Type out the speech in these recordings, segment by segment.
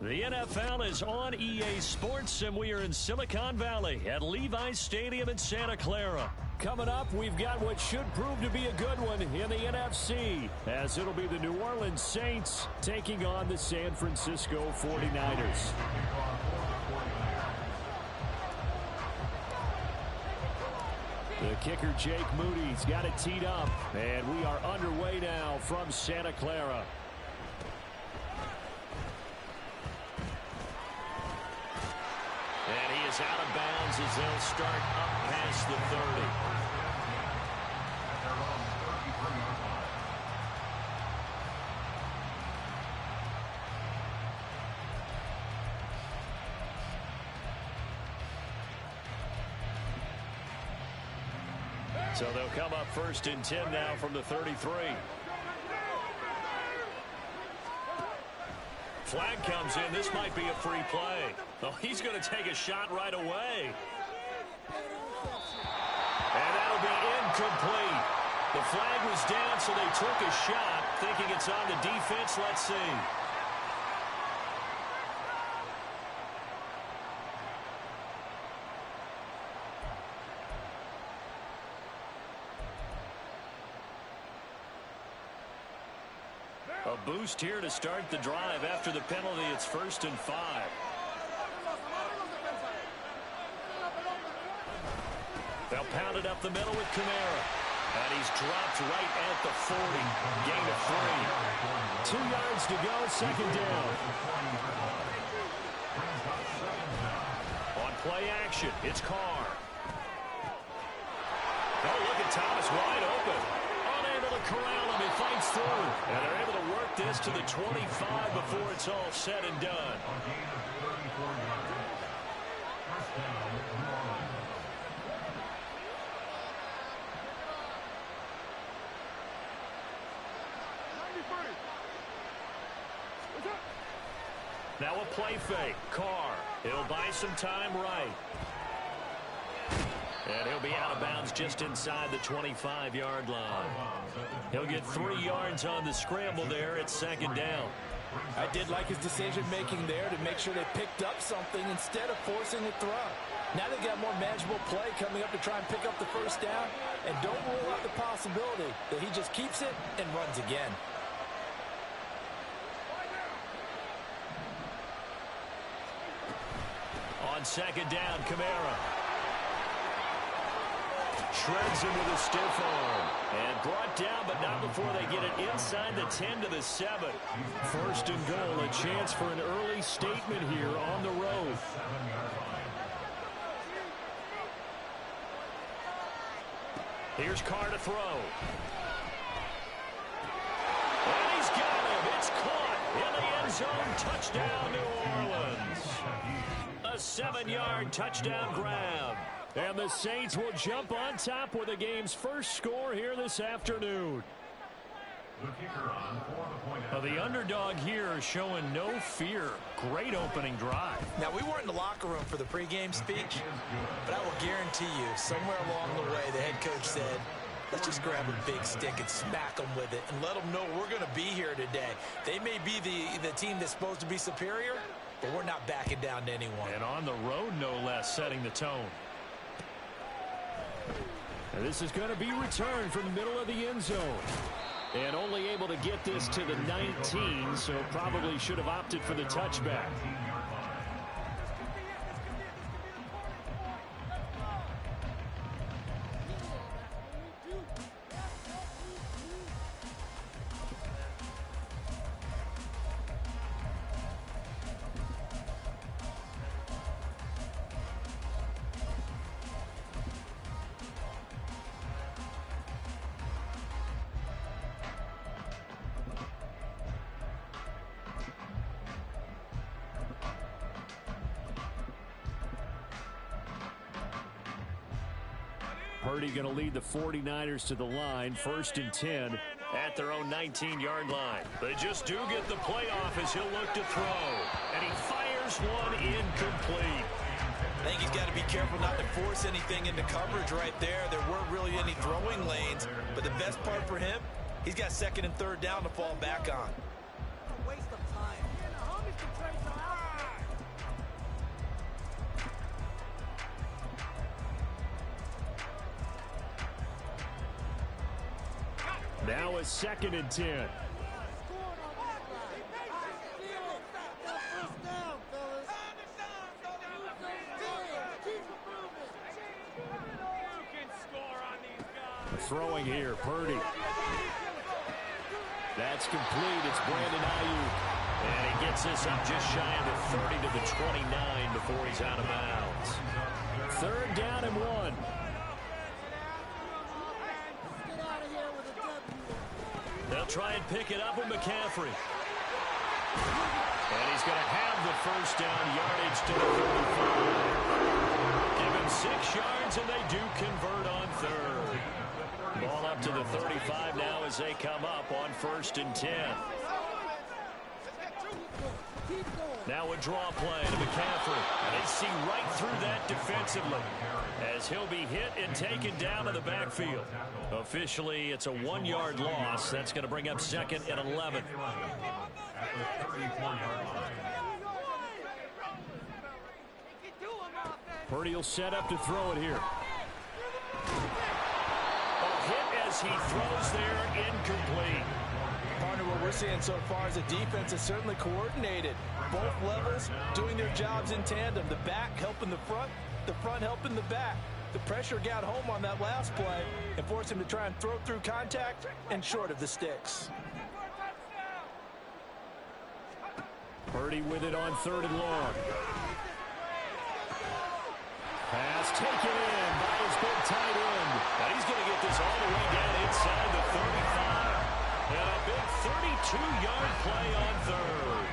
The NFL is on EA Sports, and we are in Silicon Valley at Levi's Stadium in Santa Clara. Coming up, we've got what should prove to be a good one in the NFC, as it'll be the New Orleans Saints taking on the San Francisco 49ers. The kicker, Jake Moody's got it teed up, and we are underway now from Santa Clara. And he is out of bounds as they'll start up past the 30. So they'll come up 1st and 10 now from the 33. Flag comes in. This might be a free play. Oh, he's going to take a shot right away. And that'll be incomplete. The flag was down, so they took a shot, thinking it's on the defense. Let's see. A boost here to start the drive. After the penalty, it's 1st and 5. They'll pound it up the middle with Kamara. And he's dropped right at the 40. Gain of 3. 2 yards to go, 2nd down. On play action, it's Carr. Oh, look at Thomas wide open. Unable to corral him. He fights through. And they're able to work this to the 25 before it's all said and done. Now a play fake. Carr. He'll buy some time right. And he'll be out of bounds just inside the 25-yard line. He'll get 3 yards on the scramble there at 2nd down. I did like his decision-making there to make sure they picked up something instead of forcing a throw. Now they got more manageable play coming up to try and pick up the 1st down. And don't rule out the possibility that he just keeps it and runs again. On 2nd down, Kamara. Shreds him with a stiff arm. And brought down, but not before they get it inside the 10 to the 7. 1st and goal, a chance for an early statement here on the road. Here's Carr to throw. And he's got him. It's caught in the end zone. Touchdown, New Orleans. A 7-yard touchdown grab. And the Saints will jump on top with the game's first score here this afternoon. The underdog here showing no fear. Great opening drive. Now, we weren't in the locker room for the pregame speech, but I will guarantee you, somewhere along the way, the head coach said, let's just grab a big stick and smack them with it and let them know we're going to be here today. They may be the team that's supposed to be superior, but we're not backing down to anyone. And on the road, no less, setting the tone. And this is going to be returned from the middle of the end zone. And only able to get this to the 19, so probably should have opted for the touchback. Purdy going to lead the 49ers to the line, 1st and 10 at their own 19-yard line. They just do get the playoff as he'll look to throw. And he fires one incomplete. I think he's got to be careful not to force anything into coverage right there. There weren't really any throwing lanes. But the best part for him, he's got 2nd and 3rd down to fall back on. Waste of time. Now a 2nd and 10. Throwing here, Purdy. That's complete. It's Brandon Ayuk. And he gets this up just shy of the 30 to the 29 before he's out of bounds. 3rd down and 1. They'll try and pick it up with McCaffrey. And he's going to have the 1st down, yardage to the 35. Give him 6 yards, and they do convert on 3rd. Ball up to the 35 now as they come up on 1st and 10. Now a draw play to McCaffrey. And they see right through that defensively as he'll be hit and taken down in the backfield. Officially, it's a 1-yard loss. That's going to bring up 2nd and 11. Purdy will set up to throw it here. Hit as he throws there, incomplete. Partner, what we're seeing so far is the defense is certainly coordinated. Both levels doing their jobs in tandem. The back helping the front helping the back. The pressure got home on that last play and forced him to try and throw through contact and short of the sticks. Purdy with it on 3rd and long. Pass taken in by his big tight end. Now he's going to get this all the way down inside the 35. And a big 32-yard play on 3rd.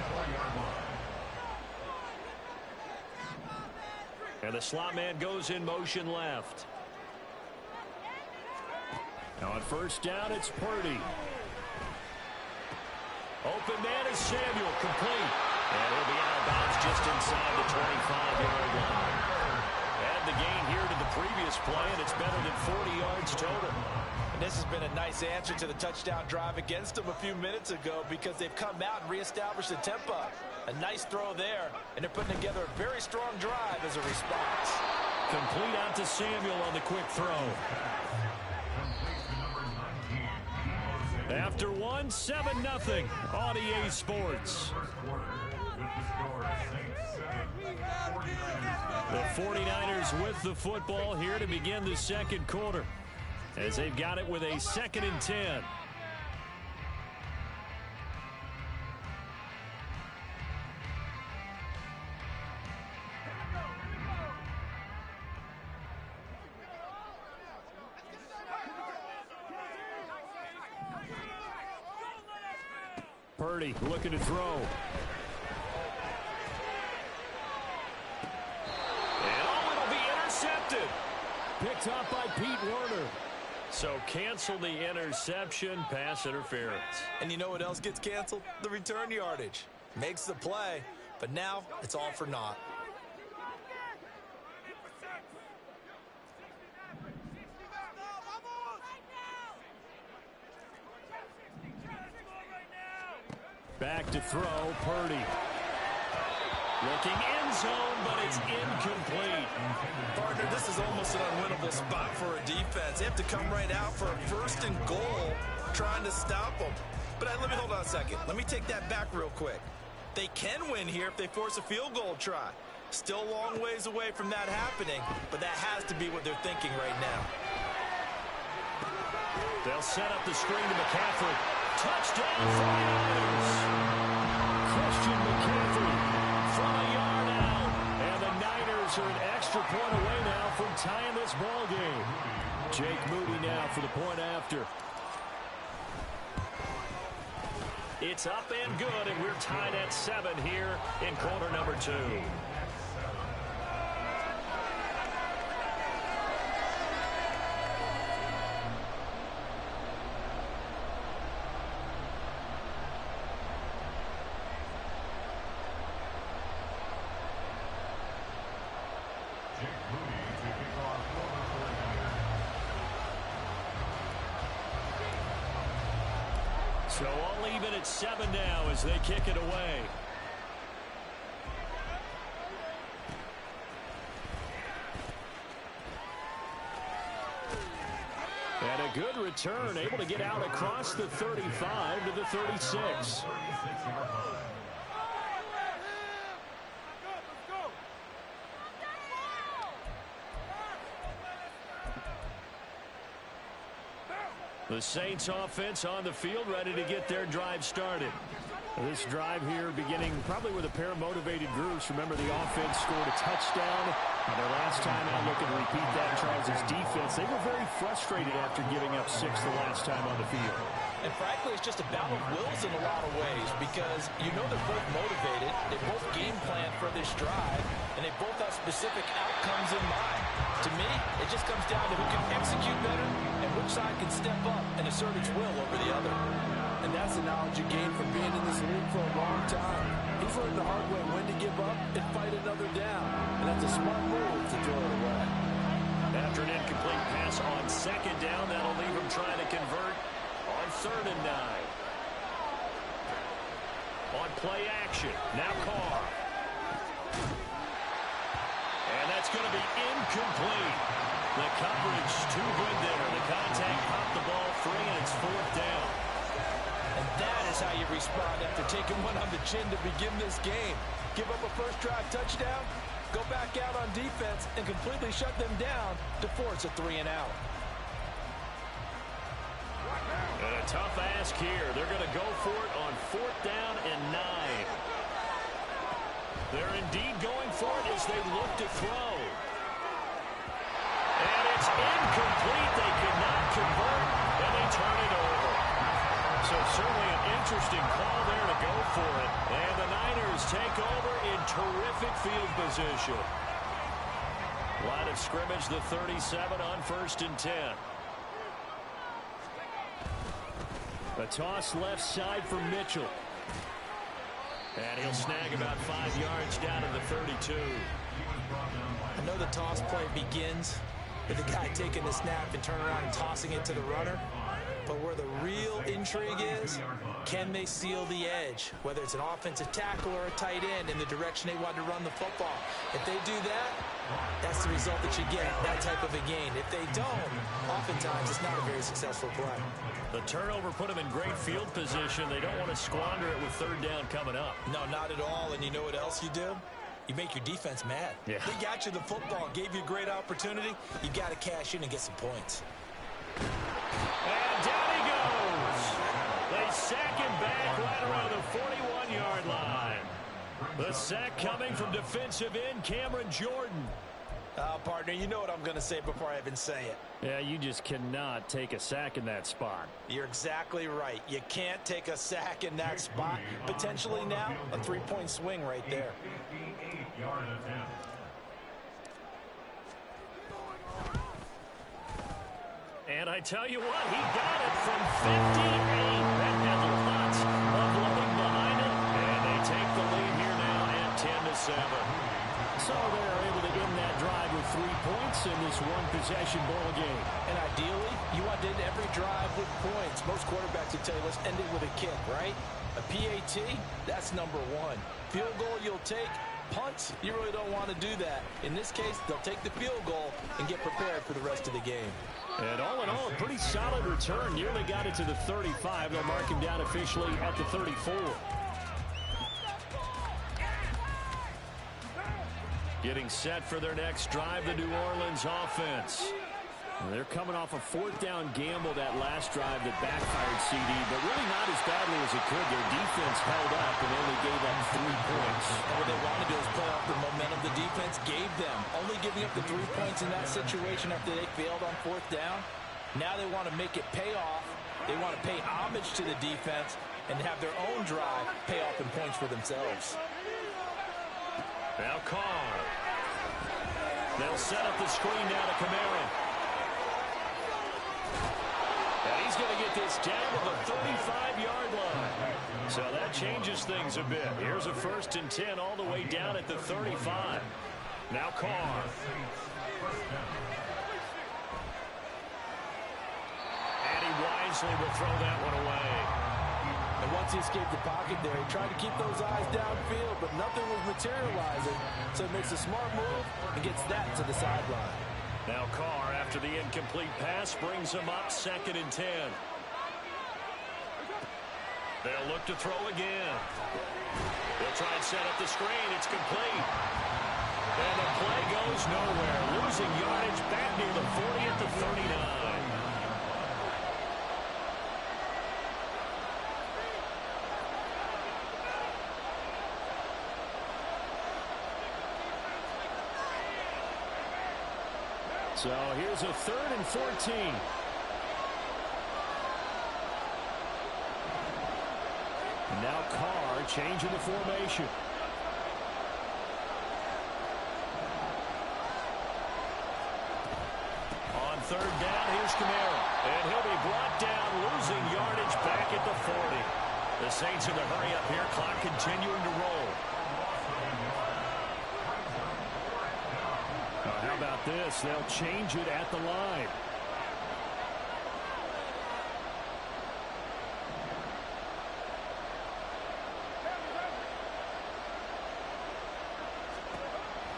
And the slot man goes in motion left. Now on 1st down, it's Purdy. Open man is Samuel, complete. And he'll be out of bounds just inside the 25-yard line. Add the gain here to the previous play, and it's better than 40 yards total. And this has been a nice answer to the touchdown drive against them a few minutes ago because they've come out and reestablished the tempo. A nice throw there, and they're putting together a very strong drive as a response. Complete out to Samuel on the quick throw. After 1, 7-0 on EA Sports. The 49ers with the football here to begin the 2nd quarter as they've got it with a 2nd and 10. Purdy looking to throw. And it'll be intercepted. Picked up by Pete Werner. So cancel the interception, pass interference. And you know what else gets canceled? The return yardage. Makes the play, but now it's all for naught. Back to throw, Purdy. Looking end zone, but it's incomplete. Partner, this is almost an unwinnable spot for a defense. They have to come right out for a 1st and goal, trying to stop them. But let me hold on a second. Let me take that back real quick. They can win here if they force a field goal try. Still a long ways away from that happening, but that has to be what they're thinking right now. They'll set up the screen to McCaffrey. Touchdown, 49ers. Christian McCaffrey from a yard out. And the Niners are an extra point away now from tying this ball game. Jake Moody now for the point after. It's up and good, and we're tied at 7 here in quarter number 2. So all even at 7 now as they kick it away. And a a good return, able to get out across the 35 to the 36. The Saints offense on the field, ready to get their drive started. This drive here beginning probably with a pair of motivated groups. Remember, the offense scored a touchdown. And their last time out, looking to repeat that. Charles' defense, they were very frustrated after giving up 6 the last time on the field. And frankly, it's just a battle of wills in a lot of ways because you know they're both motivated. They both game plan for this drive, and they both have specific outcomes in mind. To me, it just comes down to who can execute better and which side can step up and assert its will over the other. And that's the knowledge you gain from being in this league for a long time. He's learned the hard way when to give up and fight another down. And that's a smart move to throw it away. After an incomplete pass on second down, that'll leave him trying to convert on 3rd and 9. On play action, now Carr. And that's going to be incomplete. The coverage too good there. The contact popped the ball free, and it's 4th down. And that is how you respond after taking one on the chin to begin this game. Give up a first drive touchdown, go back out on defense, and completely shut them down to force a 3-and-out. And a tough ask here. They're going to go for it on 4th down and 9. They're indeed going for it as they look to throw. And it's incomplete. They could not convert, and they turn it over. So certainly an interesting call there to go for it. And the Niners take over in terrific field position. Line of scrimmage, the 37 on 1st and 10. A toss left side for Mitchell. And he'll snag about 5 yards down to the 32. I know the toss play begins with the guy taking the snap and turning around and tossing it to the runner. But where the real intrigue is, can they seal the edge? Whether it's an offensive tackle or a tight end in the direction they want to run the football. If they do that, that's the result that you get, that type of a gain. If they don't, oftentimes it's not a very successful play. The turnover put them in great field position. They don't want to squander it with 3rd down coming up. No, not at all. And you know what else you do? You make your defense mad. Yeah. They got you the football, gave you a great opportunity. You got to cash in and get some points. And down he goes. They sack him back right around the 41-yard line. The sack coming from defensive end Cameron Jordan. Partner, you know what I'm going to say before I even say it. Yeah, you just cannot take a sack in that spot. You're exactly right. You can't take a sack in that spot. Potentially now, a 3-point swing right there. And I tell you what, he got it from 58. That had lots of loading behind it. And they take the lead here now at 10-7. So they're able to end that drive with 3 points in this one-possession ball game. And ideally, you want to end every drive with points. Most quarterbacks would tell you, let's end it with a kick, right? A PAT, that's number 1. Field goal you'll take. Punts, you really don't want to do that. In this case, they'll take the field goal and get prepared for the rest of the game. And all in all, a pretty solid return. Nearly got it to the 35. They'll mark him down officially at the 34. Getting set for their next drive, the New Orleans offense. They're coming off a 4th down gamble that last drive that backfired CD, but really not as badly as it could. Their defense held up and only gave up 3 points. And what they wanted to do is play off the momentum the defense gave them. Only giving up the 3 points in that situation after they failed on 4th down. Now they want to make it pay off. They want to pay homage to the defense and have their own drive pay off in points for themselves. Now Carr. They'll set up the screen now to Kamara. And he's going to get this down to the 35-yard line. So that changes things a bit. Here's a 1st and 10 all the way down at the 35. Now Carr. And he wisely will throw that one away. And once he escaped the pocket there, he tried to keep those eyes downfield, but nothing was materializing. So he makes a smart move and gets that to the sideline. Now Carr, after the incomplete pass, brings him up 2nd and 10. They'll look to throw again. They'll try and set up the screen. It's complete. And the play goes nowhere. Losing yardage back near the 40 at the 39. So here's a 3rd and 14. And now Carr changing the formation. On 3rd down, here's Kamara. And he'll be brought down, losing yardage back at the 40. The Saints in the hurry up here, clock continuing to roll. How about this? They'll change it at the line.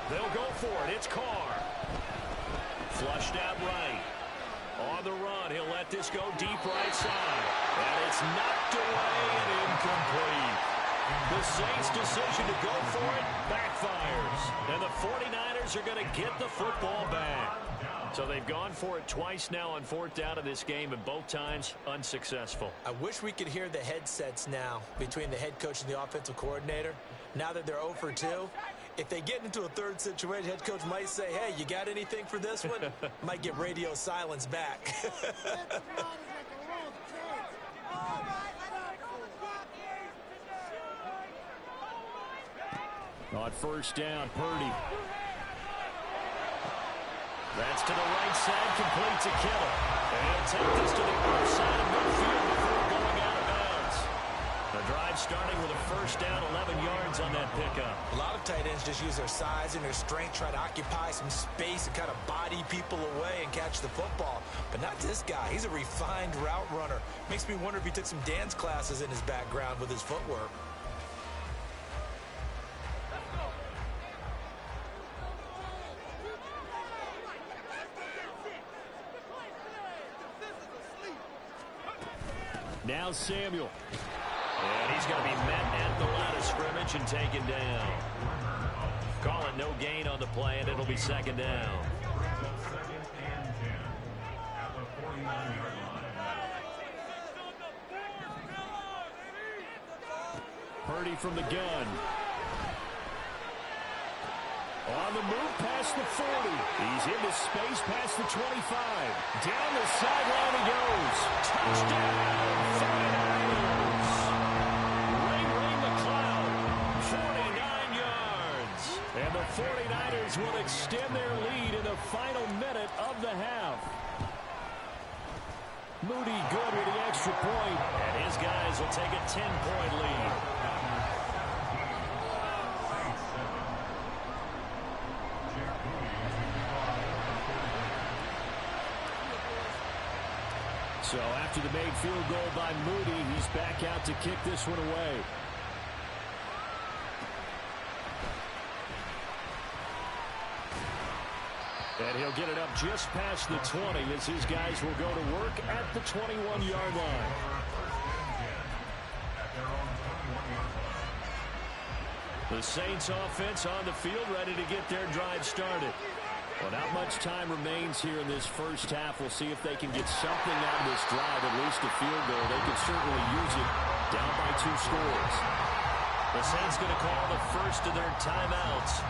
They'll go for it. It's Carr. Flushed out right. On the run, he'll let this go deep right side. And it's knocked away and incomplete. The Saints' decision to go for it backfires. And the 49ers are going to get the football back. So they've gone for it twice now on 4th down in this game, and both times unsuccessful. I wish we could hear the headsets now between the head coach and the offensive coordinator. Now that they're 0 for 2, if they get into a 3rd situation, head coach might say, hey, you got anything for this one? Might get radio silence back. On 1st down, Purdy. That's to the right side, complete to Kittle. And he'll take this to the outside of midfield before going out of bounds. The drive starting with a 1st down, 11 yards on that pickup. A lot of tight ends just use their size and their strength, try to occupy some space and kind of body people away and catch the football. But not this guy. He's a refined route runner. Makes me wonder if he took some dance classes in his background with his footwork. Now Samuel. And he's going to be met at the line of scrimmage and taken down. Call it no gain on the play, and it'll be 2nd down. Purdy from the gun. On the move past the 40. He's into space past the 25. Down the sideline he goes. Touchdown, 49ers. Ray McCloud, 49 yards. And the 49ers will extend their lead in the final minute of the half. Moody good with the extra point. And his guys will take a 10-point lead. So after the made field goal by Moody, he's back out to kick this one away. And he'll get it up just past the 20 as his guys will go to work at the 21-yard line. The Saints offense on the field ready to get their drive started. Well, not much time remains here in this first half. We'll see if they can get something out of this drive, at least a field goal. They could certainly use it down by 2 scores. The Saints going to call the first of their timeouts,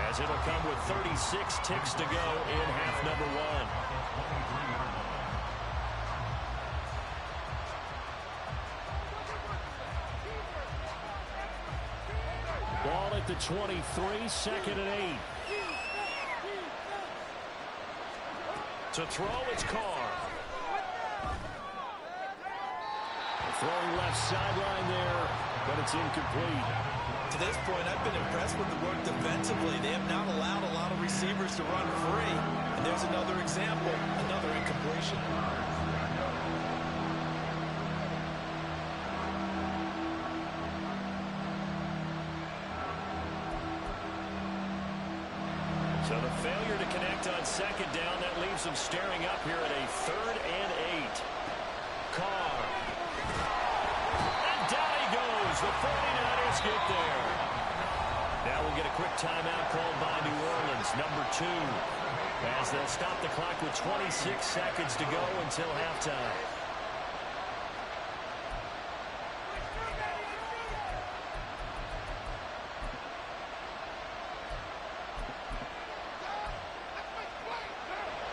as it'll come with 36 ticks to go in half number 1. Ball at the 23, 2nd and 8. To throw, it's Carr. Throwing left sideline there, but it's incomplete. To this point, I've been impressed with the work defensively. They have not allowed a lot of receivers to run free. And there's another example, another incompletion. So the failure to connect sacked on second down. That leaves them staring up here at a 3rd and 8. Carr. And down he goes. The 49ers get there. Now we'll get a quick timeout called by New Orleans, number 2. As they'll stop the clock with 26 seconds to go until halftime.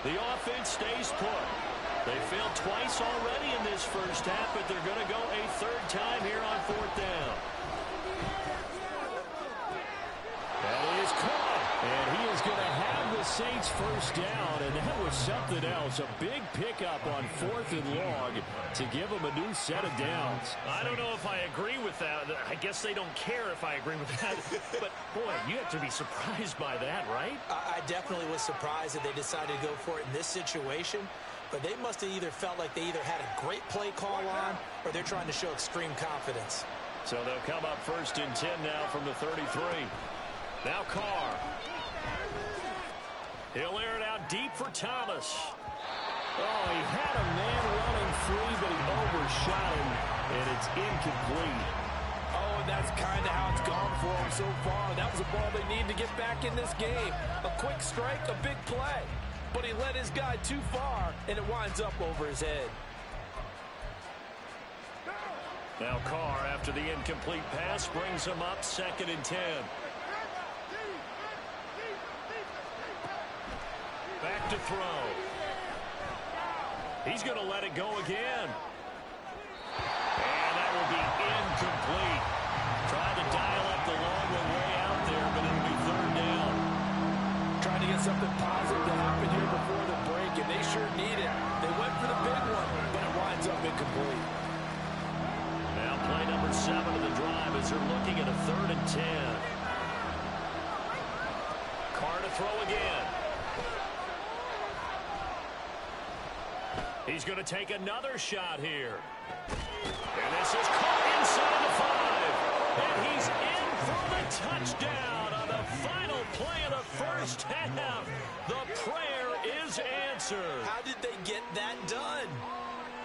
The offense stays put. They failed twice already in this first half, but they're going to go a 3rd time here on 4th down. That is caught, and he is going to have the Saints first down, and that was something else. A big pickup on 4th and long to give them a new set of downs. I don't know if I agree with that. I guess they don't care if I agree with that. But, boy, you have to be surprised by that, right? I definitely was surprised that they decided to go for it in this situation. But they must have either felt like they either had a great play call on or they're trying to show extreme confidence. So they'll come up 1st and 10 now from the 33. Now Carr. He'll air it out deep for Thomas. Oh, he had a man running free, but he overshot him, and it's incomplete. Oh, and that's kind of how it's gone for him so far. That was a ball they need to get back in this game. A quick strike, a big play. But he led his guy too far, and it winds up over his head. Now Carr, after the incomplete pass, brings him up 2nd and 10. Back to throw. He's going to let it go again. And that will be incomplete. Trying to dial up the long one way out there, but it'll be 3rd down. Trying to get something positive to happen here before the break, and they sure need it. They went for the big one, but it winds up incomplete. Now play number 7 of the drive as they're looking at a 3rd and 10. Carr to throw again. He's going to take another shot here. And this is caught inside the 5. And he's in for the touchdown on the final play of the first half. The prayer is answered. How did they get that done?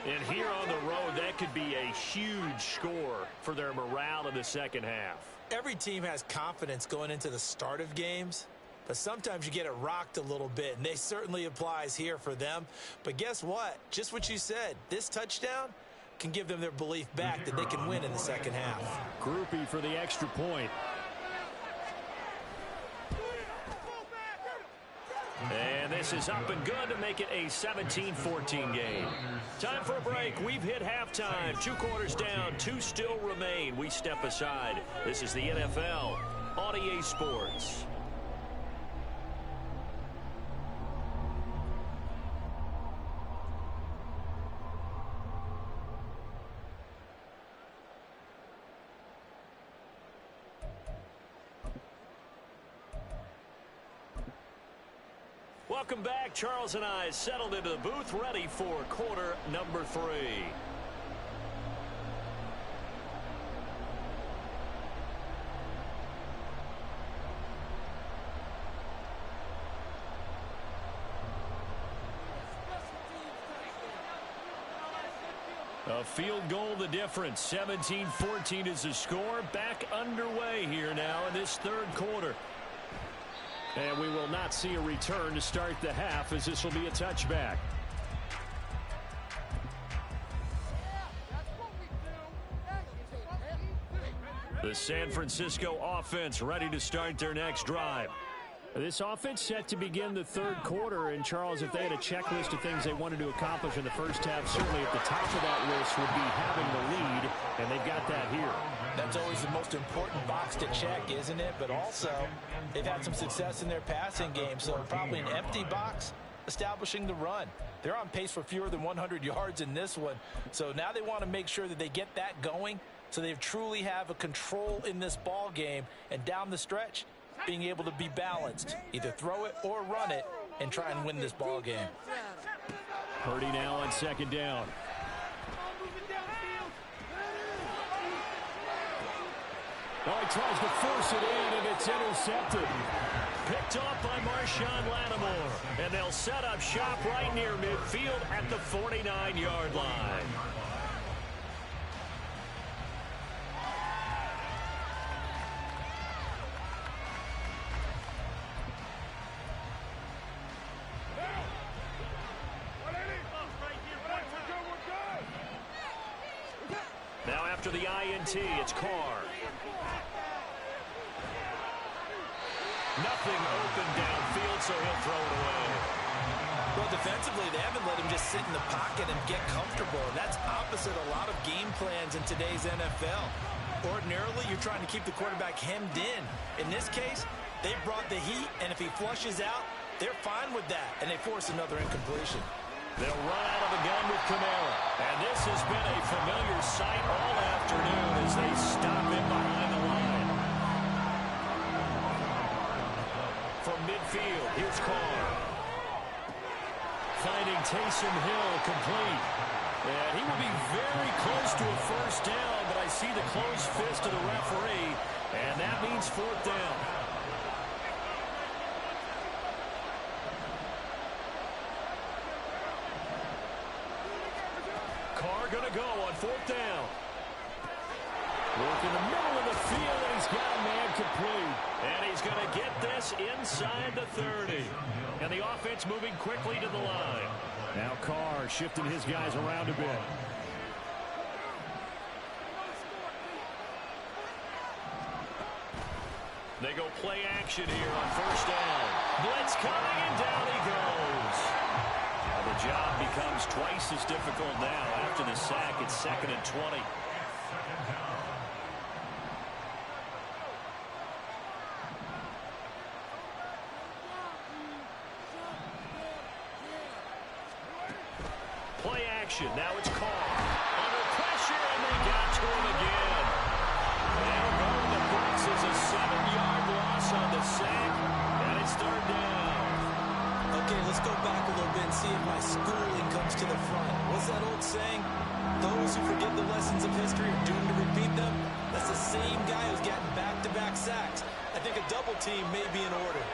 And here on the road, that could be a huge score for their morale in the second half. Every team has confidence going into the start of games. But sometimes you get it rocked a little bit, and they certainly applies here for them. But guess what? Just what you said. This touchdown can give them their belief back that they can win in the second half. Groupie for the extra point. And this is up and good to make it a 17-14 game. Time for a break. We've hit halftime. 2 quarters down, 2 still remain. We step aside. This is the NFL on EA Sports. Welcome back. Charles and I settled into the booth, ready for quarter number 3. A field goal the difference. 17-14 is the score. Back underway here now in this 3rd quarter. And we will not see a return to start the half, as this will be a touchback. The San Francisco offense ready to start their next drive. This offense set to begin the 3rd quarter. And, Charles, if they had a checklist of things they wanted to accomplish in the first half, certainly at the top of that list would be having the lead, and they've got that here. That's always the most important box to check, isn't it? But also, they've had some success in their passing game, so probably an empty box establishing the run. They're on pace for fewer than 100 yards in this one, so now they want to make sure that they get that going so they truly have a control in this ball game, and down the stretch, being able to be balanced, either throw it or run it, and try and win this ball game. Purdy now on 2nd down. Oh, he tries to force it in, and it's intercepted. Picked picked off by Marshawn Lattimore. And they'll set up shop right near midfield at the 49-yard line. Now after the INT, it's Carr. Nothing open downfield, so he'll throw it away. Well, defensively, they haven't let him just sit in the pocket and get comfortable. That's opposite a lot of game plans in today's NFL. Ordinarily, you're trying to keep the quarterback hemmed in. In this case, they brought the heat, and if he flushes out, they're fine with that, and they force another incompletion. They'll run out of the gun with Kamara. And this has been a familiar sight all afternoon as they stop him behind the line. From midfield, here's Carr. Finding Taysom Hill complete. And he will be very close to a first down, but I see the closed fist of the referee, and that means fourth down. Carr going to go on fourth down. Work in the middle of the field, and he's got a man complete. And he's going to get this inside the 30. And the offense moving quickly to the line. Now Carr shifting his guys around a bit. They go play action here on first down. Blitz coming, and down he goes. Well, the job becomes twice as difficult now after the sack. It's 2nd and 20. Play action. Now it's Carr. Under pressure, and they got to him again. Now going to Brooks is a 7-yard loss on the sack, and it's third down. Okay, let's go back a little bit and see if my schooling comes to the front. What's that old saying? Those who forget the lessons of history are doomed to repeat them. That's the same guy who's gotten back-to-back sacks. I think a double team may be in order.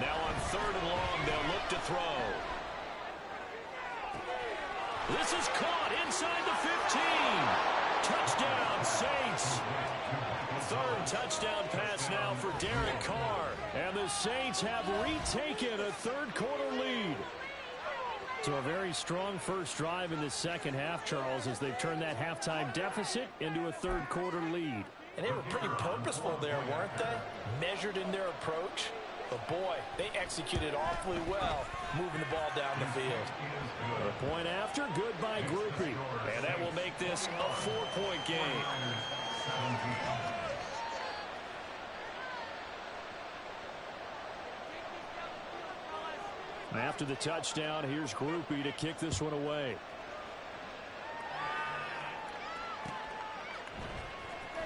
Now on third and long, they'll look to throw. This is caught inside the 15. Touchdown, Saints. Third touchdown pass now for Derek Carr. And the Saints have retaken a third-quarter lead. So a very strong first drive in the second half, Charles, as they've turned that halftime deficit into a third-quarter lead. And they were pretty purposeful there, weren't they? Measured in their approach. But, boy, they executed awfully well moving the ball down the field. A point after, good by Groupie. And that will make this a 4-point game. After the touchdown, here's Groupie to kick this one away.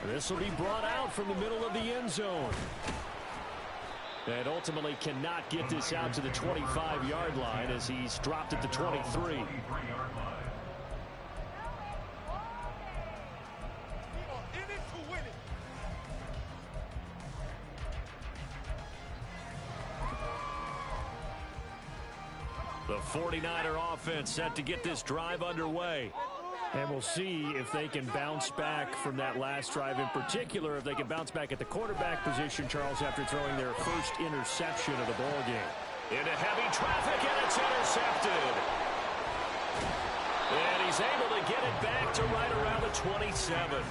This will be brought out from the middle of the end zone. And ultimately cannot get this out to the 25-yard line as he's dropped at the 23. The 49er offense set to get this drive underway. And we'll see if they can bounce back from that last drive, in particular, if they can bounce back at the quarterback position, Charles, after throwing their first interception of the ballgame. Into heavy traffic, and it's intercepted. And he's able to get it back to right around the 27.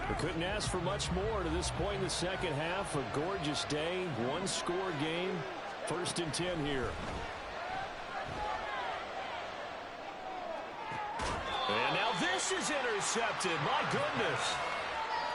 We couldn't ask for much more to this point in the second half. A gorgeous day, one-score game, 1st and 10 here. And now this is intercepted. My goodness.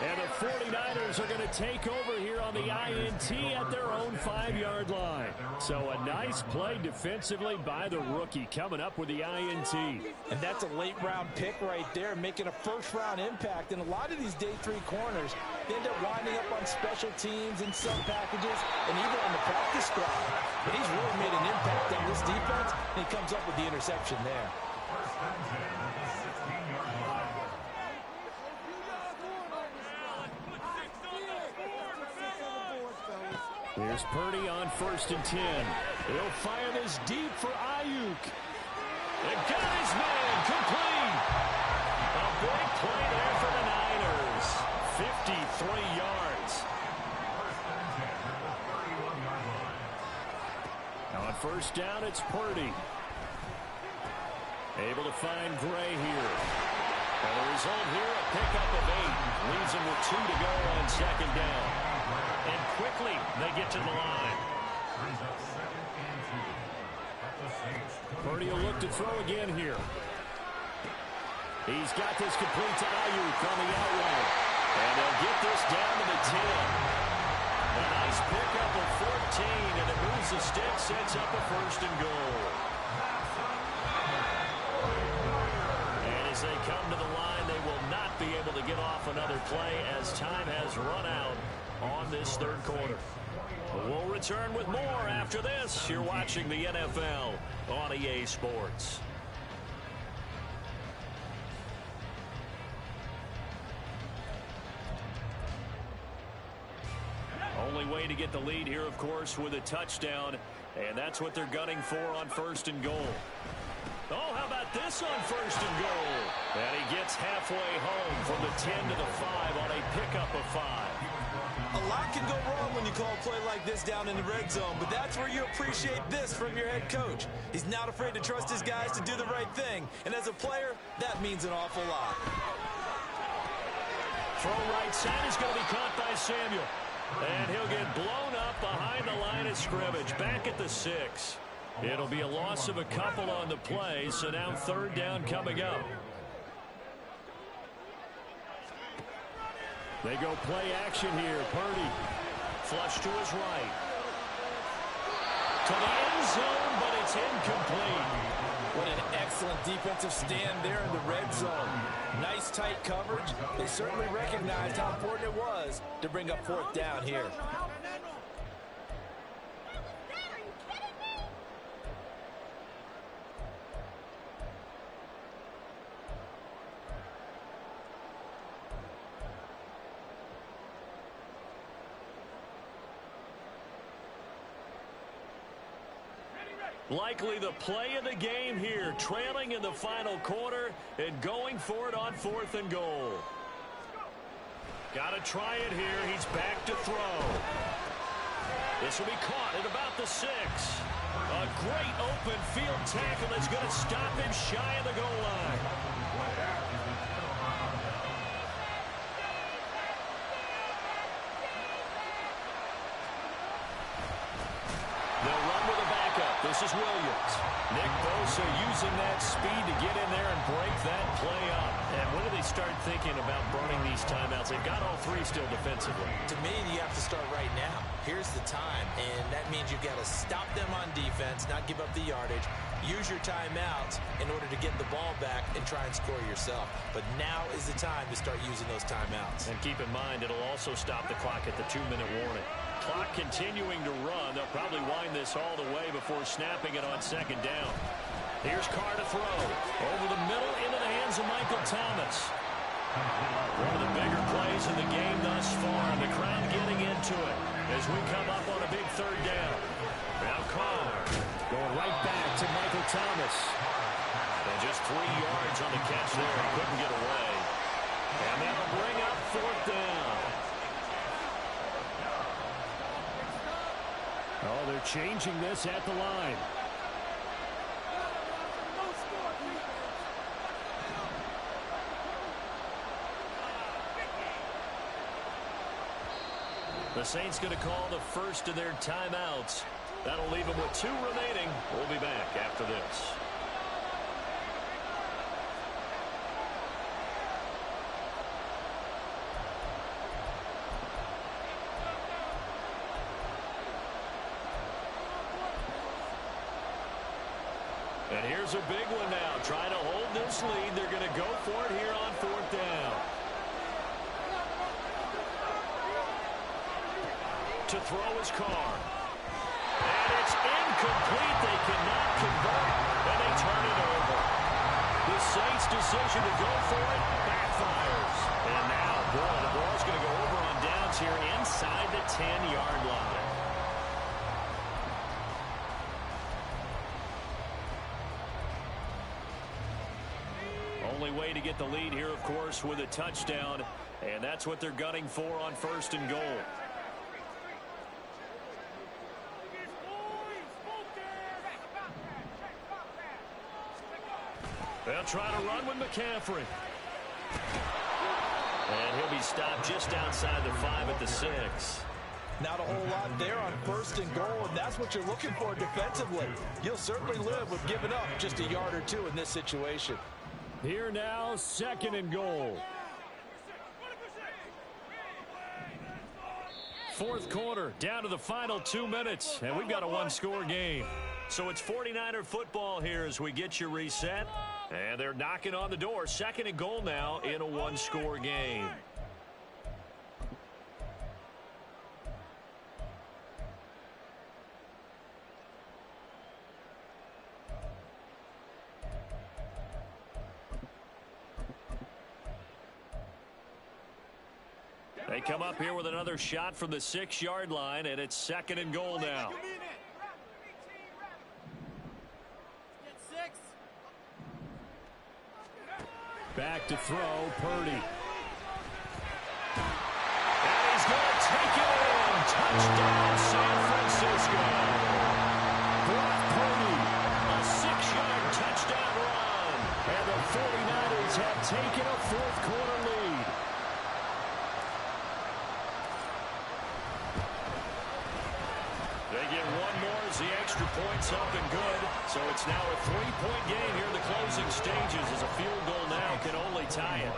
And the 49ers are going to take over here on the INT at their own 5-yard line. So a nice play defensively by the rookie coming up with the INT. And that's a late-round pick right there, making a first-round impact. And a lot of these day 3 corners, they end up winding up on special teams and sub packages and even on the practice squad. But he's really made an impact on this defense, and he comes up with the interception there. Here's Purdy on 1st and 10. He'll fire this deep for Ayuk. It got his man complete. A big play there for the Niners. 53 yards. Now on 1st down, it's Purdy. Able to find Gray here. And the result here, a pickup of 8. Leaves him with 2 to go on 2nd down. And quickly, they get to the line. Purdy will look to throw again here. He's got this complete to Ayuk on the out route. And they'll get this down to the 10. A nice pickup of 14, and it moves the stick, sets up a 1st and goal. And as they come to the line, they will not be able to get off another play as time has run out on this 3rd quarter. We'll return with more after this. You're watching the NFL on EA Sports. Only way to get the lead here, of course, with a touchdown, and that's what they're gunning for on 1st and goal. Oh, how about this on 1st and goal? And he gets halfway home from the 10 to the 5 on a pickup of 5. A lot can go wrong when you call a play like this down in the red zone, but that's where you appreciate this from your head coach. He's not afraid to trust his guys to do the right thing, and as a player, that means an awful lot. Throw right side is going to be caught by Samuel, and he'll get blown up behind the line of scrimmage, back at the 6. It'll be a loss of a couple on the play, so now 3rd down coming up. They go play action here. Purdy flush to his right. To the end zone, but it's incomplete. What an excellent defensive stand there in the red zone. Nice tight coverage. They certainly recognized how important it was to bring up 4th down here. Likely the play of the game here, trailing in the final quarter and going for it on 4th and goal. Got to try it here. He's back to throw. This will be caught at about the 6. A great open field tackle that's going to stop him shy of the goal line. They'll run with a backup. This is Williams. Nick Bosa using that speed to get in there and break that play up. And when do they start thinking about burning these timeouts? They've got all 3 still defensively. To me, you have to start right now. Here's the time, and that means you've got to stop them on defense, not give up the yardage, use your timeouts in order to get the ball back and try and score yourself. But now is the time to start using those timeouts. And keep in mind, it'll also stop the clock at the 2-minute warning. Clock continuing to run. They'll probably wind this all the way before snapping it on 2nd down. Here's Carr to throw. Over the middle into the hands of Michael Thomas. One of the bigger plays in the game thus far. And the crowd getting into it as we come up on a big 3rd down. Now Carr going right back to Michael Thomas. And just 3 yards on the catch there. He couldn't get away. And that'll bring up 4th down. Oh, they're changing this at the line. The Saints going to call the first of their timeouts. That'll leave them with 2 remaining. We'll be back after this. Here's a big one now. Trying to hold this lead. They're going to go for it here on 4th down. To throw his car. And it's incomplete. They cannot convert, and they turn it over. The Saints' decision to go for it backfires. And now, boy, the ball's going to go over on downs here inside the 10-yard line. Only way to get the lead here, of course, with a touchdown. And that's what they're gunning for on 1st and goal. They'll try to run with McCaffrey. And he'll be stopped just outside the 5 at the 6. Not a whole lot there on 1st and goal, and that's what you're looking for defensively. You'll certainly live with giving up just a yard or two in this situation. Here now, 2nd and goal. 4th quarter, down to the final 2 minutes, and we've got a one-score game. So it's 49er football here as we get you reset. And they're knocking on the door. 2nd and goal now in a one-score game. They come up here with another shot from the 6-yard line, and it's 2nd and goal now. Back to throw, Purdy. And he's going to take it in. Touchdown, San Francisco. Brock Purdy, a 6-yard touchdown run. And the 49ers have taken a 4th quarter lead. They get one more as the extra point's up and good. So it's now a 3-point game here in the closing stages as a field goal now can only tie it.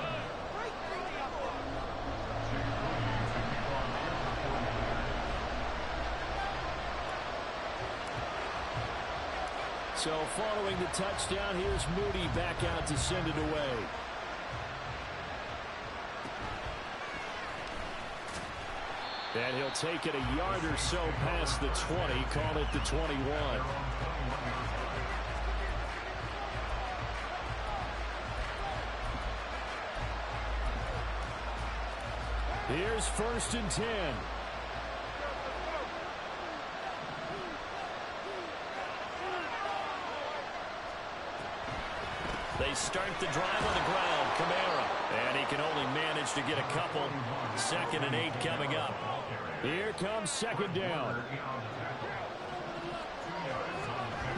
So following the touchdown, here's Moody back out to send it away. And he'll take it a yard or so past the 20, call it the 21. Here's 1st and 10. They start the drive on the ground. Kamara. And he can only manage to get a couple. 2nd and 8 coming up. Here comes 2nd down.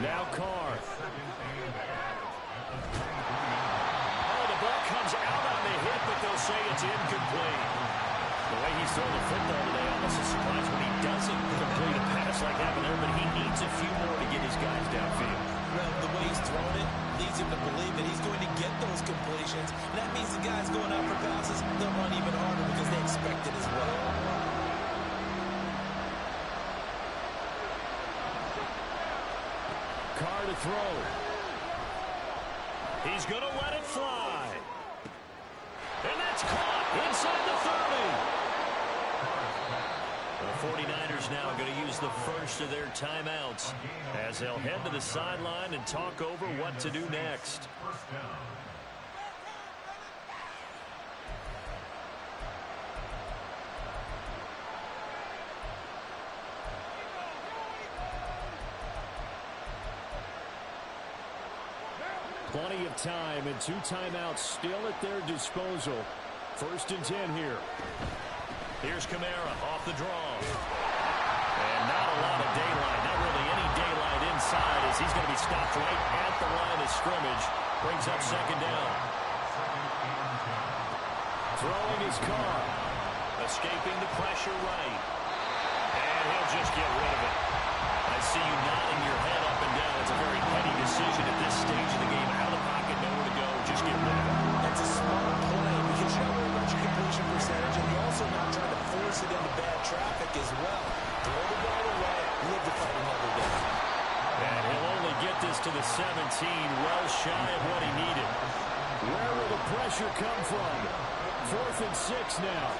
Now Carr. Oh, the ball comes out on the hit, but they'll say it's incomplete. The way he's throwing the football today, almost a surprise when he doesn't complete a pass like that there, but he needs a few more to get his guys downfield. Well, the way he's throwing it leads him to believe that he's going to get those completions. And that means the guys going out for passes, they'll run even harder because they expect it as well. Carr to throw. He's going to let it fly. And that's caught inside the 30. The 49ers now going to use the first of their timeouts as they'll head to the sideline and talk over what to do next. Plenty of time and 2 timeouts still at their disposal. 1st and 10 here. Here's Kamara off the draw. And not a lot of daylight. Not really any daylight inside as he's going to be stopped right at the line of scrimmage. Brings up 2nd down. Throwing his Carr. Escaping the pressure right. And he'll just get rid of it. I see you nodding your head up and down. It's a very petty decision at this stage of the game. Out of the pocket, nowhere to go. Just get rid of it. That's a smart play because you're not worried about your completion percentage, and you're also not trying to force it into bad traffic as well. Throw the ball away, live to fight another day. And he'll only get this to the the 17, well shy of what he needed. Where will the pressure come from? 4th and 6 now.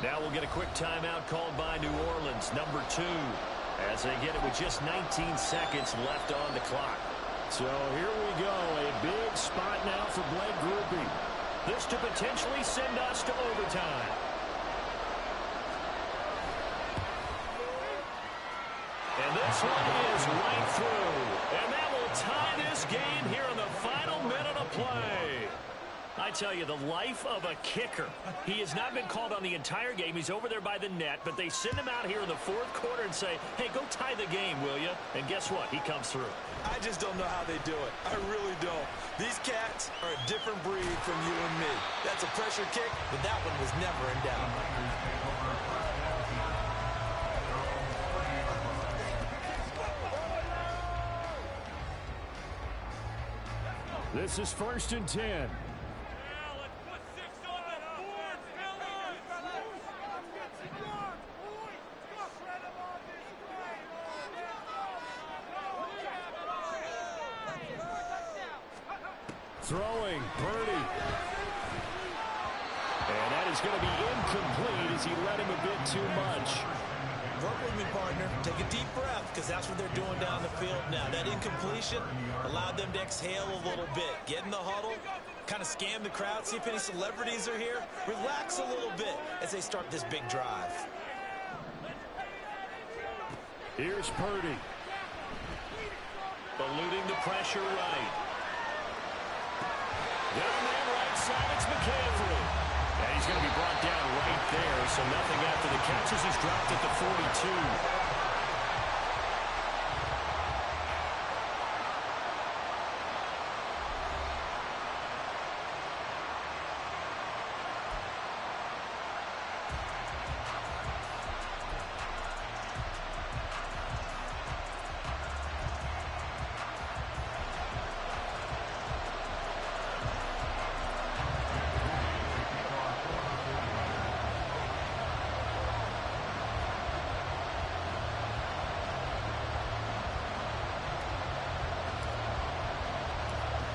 Now we'll get a quick timeout called by New Orleans, number 2, as they get it with just 19 seconds left on the clock. So here we go, a big spot now for Blake Grupe. This to potentially send us to overtime. And this one is right through. And that will tie this game here in the final minute of play. I tell you, the life of a kicker. He has not been called on the entire game. He's over there by the net, but they send him out here in the 4th quarter and say, hey, go tie the game, will you? And guess what? He comes through. I just don't know how they do it. I really don't. These cats are a different breed from you and me. That's a pressure kick, but that one was never in doubt. This is 1st and 10. Throwing, Purdy. And that is going to be incomplete as he led him a bit too much. Work with me, partner. Take a deep breath, because that's what they're doing down the field now. That incompletion allowed them to exhale a little bit. Get in the huddle, kind of scan the crowd, see if any celebrities are here. Relax a little bit as they start this big drive. Here's Purdy. Eluding the pressure right. Down there right side, it's McCaffrey. And he's going to be brought down right there, so nothing after the catch as he's dropped at the 42.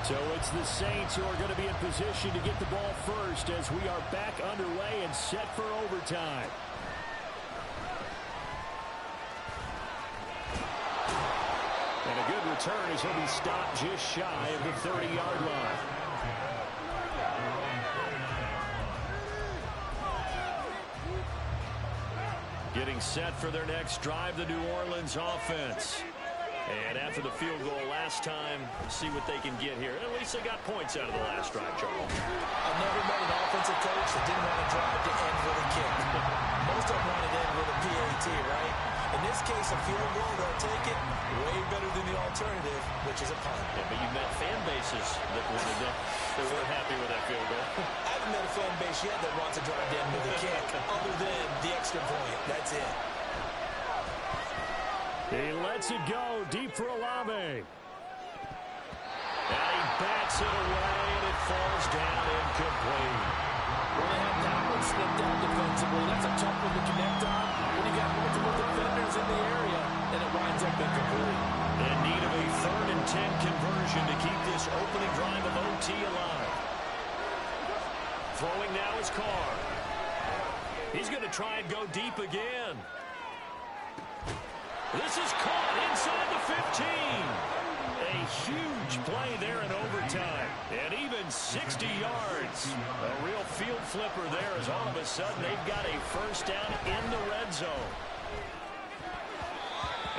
So it's the Saints who are going to be in position to get the ball first as we are back underway and set for overtime. And a good return as he'll be stopped just shy of the 30-yard line. Getting set for their next drive, the New Orleans offense. And after the field goal last time, see what they can get here. At least they got points out of the last drive, Charles. I've never met an offensive coach that didn't want to drive to end with a kick. Most of them want to end with a PAT, right? In this case, a field goal, they'll take it way better than the alternative, which is a punt. Yeah, but you've met fan bases that weren't happy with that field goal. I haven't met a fan base yet that wants to drive to end with a kick, other than the extra point. That's it. He lets it go deep for Olave. And he bats it away, and it falls down incomplete. Well, they have that one slipped out defensively. That's a tough one to connect on when you got multiple defenders in the area, and it winds up incomplete. In need of a 3rd and 10 conversion to keep this opening drive of OT alive. Throwing now is Carr. He's going to try and go deep again. This is caught inside the 15. A huge play there in overtime. And even 60 yards. A real field flipper there as all of a sudden they've got a first down in the red zone.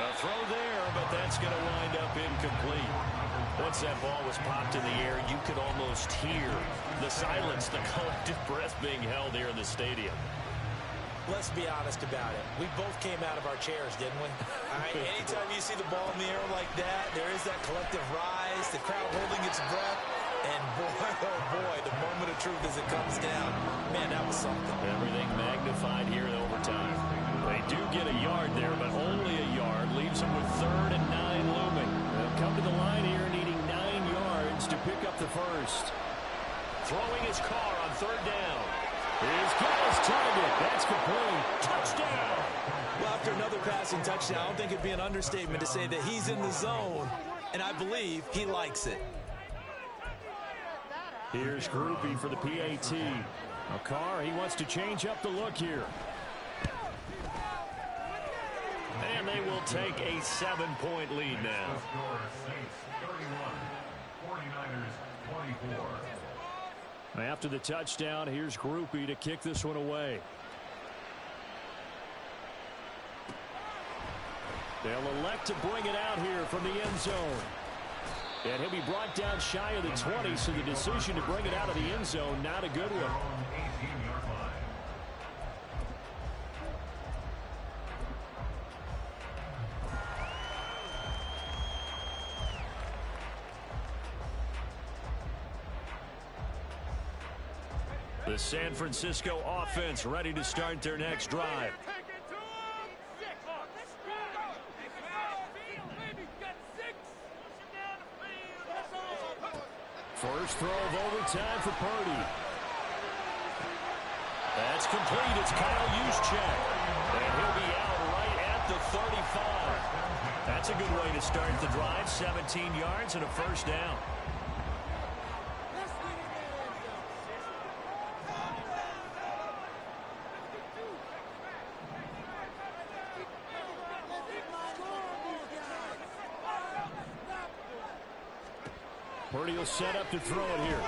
A throw there, but that's going to wind up incomplete. Once that ball was popped in the air, you could almost hear the silence, the collective breath being held here in the stadium. Let's be honest about it. We both came out of our chairs, didn't we? All right, anytime you see the ball in the air like that, there is that collective rise, the crowd holding its breath, and boy, oh boy, the moment of truth as it comes down. Man, that was something. Everything magnified here in overtime. They do get a yard there, but only a yard. Leaves them with 3rd and 9 looming. They'll come to the line here needing 9 yards to pick up the first. Throwing his car on 3rd down. His guy's target. That's complete. Touchdown. Well, after another passing touchdown, I don't think it'd be an understatement to say that he's in the zone, and I believe he likes it. Here's Groupie for the PAT. Carr, he wants to change up the look here. And they will take a 7-point lead now. After the touchdown, here's Groupie to kick this one away. They'll elect to bring it out here from the end zone. And he'll be brought down shy of the 20, so the decision to bring it out of the end zone, not a good one. The San Francisco offense ready to start their next drive. First throw of overtime for Purdy. That's complete. It's Kyle Juszczyk. And he'll be out right at the 35. That's a good way to start the drive. 17 yards and a first down. Purdy will set up to throw it here.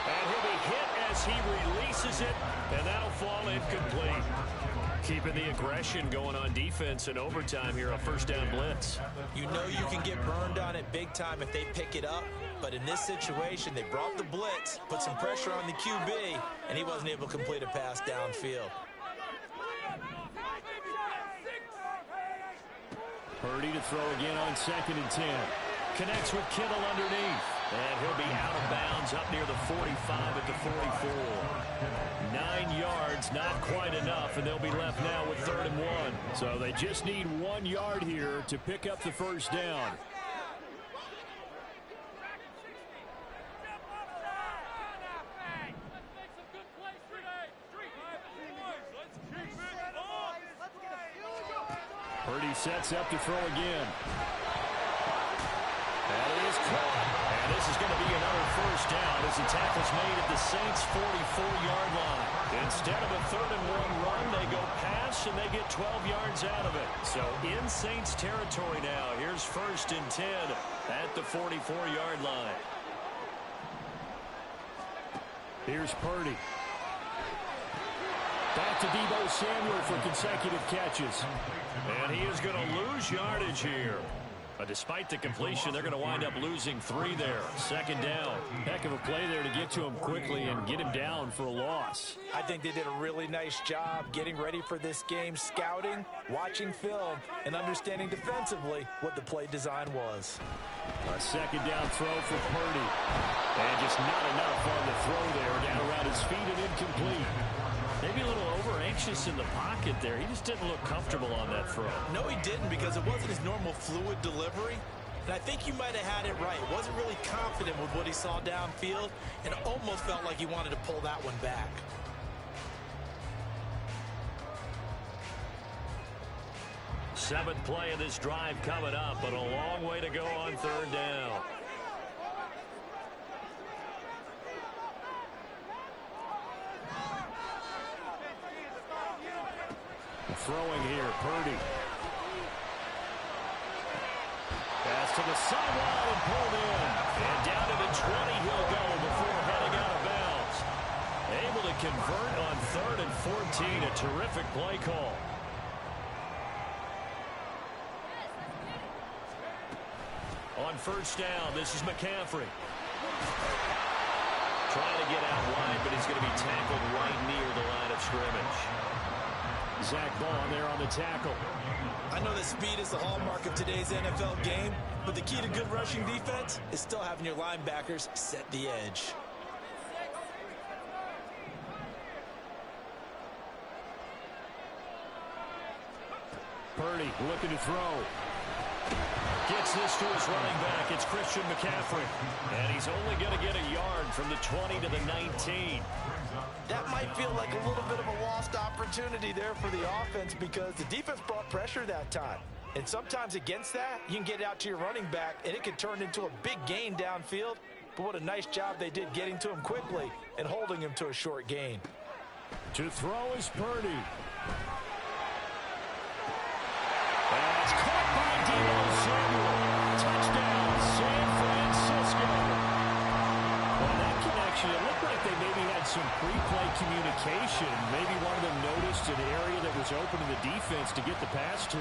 And he'll be hit as he releases it, and that'll fall incomplete. Keeping the aggression going on defense in overtime here, a first down blitz. You know you can get burned on it big time if they pick it up, but in this situation, they brought the blitz, put some pressure on the QB, and he wasn't able to complete a pass downfield. Purdy to throw again on 2nd and 10. Connects with Kittle underneath. And he'll be out of bounds up near the 45 at the 44. 9 yards, not quite enough, and they'll be left now with 3rd and 1. So they just need 1 yard here to pick up the first down. Purdy sets up to throw again. That is caught. And this is going to be another first down as the tackle's made at the Saints' 44-yard line. Instead of a 3rd and 1 run, they go pass and they get 12 yards out of it. So in Saints territory now. Here's 1st and 10 at the 44-yard line. Here's Purdy. Back to Deebo Samuel for consecutive catches. And he is going to lose yardage here. Despite the completion, they're going to wind up losing 3 there. 2nd down. Heck of a play there to get to him quickly and get him down for a loss. I think they did a really nice job getting ready for this game, scouting, watching film, and understanding defensively what the play design was. A 2nd down throw for Purdy. And just not enough on the throw there. Down around his feet and incomplete. Maybe a little over-anxious in the pocket there. He just didn't look comfortable on that throw. No, he didn't, because it wasn't his normal fluid delivery. And I think you might have had it right. Wasn't really confident with what he saw downfield, and almost felt like he wanted to pull that one back. Seventh play of this drive coming up, but a long way to go on 3rd down. Throwing here, Purdy. Pass to the sideline and pulled in. And down to the 20 he'll go before heading out of bounds. Able to convert on 3rd and 14. A terrific play call. On 1st down, this is McCaffrey. Trying to get out wide but he's going to be tackled right near the line of scrimmage. Zach Ball there on the tackle. I know that speed is the hallmark of today's NFL game, but the key to good rushing defense is still having your linebackers set the edge. Purdy looking to throw. Gets this to his running back. It's Christian McCaffrey. And he's only going to get a yard from the 20 to the 19. That might feel like a little bit of a lost opportunity there for the offense because the defense brought pressure that time. And sometimes against that, you can get out to your running back, and it can turn into a big gain downfield. But what a nice job they did getting to him quickly and holding him to a short gain. To throw is Purdy. And it's caught by Deebo Samuel. Touchdown, San Francisco. Well, that connection, it looked like they maybe had some pre-play communication. Maybe one of them noticed an area that was open to the defense to get the pass to.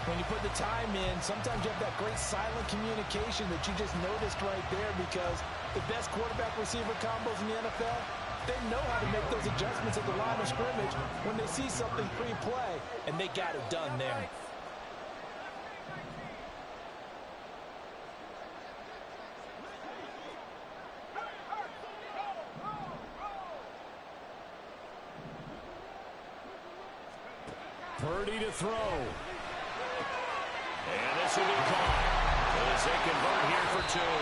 When you put the time in, sometimes you have that great silent communication that you just noticed right there because the best quarterback-receiver combos in the NFL, they know how to make those adjustments at the line of scrimmage when they see something pre-play, and they got it done there. Purdy to throw. And this will be caught as they convert here for two.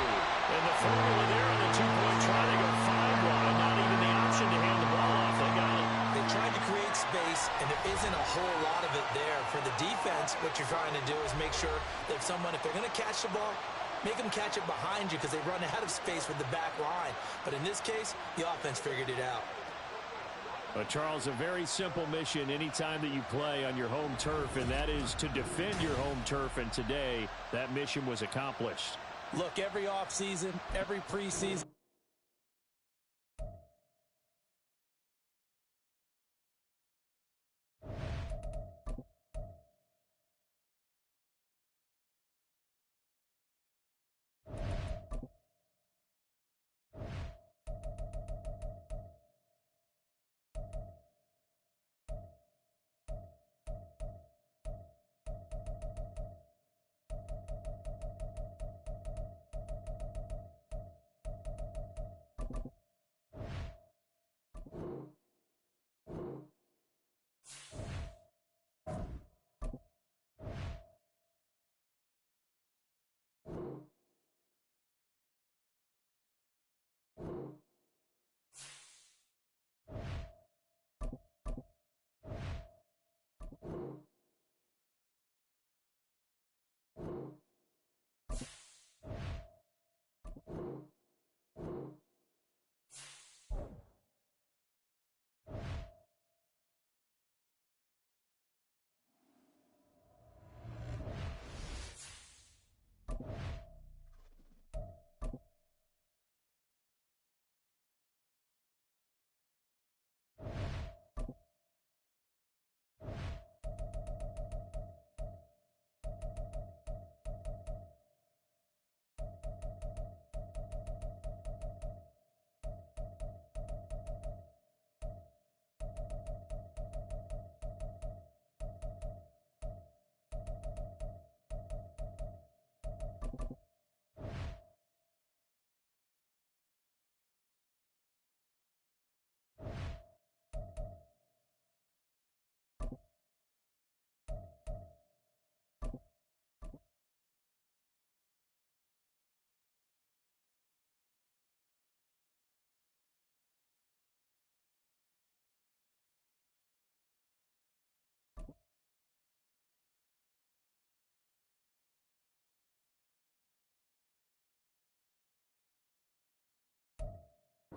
And the formula there on the two-point try to go 5 wide. Not even the option to hand the ball off. They got it. They tried to create space, and there isn't a whole lot of it there. For the defense, what you're trying to do is make sure that if they're going to catch the ball, make them catch it behind you because they run out of space with the back line. But in this case, the offense figured it out. But, Charles, a very simple mission anytime that you play on your home turf, and that is to defend your home turf. And today, that mission was accomplished. Look, every offseason, every preseason,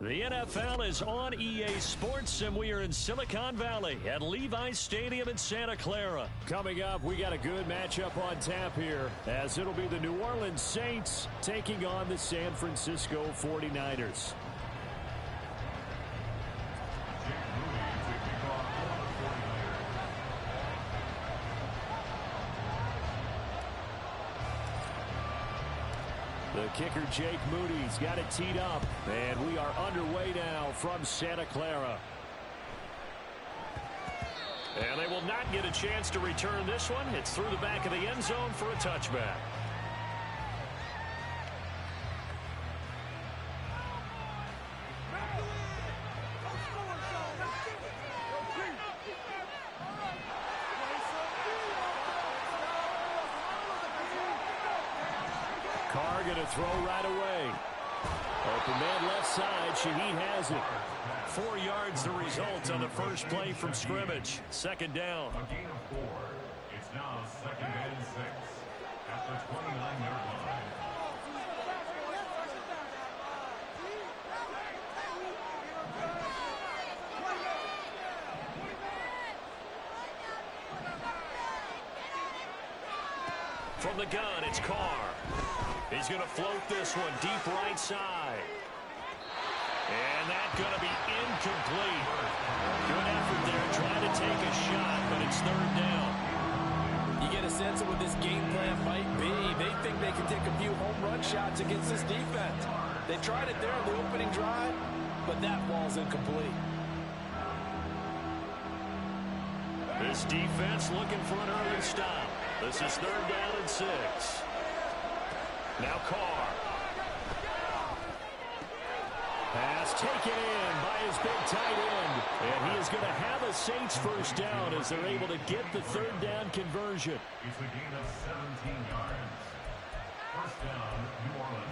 The NFL is on EA Sports, and we are in Silicon Valley at Levi's Stadium in Santa Clara. Coming up, we got a good matchup on tap here, as it'll be the New Orleans Saints taking on the San Francisco 49ers. The kicker, Jake Moody's got it teed up. And we are underway now from Santa Clara. And they will not get a chance to return this one. It's through the back of the end zone for a touchback. Carr going to throw right away. Open man left side. Shaheed has it. 4 yards the result on the first play from scrimmage. Second down. A gain of 4. It's now 2nd and 6 at the 29-yard line. From the gun, it's Carr. He's going to float this one deep right side. And that's going to be incomplete. Good effort there trying to take a shot, but it's third down. You get a sense of what this game plan might be. They think they can take a few home run shots against this defense. They tried it there on the opening drive, but that ball's incomplete. This defense looking for an early stop. This is third down and 6. Now Carr. Pass taken in by his big tight end. And he is going to have a Saints first down as they're able to get the third down conversion. It's a gain of 17 yards. First down, New Orleans.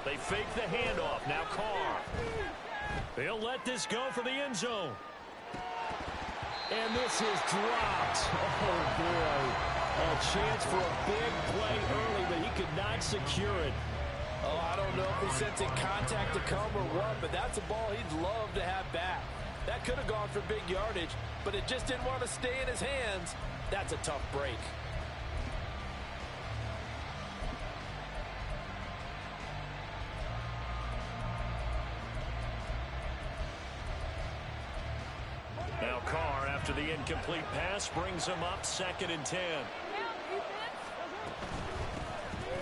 They fake the handoff. Now Carr. They'll let this go for the end zone. And this is dropped. Oh, boy. A chance for a big play early, but he could not secure it. Oh, I don't know if he's sensing contact to come or what, but that's a ball he'd love to have back. That could have gone for big yardage, but it just didn't want to stay in his hands. That's a tough break. Now Carr, after the incomplete pass, brings him up 2nd and 10.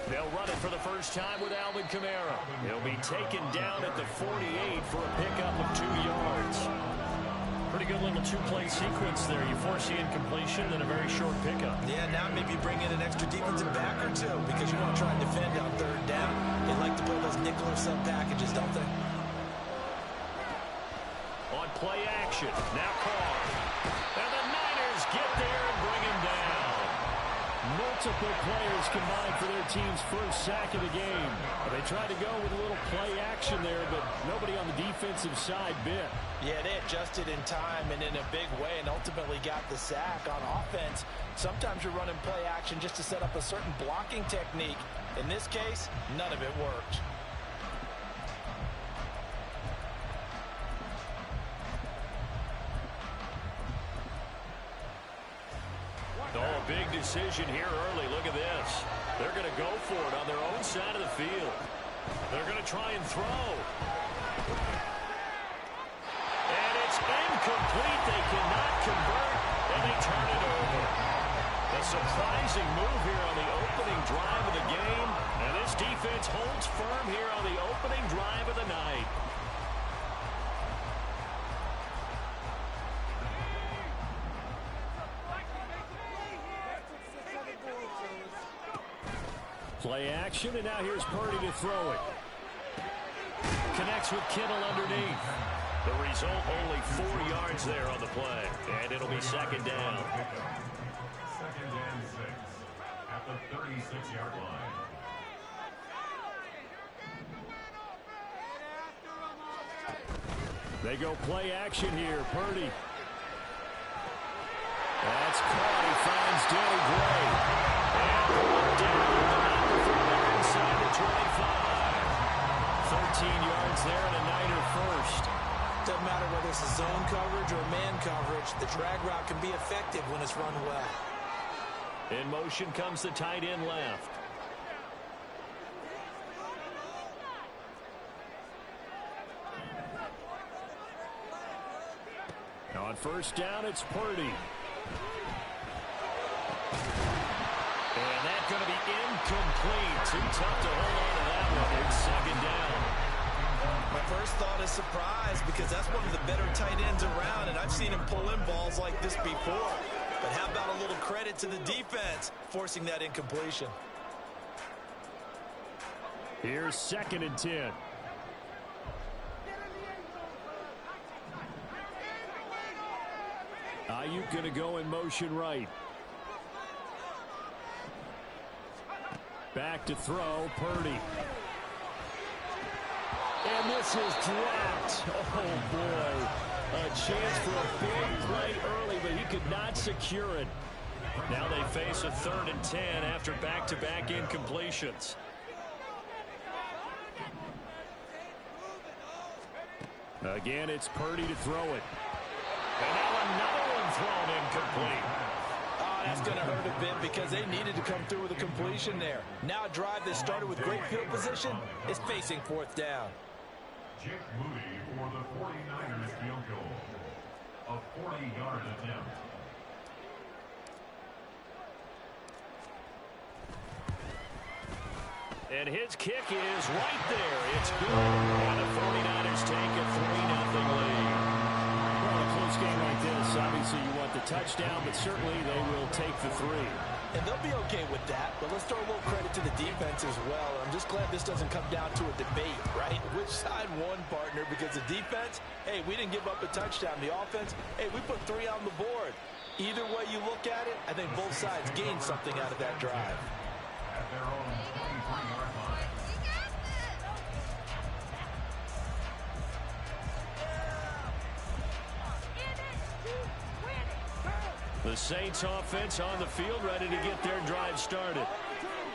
They'll run it for the first time with Alvin Kamara. He'll be taken down at the 48 for a pickup of 2 yards. Pretty good little two-play sequence there. You force the incompletion, then a very short pickup. Yeah, now maybe bring in an extra defensive back or two because you want to try and defend on third down. They like to play those nickel or sub packages, don't they? On play action, now Carr. And the Niners get there and bring him down. Multiple players combined for their team's first sack of the game. They tried to go with a little play action there, but nobody on the defensive side bit. Yeah, they adjusted in time and in a big way and ultimately got the sack. On offense, sometimes you're running play action just to set up a certain blocking technique. In this case, none of it worked. Oh, big decision here early. Look at this. They're going to go for it on their own side of the field. They're going to try and throw. And it's incomplete. They cannot convert, and they turn it over. A surprising move here on the opening drive of the game. And this defense holds firm here on the opening drive of the night. Play action, and now here's Purdy to throw it. Connects with Kittle underneath. The result, only 4 yards there on the play. And it'll be 2nd down. 2nd and 6 at the 36-yard line. They go play action here. Purdy. That's caught. He finds Danny Gray. And brought down from the inside the 25. 13 yards there and a Niner first. Doesn't matter whether it's a zone coverage or man coverage, the drag route can be effective when it's run well. In motion comes the tight end left. On first down, it's Purdy. And that's going to be incomplete. Too tough to hold on to that one. It's second down. My first thought is surprise because that's one of the better tight ends around, and I've seen him pull in balls like this before. But how about a little credit to the defense forcing that incompletion? Here's 2nd and 10. Ayuk going to go in motion right. Back to throw, Purdy. And this is dropped. Oh, boy. A chance for a big play early, but he could not secure it. Now they face a 3rd and 10 after back-to-back incompletions. Again, it's Purdy to throw it. And now another one thrown incomplete. Oh, that's going to hurt a bit because they needed to come through with a completion there. Now a drive that started with great field position is facing 4th down. Jake Moody for the 49ers field goal. A 40-yard attempt. And his kick is right there. It's good. And the 49ers take a 3-0 lead. Well, a close game like this, obviously you want the touchdown, but certainly they will take the 3. And they'll be okay with that, but let's throw a little credit to the defense as well. I'm just glad this doesn't come down to a debate, right? Which side won, partner? Because the defense, hey, we didn't give up a touchdown. The offense, hey, we put 3 on the board. Either way you look at it, I think both sides gained something out of that drive. At their own 23-yard line. The Saints offense on the field, ready to get their drive started.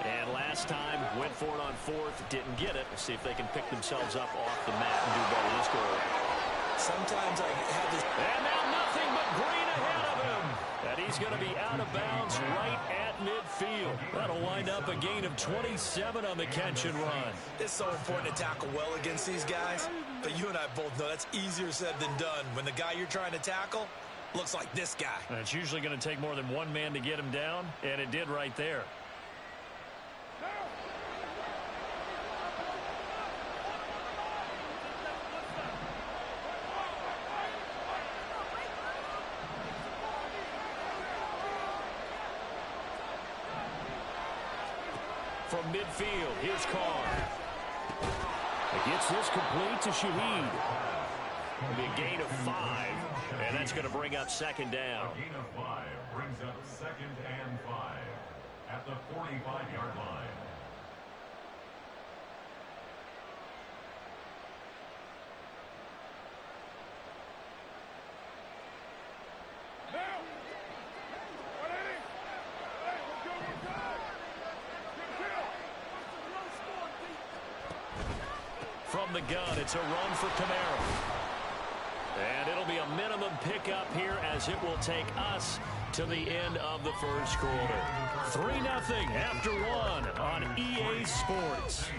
And last time, went for it on 4th, didn't get it. We'll see if they can pick themselves up off the mat and do better this goal. Sometimes I have this. And now nothing but green ahead of him. And he's going to be out of bounds right at midfield. That'll wind up a gain of 27 on the catch and run. It's so important to tackle well against these guys. But you and I both know that's easier said than done. When the guy you're trying to tackle looks like this guy. And it's usually going to take more than one man to get him down, and it did right there. From midfield, here's Carr. It gets this complete to Shaheed. It'll be a gain of 5, and that's going to bring up 2nd down. A gain of 5 brings up 2nd and 5 at the 45-yard line. From the gun, it's a run for Kamara. And it'll be a minimum pickup here as it will take us to the end of the first quarter. 3-0 after 1 on EA Sports.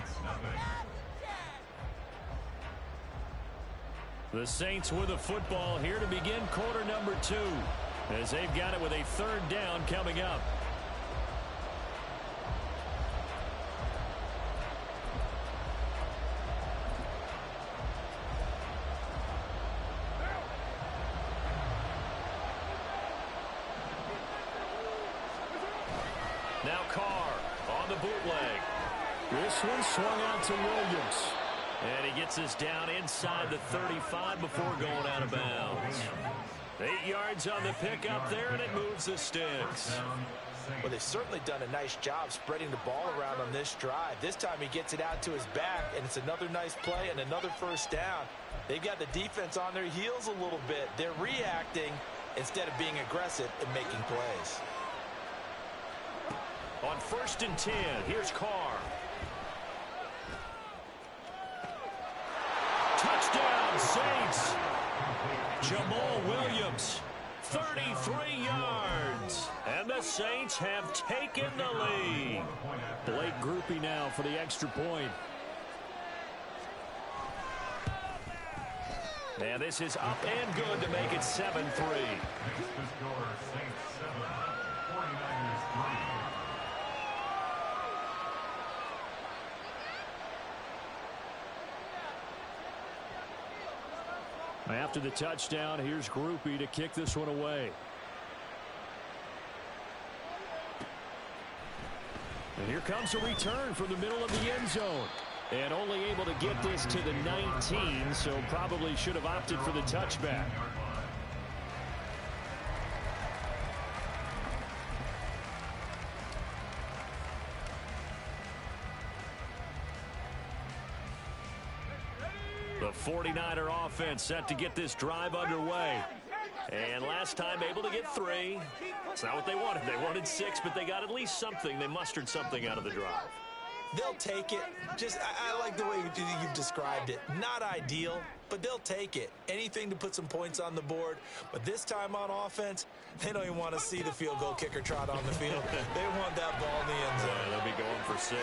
The Saints with a football here to begin quarter number 2 as they've got it with a 3rd down coming up. Now Carr on the bootleg. This one swung out to Williams. And he gets us down inside the 35 before going out of bounds. 8 yards on the pickup there, and it moves the sticks. Well, they've certainly done a nice job spreading the ball around on this drive. This time he gets it out to his back, and it's another nice play and another 1st down. They've got the defense on their heels a little bit. They're reacting instead of being aggressive and making plays. On 1st and 10, here's Carr. Touchdown, Saints. Jamal Williams 33 yards. And the Saints have taken the lead. Blake Groupie now for the extra point. And this is up and good to make it 7-3. After the touchdown, here's Groupie to kick this one away. And here comes a return from the middle of the end zone. And only able to get this to the 19, so probably should have opted for the touchback. The 49er offense set to get this drive underway. And last time able to get 3. It's not what they wanted. They wanted 6, but they got at least something. They mustered something out of the drive. They'll take it. I like the way you've described it. Not ideal, but they'll take it. Anything to put some points on the board. But this time on offense, they don't even want to see the field goal kicker trot on the field. They want that ball in the end zone. Yeah, they'll be going for 6.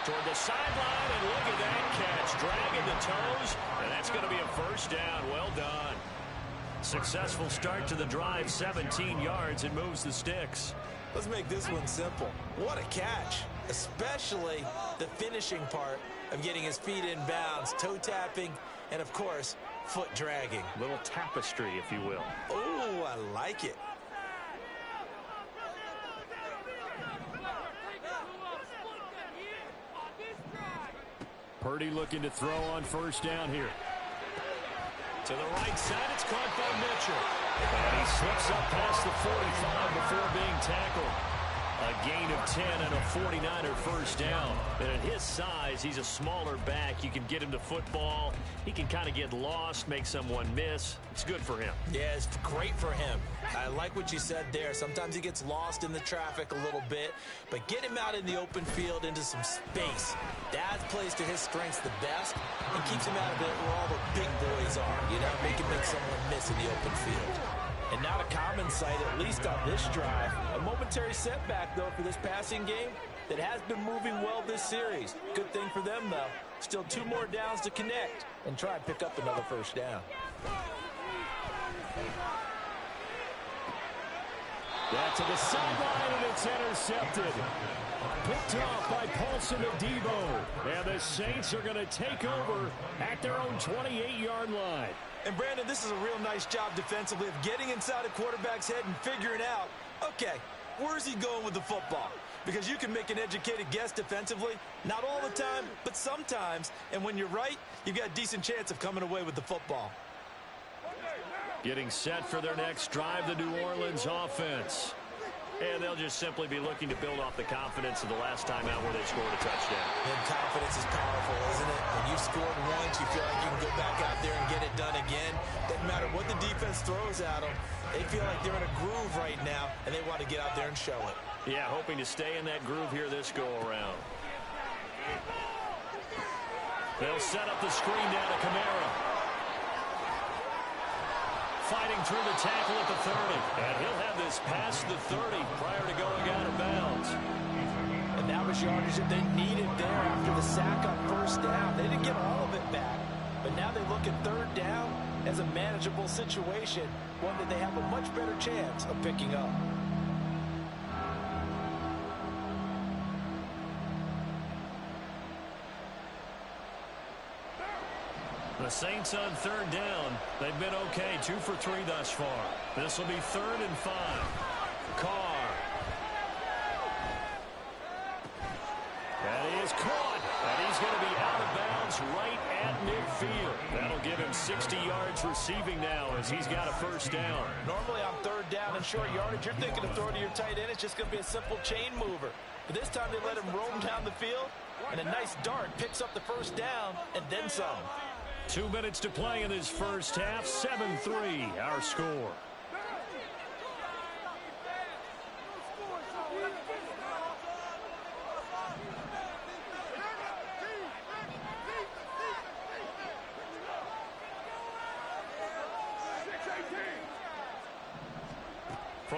Toward the sideline, and look at that catch. Dragging the toes, and that's going to be a first down. Well done. Successful start to the drive, 17 yards, and moves the sticks. Let's make this one simple. What a catch, especially the finishing part of getting his feet in bounds, toe tapping, and, of course, foot dragging. Little tapestry, if you will. Oh, I like it. Purdy looking to throw on first down here. To the right side, it's caught by Mitchell. And he slips up past the 45 before being tackled. A gain of 10 and a 49er first down. And at his size, he's a smaller back. You can get him to football. He can kind of get lost, make someone miss. It's good for him. Yeah, it's great for him. I like what you said there. Sometimes he gets lost in the traffic a little bit. But get him out in the open field into some space. That plays to his strengths the best and keeps him out of it where all the big boys are. You know, make someone miss in the open field. And not a common sight, at least on this drive. A momentary setback, though, for this passing game that has been moving well this series. Good thing for them, though. Still 2 more downs to connect and try and pick up another first down. Back to the sideline, and it's intercepted. Picked off by Paulson Adebo. And the Saints are going to take over at their own 28-yard line. And, Brandon, this is a real nice job defensively of getting inside a quarterback's head and figuring out, okay, where's he going with the football? Because you can make an educated guess defensively. Not all the time, but sometimes. And when you're right, you've got a decent chance of coming away with the football. Getting set for their next drive, the New Orleans offense. And they'll just simply be looking to build off the confidence of the last time out where they scored a touchdown. And confidence is powerful, isn't it? When you've scored once, you feel like you can go back out there and get it done again. Doesn't matter what the defense throws at them. They feel like they're in a groove right now, and they want to get out there and show it. Yeah, hoping to stay in that groove here this go-around. They'll set up the screen down to Kamara. Fighting through the tackle at the 30. And he'll have this past the 30 prior to going out of bounds. And that was yardage that they needed there after the sack on first down. They didn't get all of it back. But now they look at third down as a manageable situation, one that they have a much better chance of picking up. The Saints on third down. They've been okay, 2 for 3 thus far. This will be 3rd and 5. Carr. That is caught. And he's going to be out of bounds right at midfield. That'll give him 60 yards receiving now as he's got a first down. Normally on third down and short yardage, you're thinking of throwing to your tight end. It's just going to be a simple chain mover. But this time they let him roam down the field, and a nice dart picks up the first down and then some. 2 minutes to play in this first half. 7-3, our score.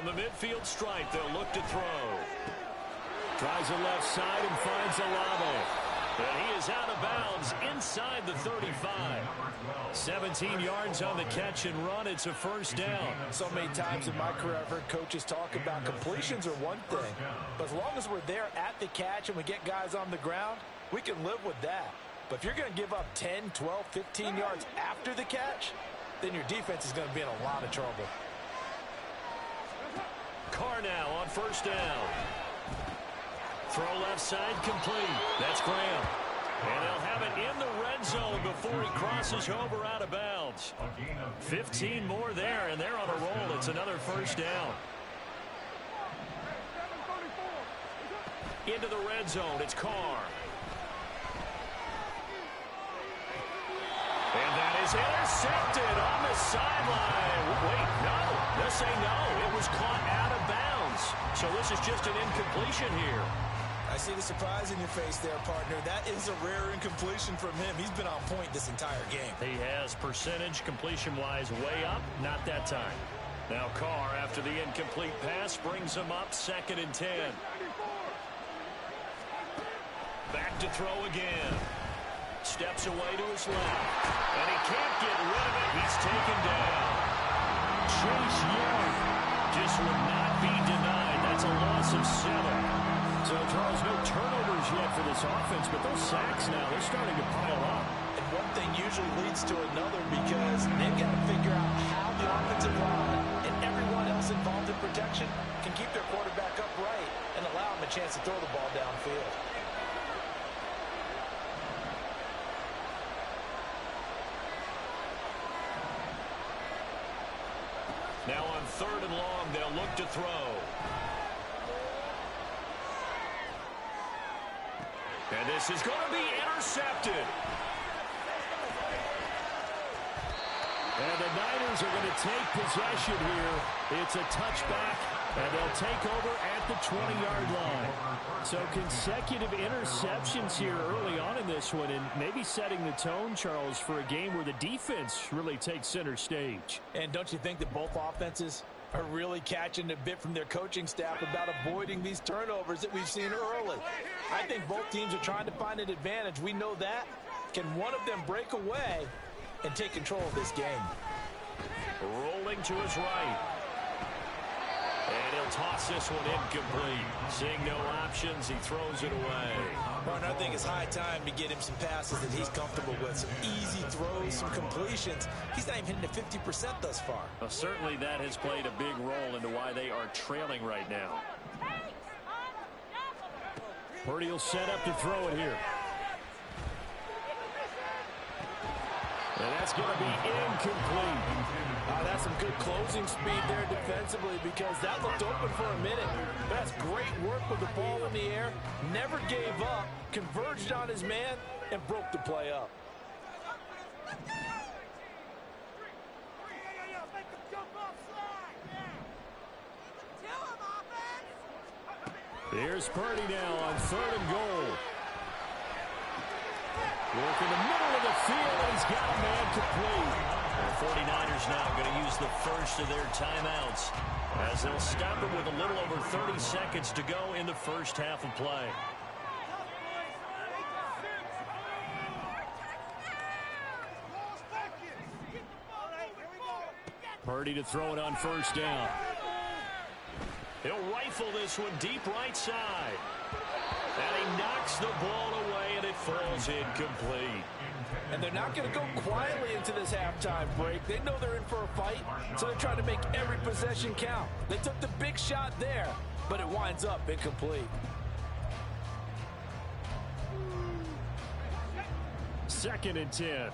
From the midfield stripe, they'll look to throw. Tries the left side and finds Olave. And he is out of bounds inside the 35. 17 yards on the catch and run. It's a first down. So many times in my career I've heard coaches talk about completions are one thing. But as long as we're there at the catch and we get guys on the ground, we can live with that. But if you're going to give up 10, 12, 15 yards after the catch, then your defense is going to be in a lot of trouble. Carr now on first down. Throw left side complete. That's Graham. And they'll have it in the red zone before he crosses over out of bounds. 15 more there, and they're on a roll. It's another first down. Into the red zone, it's Carr. And that is intercepted on the sideline. Wait, no. They'll say no. It was caught out of bounds. So this is just an incompletion here. I see the surprise in your face there, partner. That is a rare incompletion from him. He's been on point this entire game. He has percentage completion-wise way up. Not that time. Now Carr, after the incomplete pass, brings him up 2nd and 10. Back to throw again. Steps away to his left. And he can't get rid of it. He's taken down. Chase Young just would not be denied. That's a loss of 7. So, Charles, no turnovers yet for this offense, but those sacks now, they're starting to pile up. And one thing usually leads to another because they've got to figure out how the offensive line and everyone else involved in protection can keep their quarterback upright and allow him a chance to throw the ball downfield. Now on 3rd and long, they'll look to throw. And this is going to be intercepted. And the Niners are going to take possession here. It's a touchback, and they'll take over at the 20-yard line. So consecutive interceptions here early on in this one, and maybe setting the tone, Charles, for a game where the defense really takes center stage. And don't you think that both offenses are really catching a bit from their coaching staff about avoiding these turnovers that we've seen early? I think both teams are trying to find an advantage. We know that. Can one of them break away and take control of this game? Rolling to his right. And he'll toss this one incomplete. Seeing no options, he throws it away. Martin, I think it's high time to get him some passes that he's comfortable with. Some easy throws, some completions. He's not even hitting the 50% thus far. Well, certainly that has played a big role into why they are trailing right now. Purdy will set up to throw it here. And that's going to be incomplete. That's some good closing speed there defensively because that looked open for a minute. That's great work with the ball in the air. Never gave up, converged on his man, and broke the play up. Here's Purdy now on 3rd and goal. Work in the middle of the field, and he's got a man complete. The 49ers now going to use the first of their timeouts as they'll stop it with a little over 30 seconds to go in the first half of play. Purdy to throw it on first down. He'll rifle this one deep right side. And he knocks the ball away, and it falls incomplete. And they're not going to go quietly into this halftime break. They know they're in for a fight, so they're trying to make every possession count. They took the big shot there, but it winds up incomplete. 2nd and 10.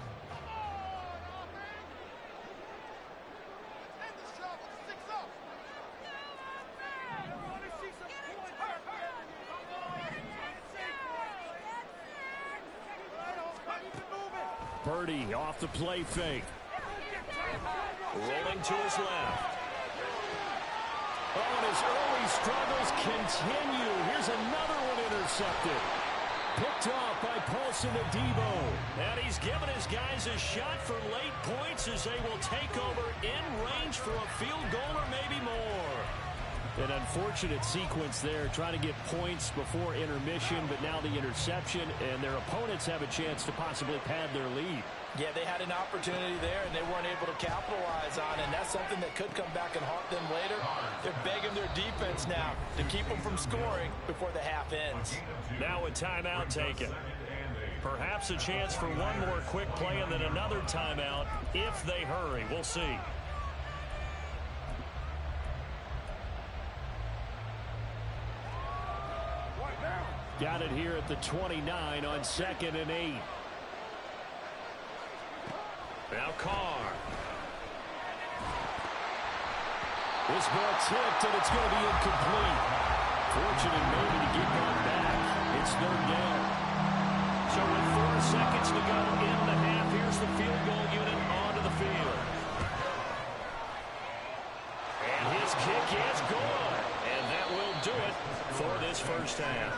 Purdy off the play fake. Rolling to his left. Oh, and his early struggles continue. Here's another one intercepted. Picked off by Paulson Adebo. And he's given his guys a shot for late points as they will take over in range for a field goal or maybe more. An unfortunate sequence there, trying to get points before intermission, but now the interception, and their opponents have a chance to possibly pad their lead. Yeah, they had an opportunity there, and they weren't able to capitalize on it, and that's something that could come back and haunt them later. They're begging their defense now to keep them from scoring before the half ends. Now a timeout taken. Perhaps a chance for one more quick play and then another timeout if they hurry. We'll see. Got it here at the 29 on 2nd and 8. Now Carr. This ball tipped, and it's going to be incomplete. Fortunate maybe to get one back. It's 3rd down. So with 4 seconds to go in the half, here's the field goal unit onto the field. And his kick is good. And that will do it for this first half.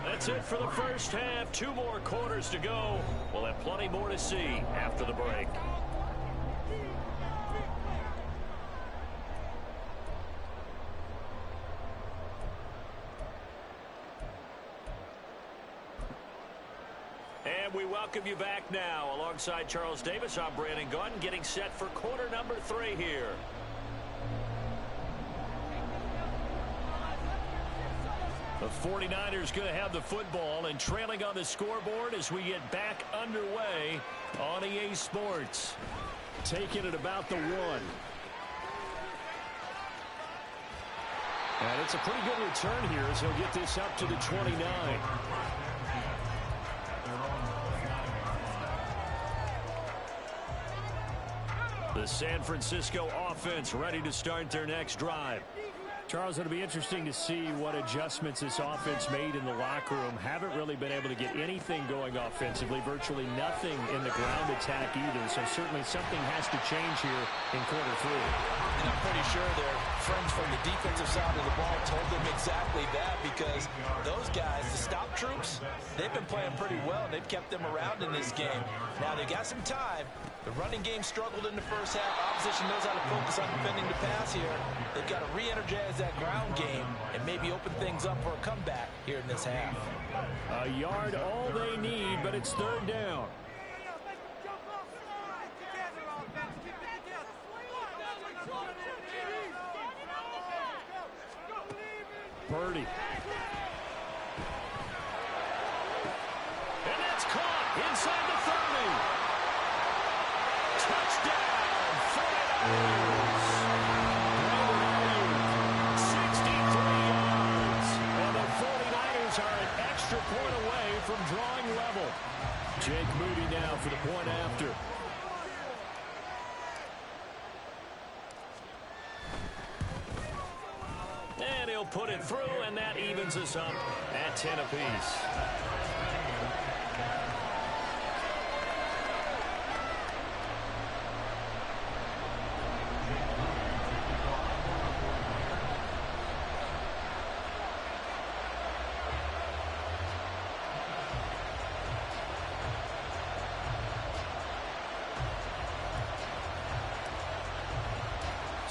That's it for the first half. 2 more quarters to go. We'll have plenty more to see after the break. And we welcome you back now. Alongside Charles Davis, I'm Brandon Gunn, getting set for quarter number 3 here. The 49ers going to have the football and trailing on the scoreboard as we get back underway on EA Sports. Taking it about the 1. And it's a pretty good return here as he'll get this up to the 29. The San Francisco offense ready to start their next drive. Charles, it'll be interesting to see what adjustments this offense made in the locker room. Haven't really been able to get anything going offensively, virtually nothing in the ground attack either. So certainly something has to change here in quarter 3. And I'm pretty sure their friends from the defensive side of the ball told them exactly that, because those guys, the stop troops, they've been playing pretty well, and they've kept them around in this game. Now they got some time. The running game struggled in the first half. Opposition knows how to focus on defending the pass here. They've got to re-energize that ground game and maybe open things up for a comeback here in this half. A yard all they need, but it's 3rd down. Purdy. And that's caught inside the 30. Touchdown, 63 yards. And the 49ers are an extra point away from drawing level. Jake Moody now for the point after. And he'll put it through, and that evens us up at 10 apiece.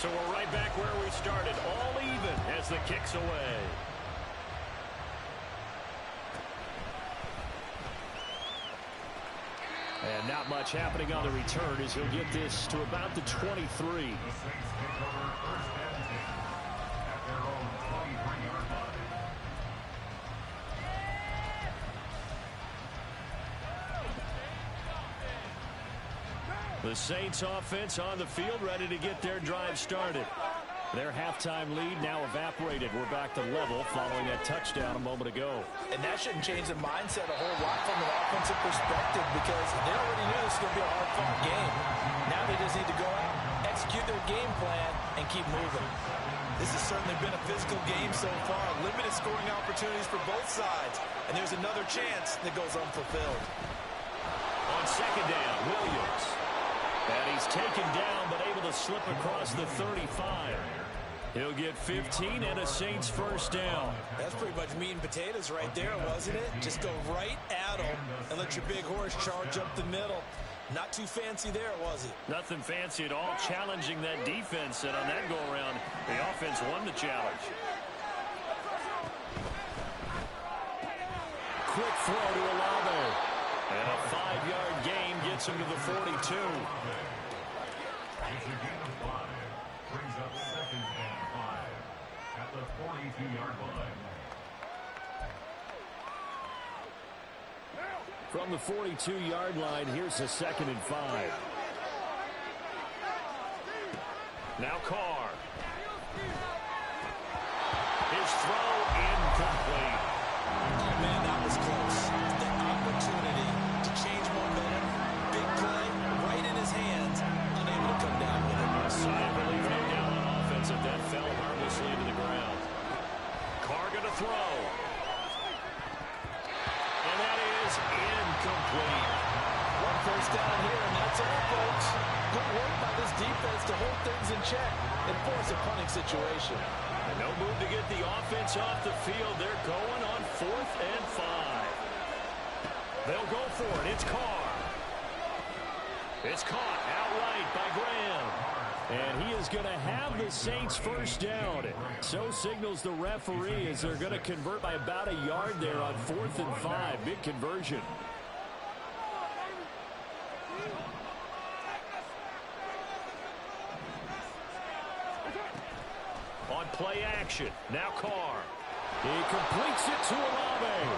So we're right back where we started, all even as the kick's away. And not much happening on the return as he'll get this to about the 23. The Saints offense on the field ready to get their drive started. Their halftime lead now evaporated. We're back to level following that touchdown a moment ago. And that shouldn't change the mindset a whole lot from an offensive perspective, because they already knew this was going to be a hard-fought game. Now they just need to go out, execute their game plan, and keep moving. This has certainly been a physical game so far. Limited scoring opportunities for both sides. And there's another chance that goes unfulfilled. On 2nd down, Williams. And he's taken down, but able to slip across the 35. He'll get 15 and a Saints first down. That's pretty much meat and potatoes right there, wasn't it? Just go right at him and let your big horse charge up the middle. Not too fancy there, was it? Nothing fancy at all, challenging that defense, and on that go-around, the offense won the challenge. Quick throw to Olave. And a 5-yard gain gets him to the 42. It's a gain of 5. Brings up 2nd and 5 at the 42-yard line. From the 42-yard line, here's a 2nd and 5. Now Carr. His throw incomplete. Oh, man, that was close. The opportunity to change momentum. Big play, right in his hands. Unable to come down with it. A sigh of relief no down on offense if that fell harmlessly into the ground. Carr going to throw. And that is incomplete. One first down here, and that's all, folks. Good work by this defense to hold things in check and force a punting situation. And no move to get the offense off the field. They're going on 4th and 5. They'll go for it. It's Carr. It's caught outright by Graham. And he is going to have the Saints first down. So signals the referee as they're going to convert by about a yard there on 4th and 5. Big conversion. On play action, now Carr. He completes it to Olave.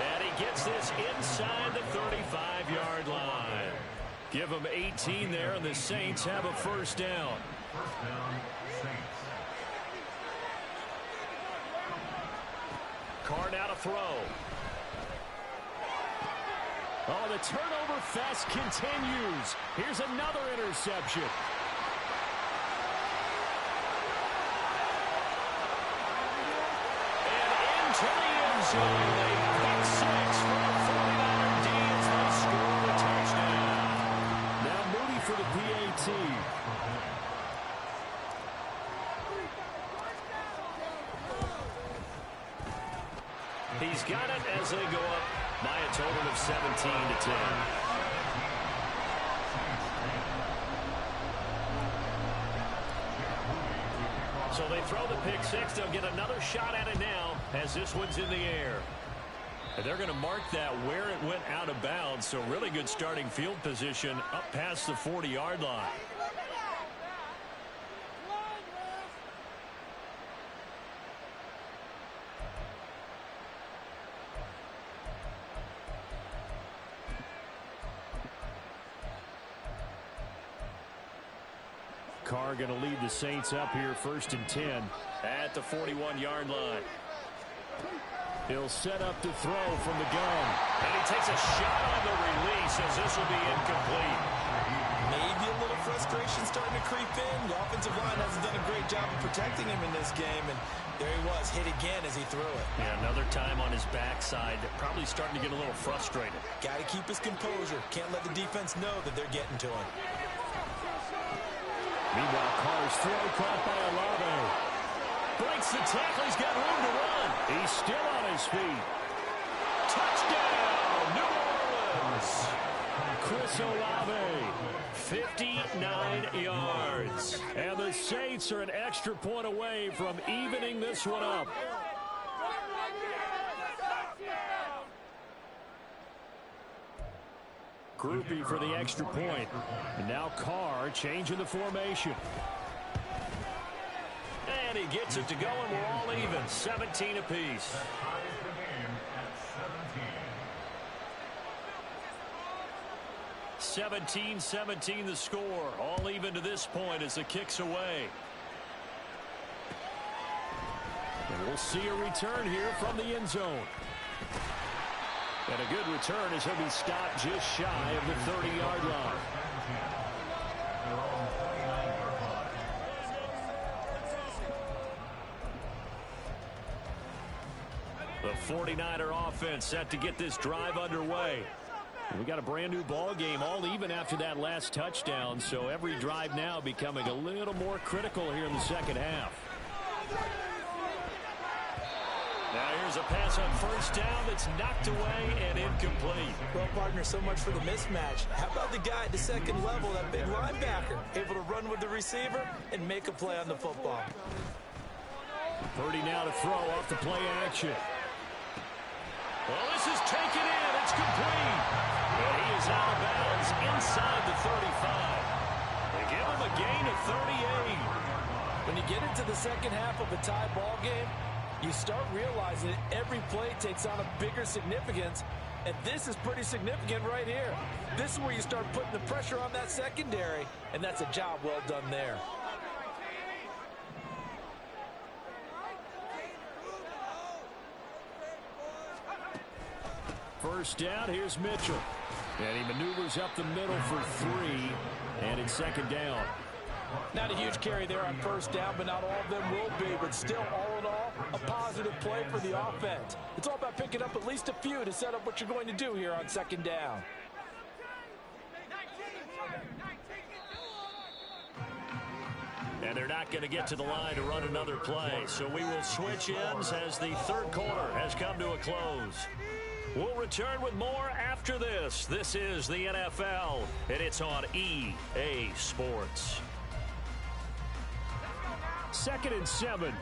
And he gets this inside the 35-yard line. Give him 18 there, and the Saints have a first down. First down, Saints. Carr now to throw. Oh, the turnover fest continues. Here's another interception. To the end zone, they pick 6 for a 49er D as they score the touchdown. Now Moody for the PAT. He's got it as they go up by a total of 17-10. So they throw the pick 6. They'll get another shot at it now as this one's in the air. And they're going to mark that where it went out of bounds. So really good starting field position up past the 40-yard line. Carr going to lead the Saints up here 1st and 10 at the 41-yard line. He'll set up to throw from the gun. And he takes a shot on the release as this will be incomplete. Maybe a little frustration starting to creep in. The offensive line hasn't done a great job of protecting him in this game, and there he was, hit again as he threw it. Yeah, another time on his backside, probably starting to get a little frustrated. Got to keep his composure. Can't let the defense know that they're getting to him. Meanwhile, Carr's throw caught by Olave. Breaks the tackle. He's got room to run. He's still on his feet. Touchdown, New Orleans. Chris Olave, 59 yards. And the Saints are an extra point away from evening this one up. Groupie for the extra point. And now Carr changing the formation. And he gets it to go, and we're all even. 17 apiece. 17-17 the score. All even to this point as the kick's away. And we'll see a return here from the end zone. And a good return as he'll be stopped just shy of the 30-yard line. The 49er offense set to get this drive underway. We got a brand new ball game, all even after that last touchdown, so every drive now becoming a little more critical here in the second half. Now here's a pass on first down that's knocked away and incomplete. Well, partner, so much for the mismatch. How about the guy at the second level, that big linebacker, able to run with the receiver and make a play on the football? Purdy now to throw off the play action. Well, this is taken in. It's complete. And he is out of bounds inside the 35. They give him a gain of 38. When you get into the second half of a tie ball game, you start realizing that every play takes on a bigger significance, and this is pretty significant right here. This is where you start putting the pressure on that secondary, and that's a job well done there. First down, here's Mitchell. And he maneuvers up the middle for 3, and it's second down. Not a huge carry there on first down, but not all of them will be. But still, all in all, a positive play for the offense. It's all about picking up at least a few to set up what you're going to do here on second down. And they're not going to get to the line to run another play. So we will switch ends as the third quarter has come to a close. We'll return with more after this. This is the NFL, and it's on EA Sports. 2nd and 7.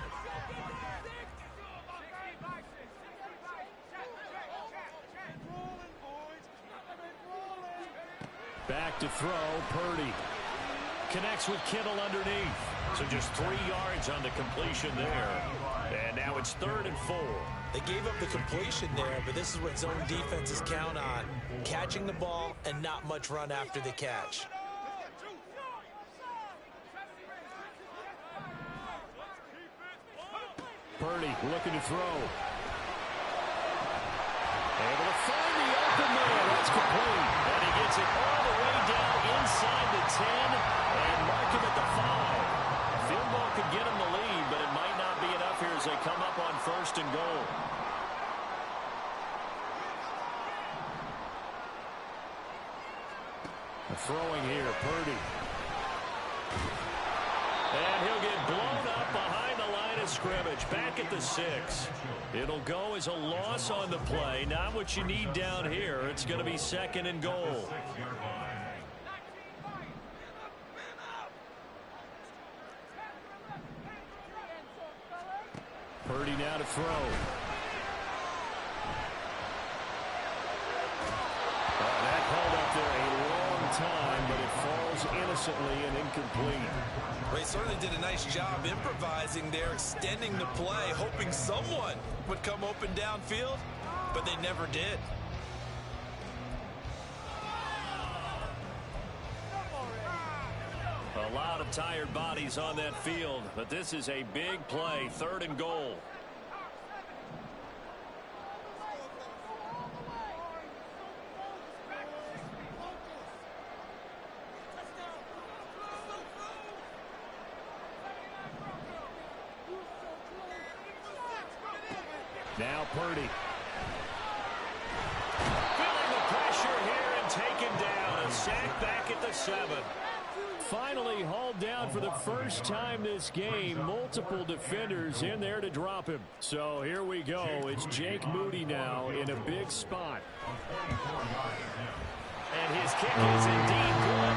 Back to throw, Purdy. Connects with Kittle underneath. So just 3 yards on the completion there. And now it's 3rd and 4. They gave up the completion there, but this is what zone defenses count on. Catching the ball and not much run after the catch. Purdy looking to throw. Able to find the open man. That's complete. And he gets it all the way down inside the 10 and mark him at the 5. Field goal could get him the lead, but it might not be enough here as they come up on 1st and goal. Throwing here, Purdy. And he'll get blown up behind the line of scrimmage, back at the 6. It'll go as a loss on the play, not what you need down here. It's going to be 2nd and goal. Purdy now to throw. That held up there a long time, but it falls innocently and incomplete. They certainly did a nice job improvising there, extending the play, hoping someone would come open downfield, but they never did. A lot of tired bodies on that field, but this is a big play, 3rd and goal. Now Purdy. Feeling the pressure here and taken down. A sack back at the 7. Finally hauled down for the first time this game. Multiple defenders in there to drop him. So here we go. It's Jake Moody now in a big spot. And his kick is indeed good.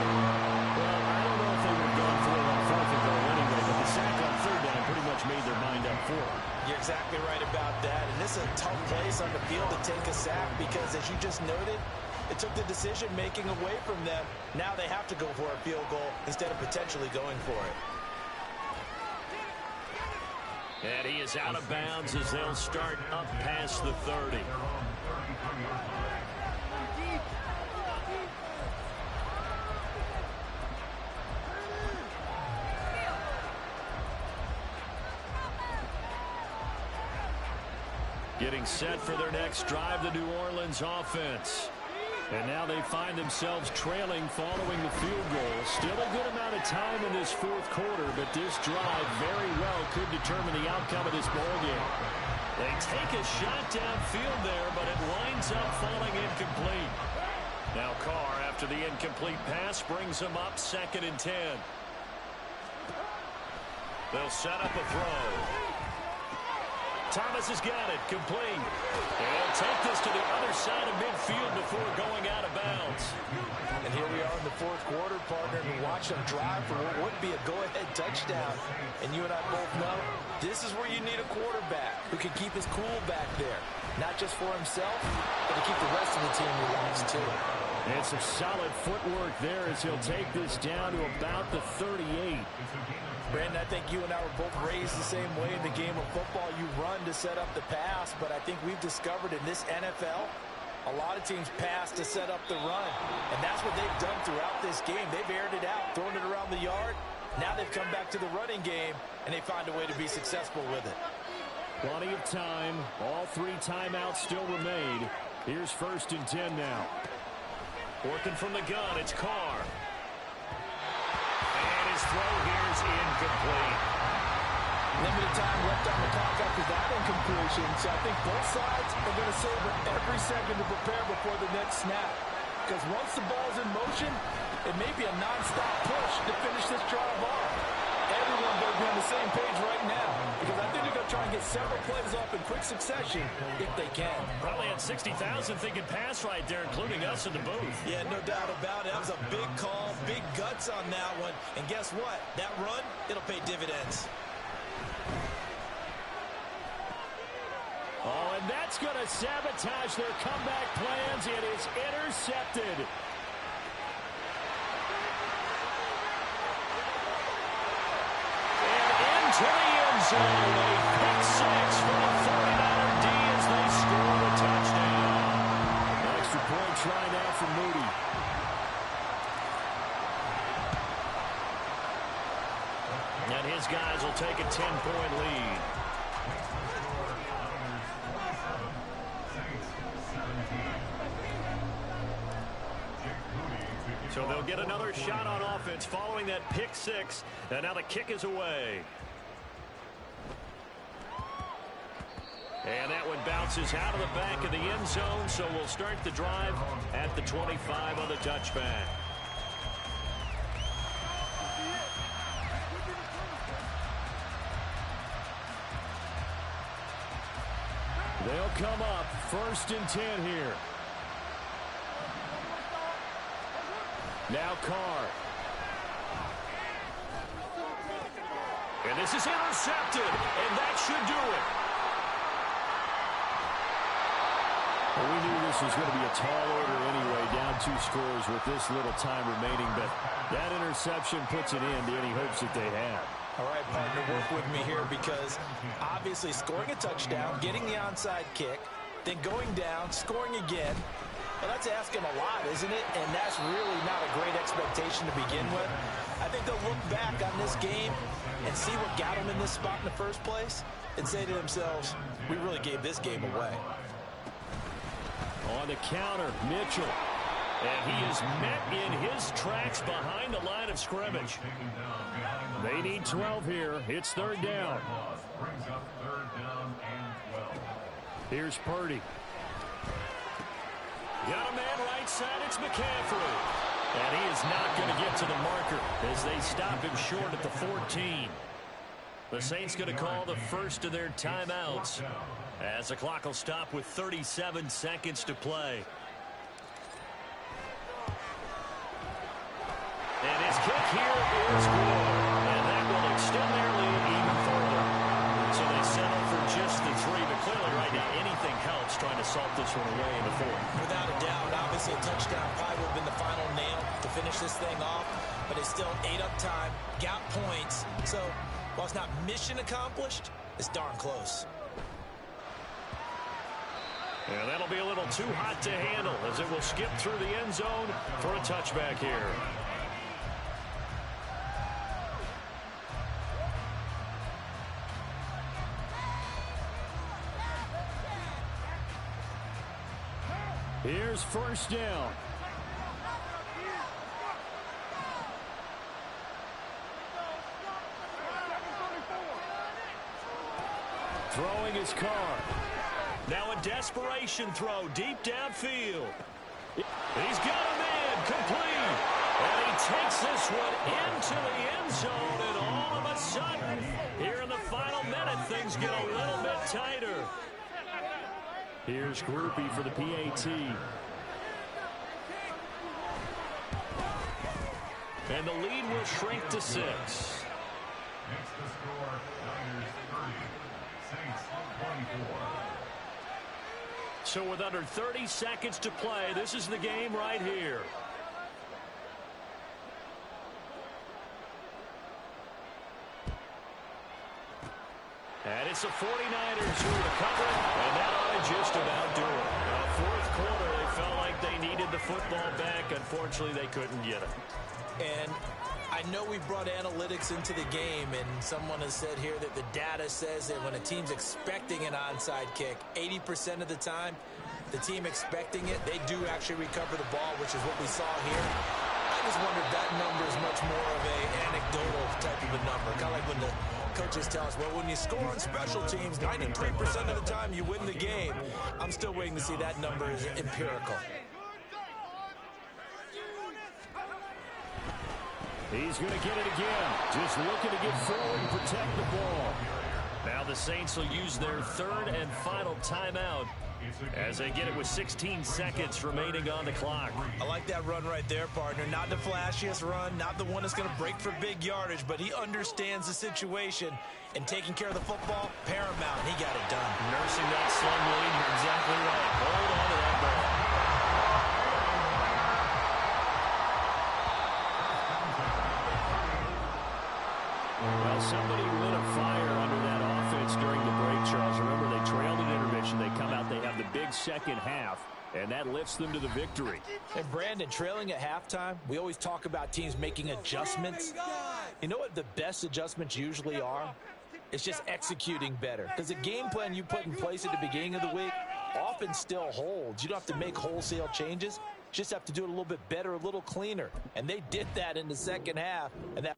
Well, I don't know if they would have gone for it on 4th and goal anyway, but the sack on 3rd down pretty much made their mind up for it. You're exactly right about that. And this is a tough place on the field to take a sack because, as you just noted, it took the decision-making away from them. Now they have to go for a field goal instead of potentially going for it. And he is out of bounds as they'll start up past the 30. Getting set for their next drive, the New Orleans offense. And now they find themselves trailing following the field goal. Still a good amount of time in this 4th quarter, but this drive very well could determine the outcome of this ballgame. They take a shot downfield there, but it winds up falling incomplete. Now Carr, after the incomplete pass, brings them up 2nd and 10. They'll set up a throw. Thomas has got it, complete. And he'll take this to the other side of midfield before going out of bounds. And here we are in the fourth quarter, partner, and watch them drive for what would be a go-ahead touchdown. And you and I both know this is where you need a quarterback who can keep his cool back there. Not just for himself, but to keep the rest of the team relaxed, too. And some solid footwork there as he'll take this down to about the 38. Brandon, I think you and I were both raised the same way in the game of football. You run to set up the pass, but I think we've discovered in this NFL, a lot of teams pass to set up the run. And that's what they've done throughout this game. They've aired it out, thrown it around the yard. Now they've come back to the running game, and they find a way to be successful with it. Plenty of time. All three timeouts still remain. Here's 1st and 10 now. Working from the gun, it's Carr. And his throw here is incomplete. Limited time left on the clock after that incompletion, so I think both sides are going to savor every second to prepare before the next snap. Because once the ball's in motion, it may be a non-stop push to finish this drive off. Everyone better be on the same page right now, because I think they're going to try and get several plays off in quick succession if they can. Probably had 60,000 thinking pass right there, including us in the booth. Yeah, no doubt about it. That was a big call, big guts on that one. And guess what? That run, it'll pay dividends. Oh, and that's going to sabotage their comeback plans. It is intercepted. To the end zone, a pick six for the 49er D as they score the touchdown. Extra point try now for Moody. And his guys will take a 10-point lead. So they'll get another shot on offense following that pick six. And now the kick is away. And that one bounces out of the back of the end zone, so we'll start the drive at the 25 on the touchback. They'll come up 1st and 10 here. Now Carr. And this is intercepted, and that should do it. Well, we knew this was going to be a tall order anyway, down 2 scores with this little time remaining, but that interception puts an end to any hopes that they had. All right, partner, work with me here because obviously scoring a touchdown, getting the onside kick, then going down, scoring again, well, that's asking a lot, isn't it? And that's really not a great expectation to begin with. I think they'll look back on this game and see what got them in this spot in the first place and say to themselves, we really gave this game away. On the counter, Mitchell. And he is met in his tracks behind the line of scrimmage. They need 12 here. It's 3rd down. Here's Purdy. Got a man right side. It's McCaffrey. And he is not going to get to the marker as they stop him short at the 14. The Saints going to call the first of their timeouts as the clock will stop with 37 seconds to play. And his kick here is good. And that will extend their lead even further. So they settle for just the 3. But clearly right now anything helps trying to salt this one away in the 4th. Without a doubt, obviously a touchdown probably would have been the final nail to finish this thing off. But it's still ate up time, got points. So while it's not mission accomplished, it's darn close. And that'll be a little too hot to handle as it will skip through the end zone for a touchback here. Here's 1st down. Throwing his Carr. Now a desperation throw deep downfield. He's got a man complete. And he takes this one into the end zone, and all of a of a sudden, here in the final minute, things get a little bit tighter. Here's Groupie for the PAT. And the lead will shrink to 6. Next to score, Niners 30, Saints 24. So with under 30 seconds to play, this is the game right here. And it's the 49ers who recover it, and that ought to just about do it. Fourth quarter, they felt like they needed the football back. Unfortunately, they couldn't get it. And I know we brought analytics into the game, and someone has said here that the data says that when a team's expecting an onside kick, 80% of the time, the team expecting it, they do actually recover the ball, which is what we saw here. I just wonder if that number is much more of an anecdotal type of a number. Kind of like when the coaches tell us, well, when you score on special teams, 93% of the time you win the game. I'm still waiting to see that number is empirical. He's going to get it again. Just looking to get forward and protect the ball. Now the Saints will use their third and final timeout as they get it with 16 seconds remaining on the clock. I like that run right there, partner. Not the flashiest run, not the one that's going to break for big yardage, but he understands the situation, and taking care of the football, paramount. He got it done. Nursing that slung lead, you're exactly right. Hold on to that ball. Well, somebody lit a fire under that offense during the break, Charles. Remember, they trailed an intermission. They come out, they have the big second half, and that lifts them to the victory. And Brandon, trailing at halftime, we always talk about teams making adjustments. You know what the best adjustments usually are? It's just executing better. Because the game plan you put in place at the beginning of the week often still holds. You don't have to make wholesale changes. You just have to do it a little bit better, a little cleaner. And they did that in the second half, and that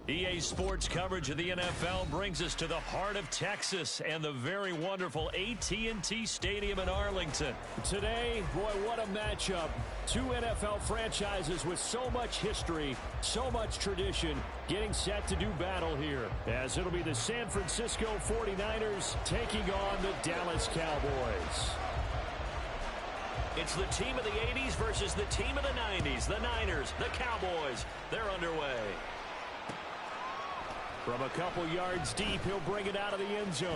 EA Sports coverage of the NFL brings us to the heart of Texas and the very wonderful AT&T Stadium in Arlington. Today, boy, what a matchup. Two NFL franchises with so much history, so much tradition, getting set to do battle here, as it'll be the San Francisco 49ers taking on the Dallas Cowboys. It's the team of the 80s versus the team of the 90s. The Niners, the Cowboys, they're underway. From a couple yards deep, he'll bring it out of the end zone.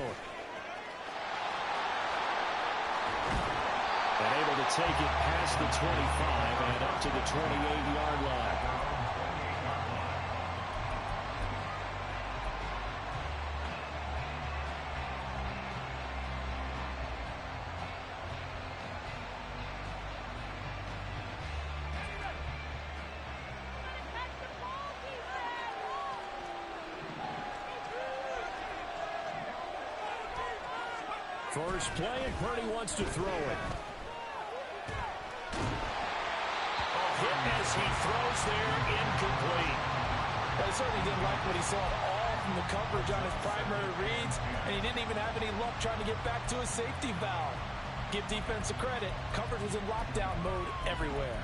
And able to take it past the 25 and up to the 28-yard line. First play, and Purdy wants to throw it. A hit as he throws there, incomplete. But he certainly didn't like what he saw at all from the coverage on his primary reads, and he didn't even have any luck trying to get back to his safety valve. Give defense a credit. Coverage was in lockdown mode everywhere.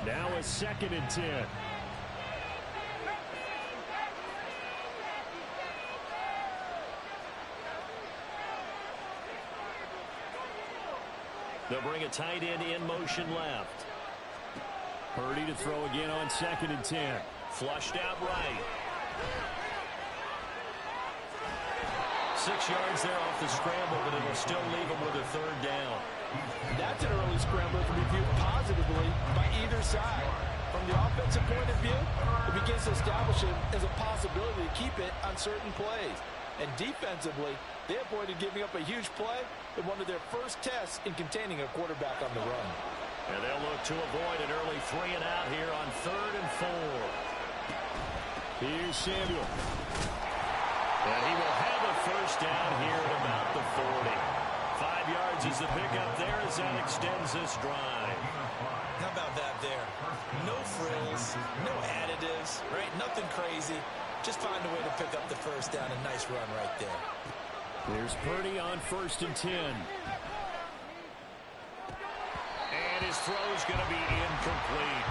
Now a 2nd and 10. They'll bring a tight end in motion left. Purdy to throw again on 2nd and 10. Flushed out right. 6 yards there off the scramble, but it'll still leave him with a third down. That's an early scramble that can be viewed positively by either side. From the offensive point of view, it begins to establish him as a possibility to keep it on certain plays. And defensively, they avoided giving up a huge play in one of their first tests in containing a quarterback on the run. And they'll look to avoid an early 3 and out here on 3rd and 4. Here's Samuel. And he will have a first down here at about the 40. 5 yards is the pickup there as that extends this drive. How about that there? No frills, no additives, right? Nothing crazy. Just find a way to pick up the first down. A nice run right there. There's Purdy on 1st and 10. And his throw's going to be incomplete.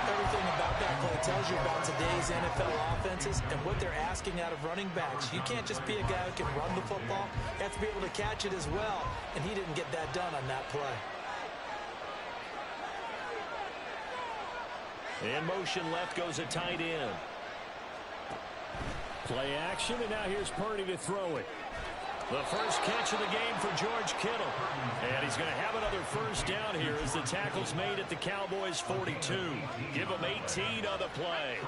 Everything about that play tells you about today's NFL offenses and what they're asking out of running backs. You can't just be a guy who can run the football. You have to be able to catch it as well. And he didn't get that done on that play. In motion left goes a tight end. Play action, and now here's Purdy to throw it. The first catch of the game for George Kittle. And he's going to have another first down here as the tackle's made at the Cowboys' 42. Give him 18 on the play.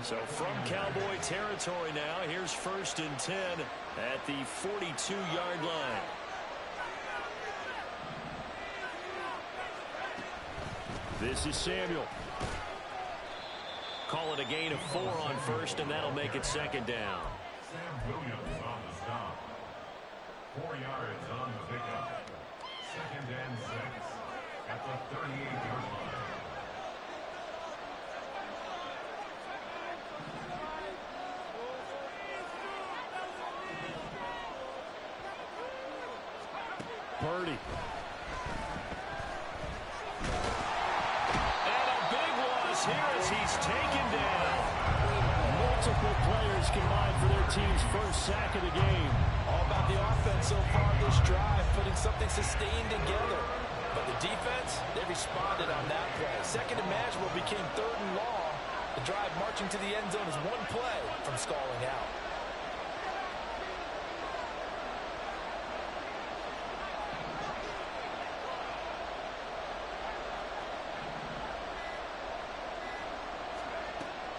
So from Cowboy territory now, here's 1st and 10 at the 42-yard line. This is Samuel. Call it a gain of 4 on 1st, and that'll make it 2nd down. Sam Williams on the stop. 4 yards on the pickup. 2nd and 6 at the 38-yard line. Purdy. And a big loss here as he's taken down. Multiple players combined for their team's first sack of the game. All about the offense so far this drive, putting something sustained together. But the defense, they responded on that play. 2nd and manageable became 3rd and long. The drive marching to the end zone is one play from stalling out.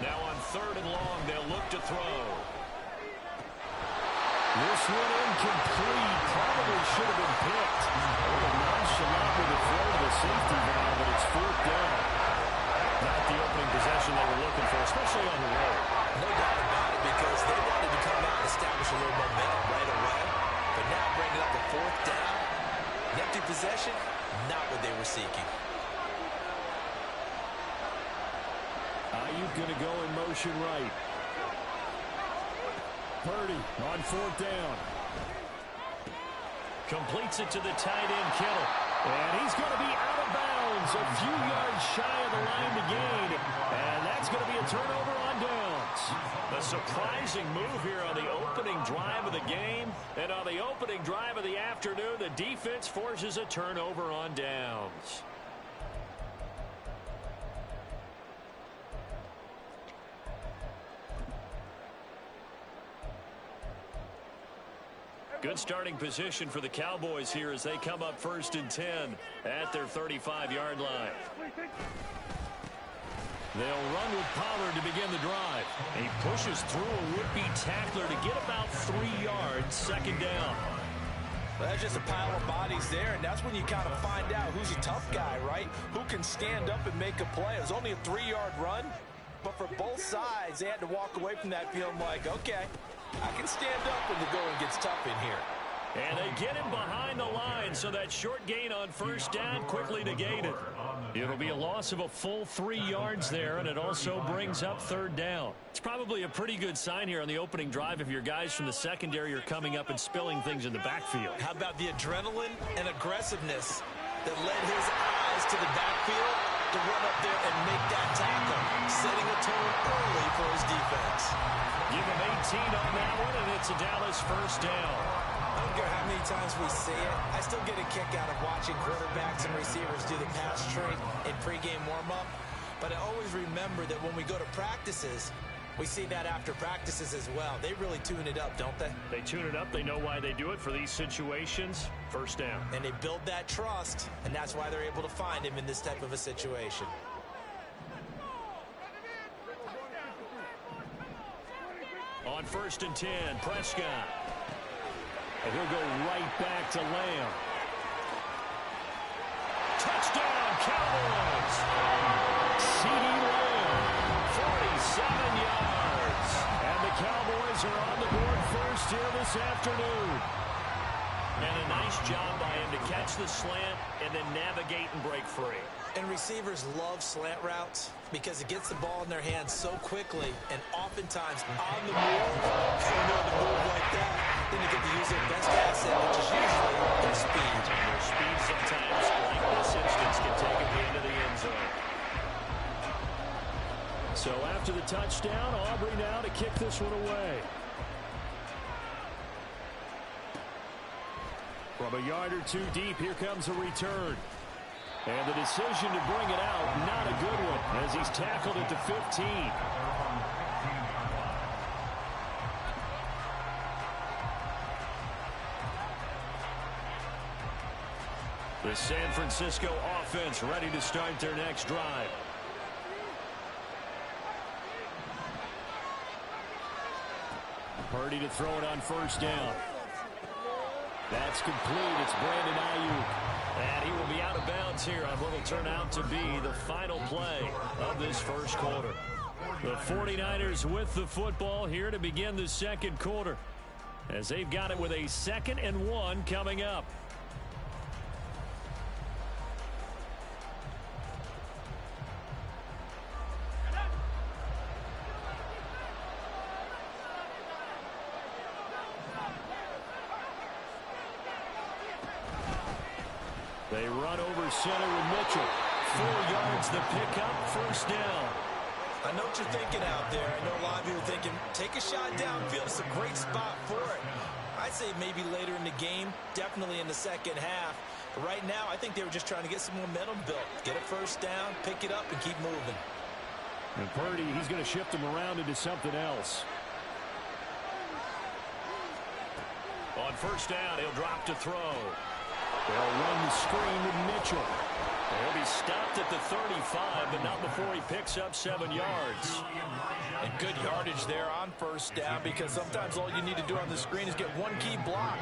Now on 3rd and long, they'll look to throw. This one incomplete. Probably should have been picked. A little nonchalant with the throw to the safety valve, but it's 4th down. Not the opening possession they were looking for, especially on the road. No doubt about it, because they wanted to come out and establish a little momentum right away. But now bringing up a 4th down, an empty possession, not what they were seeking. Ayuk going to go in motion right. Purdy on 4th down. Completes it to the tight end, Kittle. And he's going to be out of bounds. A few yards shy of the line to gain. And that's going to be a turnover on downs. A surprising move here on the opening drive of the game. And on the opening drive of the afternoon, the defense forces a turnover on downs. Good starting position for the Cowboys here as they come up 1st and 10 at their 35-yard line. They'll run with Pollard to begin the drive. He pushes through a would-be tackler to get about 3 yards, 2nd down. Well, that's just a pile of bodies there, and that's when you kind of find out who's a tough guy, right? Who can stand up and make a play. It was only a 3-yard run, but for both sides, they had to walk away from that feeling like, okay, I can stand up when the going gets tough in here. And they get him behind the line, so that short gain on 1st down quickly negated. It'll be a loss of a full 3 yards there, and it also brings up 3rd down. It's probably a pretty good sign here on the opening drive if your guys from the secondary are coming up and spilling things in the backfield. How about the adrenaline and aggressiveness that led his eyes to the backfield to run up there and make that tackle, setting a tone early for his defense. Give him 18 on that one, and it's a Dallas 1st down. I don't care how many times we say it, I still get a kick out of watching quarterbacks and receivers do the pass trade in pregame warm-up. But I always remember that when we go to practices, We see that after practices as well. They really tune it up, don't they? They tune it up. They know why they do it for these situations. First down. And they build that trust, and that's why they're able to find him in this type of a situation. On 1st and 10, Prescott. And he'll go right back to Lamb. Touchdown, Cowboys! CeeDee Lamb, 47 yards. And the Cowboys are on the board first here this afternoon. And a nice job by him to catch the slant and then navigate and break free. And receivers love slant routes because it gets the ball in their hands so quickly and oftentimes on the move. If you know to move like that, then you get to use their best asset, which is usually their speed. And their speed sometimes, like this instance, can take them into the end zone. So after the touchdown, Aubrey now to kick this one away. From a yard or two deep, here comes a return. And the decision to bring it out, not a good one, as he's tackled at the 15. The San Francisco offense ready to start their next drive. Purdy to throw it on 1st down. That's complete. It's Brandon Ayuk. And he will be out of bounds here on what will turn out to be the final play of this first quarter. The 49ers with the football here to begin the second quarter, as they've got it with a 2nd and 1 coming up. They run over center with Mitchell. 4 yards the pickup, 1st down. I know what you're thinking out there. I know a lot of you are thinking, take a shot downfield. It's a great spot for it. I'd say maybe later in the game, definitely in the second half. But right now, I think they were just trying to get some momentum built. Get a 1st down, pick it up, and keep moving. And Purdy, he's going to shift him around into something else. On 1st down, he'll drop to throw. They'll run the screen with Mitchell. He'll be stopped at the 35, but not before he picks up 7 yards. And good yardage there on 1st down, because sometimes all you need to do on the screen is get one key block.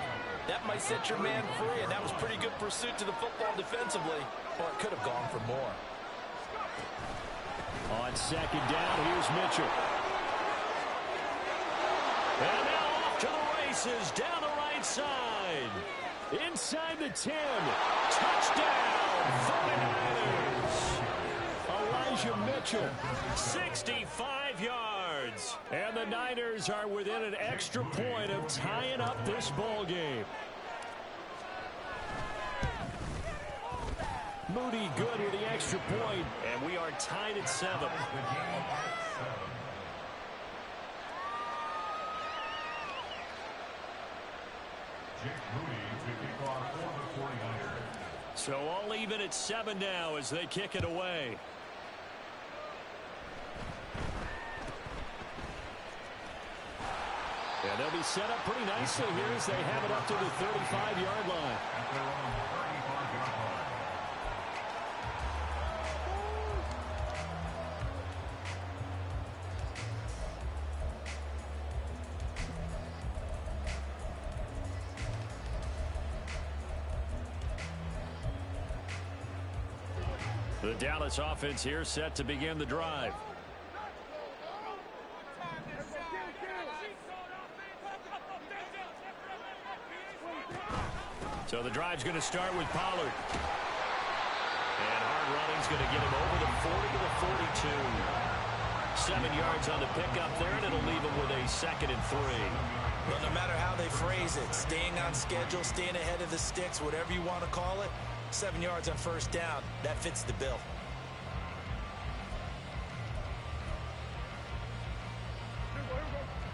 That might set your man free, and that was pretty good pursuit to the football defensively. Or it could have gone for more. On 2nd down, here's Mitchell. And now off to the races down the right side. Inside the 10. Touchdown, 49ers. Elijah Mitchell, 65 yards. And the Niners are within an extra point of tying up this ball game. Moody good with the extra point, and we are tied at 7. So all even at 7 now as they kick it away. And they'll be set up pretty nicely here as they have it up to the 35-yard line. The Dallas offense here set to begin the drive. So the drive's going to start with Pollard. And hard running's going to get him over the 40 to the 42. 7 yards on the pickup there, and it'll leave him with a 2nd and 3. Well, no matter how they phrase it, staying on schedule, staying ahead of the sticks, whatever you want to call it, 7 yards on 1st down, that fits the bill.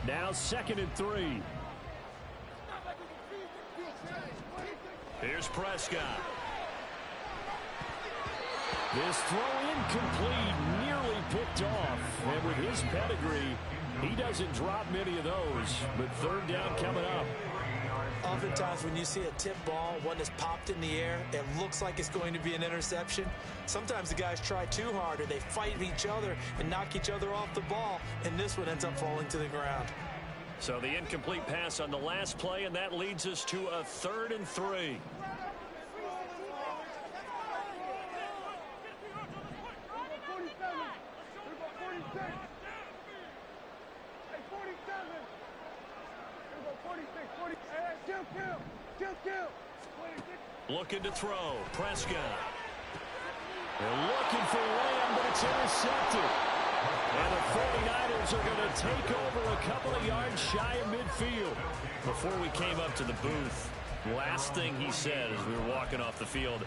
Now 2nd and 3. Here's Prescott. This throw incomplete, nearly picked off. And with his pedigree, He doesn't drop many of those, but third down coming up. Oftentimes when you see a tip ball, one that's popped in the air, it looks like it's going to be an interception. Sometimes the guys try too hard or they fight each other and knock each other off the ball, and this one ends up falling to the ground. So the incomplete pass on the last play, and that leads us to a 3rd and 3. Looking to throw. Prescott. They're looking for Lamb, but it's intercepted. And the 49ers are going to take over a couple of yards shy of midfield. Before we came up to the booth, last thing he said as we were walking off the field,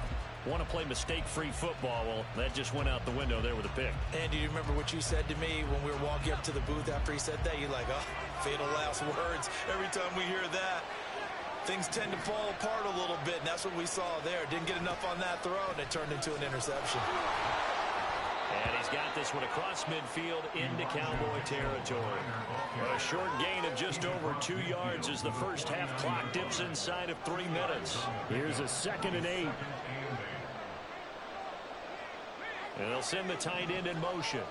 want to play mistake-free football. Well, that just went out the window there with a pick. And do you remember what you said to me when we were walking up to the booth after he said that? You're like, oh, fatal last words. Every time we hear that, things tend to fall apart a little bit, and that's what we saw there. Didn't get enough on that throw, and it turned into an interception. And he's got this one across midfield into Cowboy territory. A short gain of just over 2 yards as the first half clock dips inside of 3 minutes. Here's a 2nd and 8. And they'll send the tight end in motion.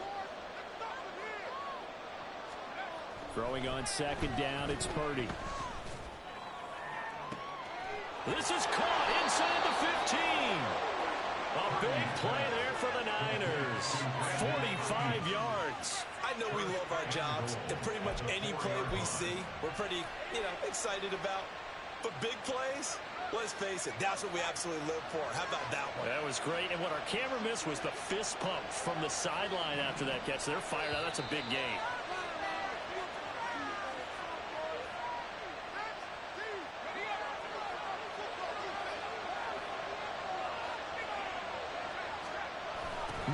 Throwing on 2nd down, it's Purdy. This is caught inside the 15. A big play there for the Niners. 45 yards. I know we love our jobs, and pretty much any play we see, we're pretty, excited about. But big plays, let's face it, that's what we absolutely live for. How about that one? That was great, and what our camera missed was the fist pump from the sideline after that catch. They're fired out. That's a big gain.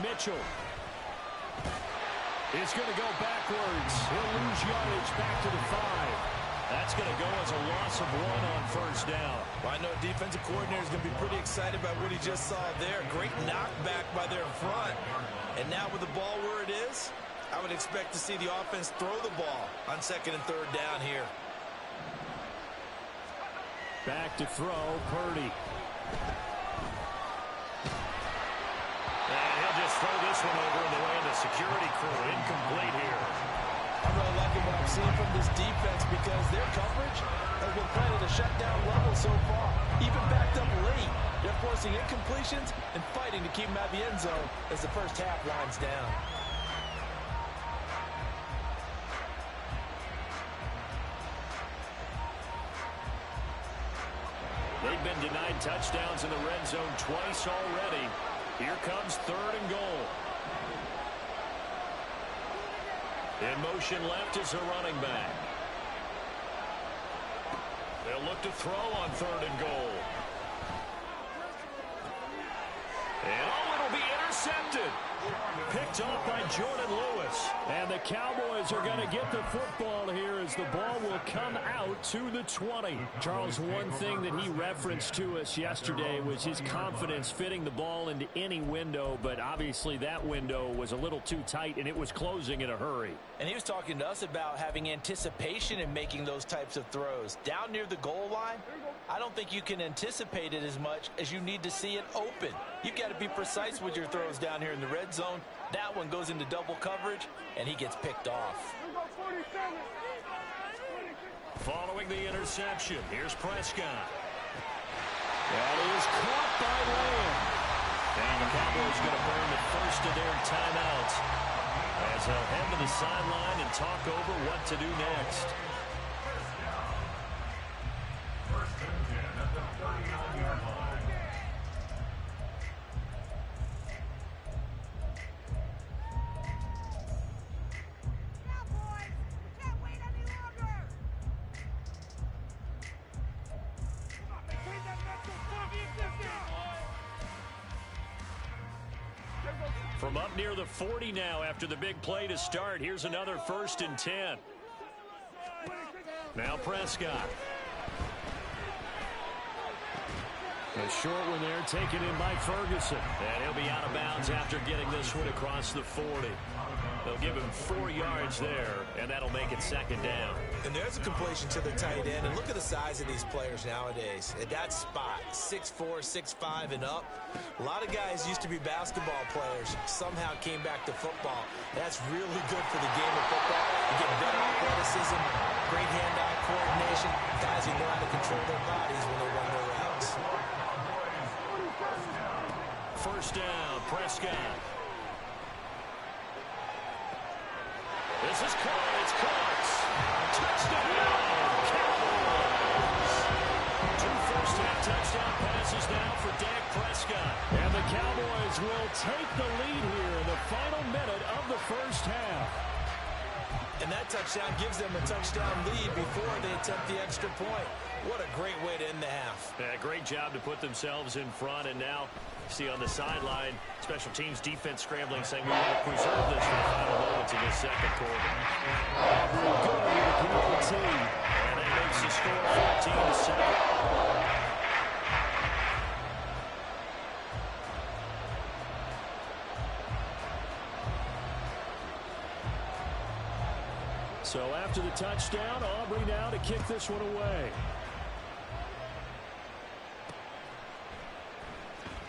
Mitchell is going to go backwards. He'll lose yardage back to the 5. That's going to go as a loss of 1 on 1st down. Well, I know a defensive coordinator is going to be pretty excited about what he just saw there. Great knockback by their front. And now with the ball where it is, I would expect to see the offense throw the ball on 2nd and 3rd down here. Back to throw, Purdy. Throw this one over in the way of the security crew. Incomplete here. I'm really liking what I'm seeing from this defense because their coverage has been playing at a shutdown level so far. Even backed up late. They're forcing incompletions and fighting to keep them out of the end zone as the first half winds down. They've been denied touchdowns in the red zone twice already. Here comes 3rd and goal. In motion left is a running back. They'll look to throw on 3rd and goal. And it'll be intercepted. Picked off by Jordan Lewis. And the Cowboys are going to get the football here as the ball will come out to the 20. Charles, one thing that he referenced to us yesterday was his confidence fitting the ball into any window, but obviously that window was a little too tight and it was closing in a hurry. And he was talking to us about having anticipation in making those types of throws. Down near the goal line, I don't think you can anticipate it as much as you need to see it open. You've got to be precise with your throws down here in the red zone. That one goes into double coverage, and he gets picked off. Following the interception, here's Prescott. That is caught by Lamb. And the Cowboys going to burn the first of their timeouts as they'll head to the sideline and talk over what to do next. From up near the 40 now after the big play to start. Here's another 1st and 10. Now Prescott. A short one there taken in by Ferguson. And he'll be out of bounds after getting this one across the 40. They'll give him 4 yards there, and that'll make it second down. And there's a completion to the tight end. And look at the size of these players nowadays. At that spot, 6'4", 6'5", and up. A lot of guys used to be basketball players, somehow came back to football. That's really good for the game of football. You get better athleticism, great hand-eye coordination. Guys who know how to control their bodies when they run their routes. First down, Prescott. This is caught. It's caught. Touchdown, Cowboys. 2 first-half touchdown passes now for Dak Prescott. And the Cowboys will take the lead here in the final minute of the first half. And that touchdown gives them a touchdown lead before they attempt the extra point. What a great way to end the half. Yeah, great job to put themselves in front. And now, see on the sideline, special teams defense scrambling, saying we want to preserve this for the final moments of the second quarter. We're good with the PAT. And that makes the score 14-7. So after the touchdown, Aubrey now to kick this one away.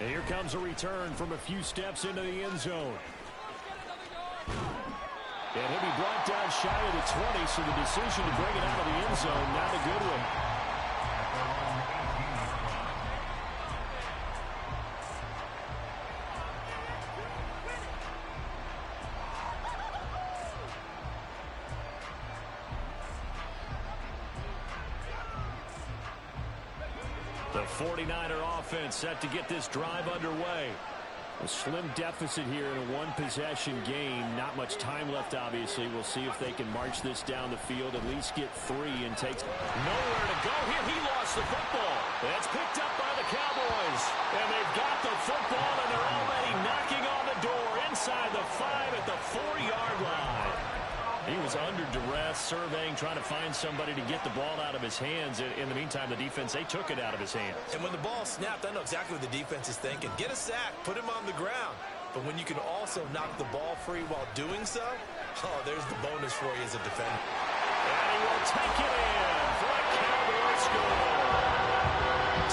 And here comes a return from a few steps into the end zone. And he'll be brought down shy of the 20, so the decision to bring it out of the end zone, not a good one. The 49er offense set to get this drive underway. A slim deficit here in a one-possession game. Not much time left, obviously. We'll see if they can march this down the field, at least get 3 and take... Nowhere to go here. He lost the football. It's picked up by the Cowboys. And they've got the football, and they're already knocking on the door inside the 5 at the 4-yard line. He was under duress, surveying, trying to find somebody to get the ball out of his hands. In the meantime, the defense, they took it out of his hands. And when the ball snapped, I know exactly what the defense is thinking. Get a sack, put him on the ground. But when you can also knock the ball free while doing so, oh, there's the bonus for you as a defender. And he will take it in for a Cowboys score.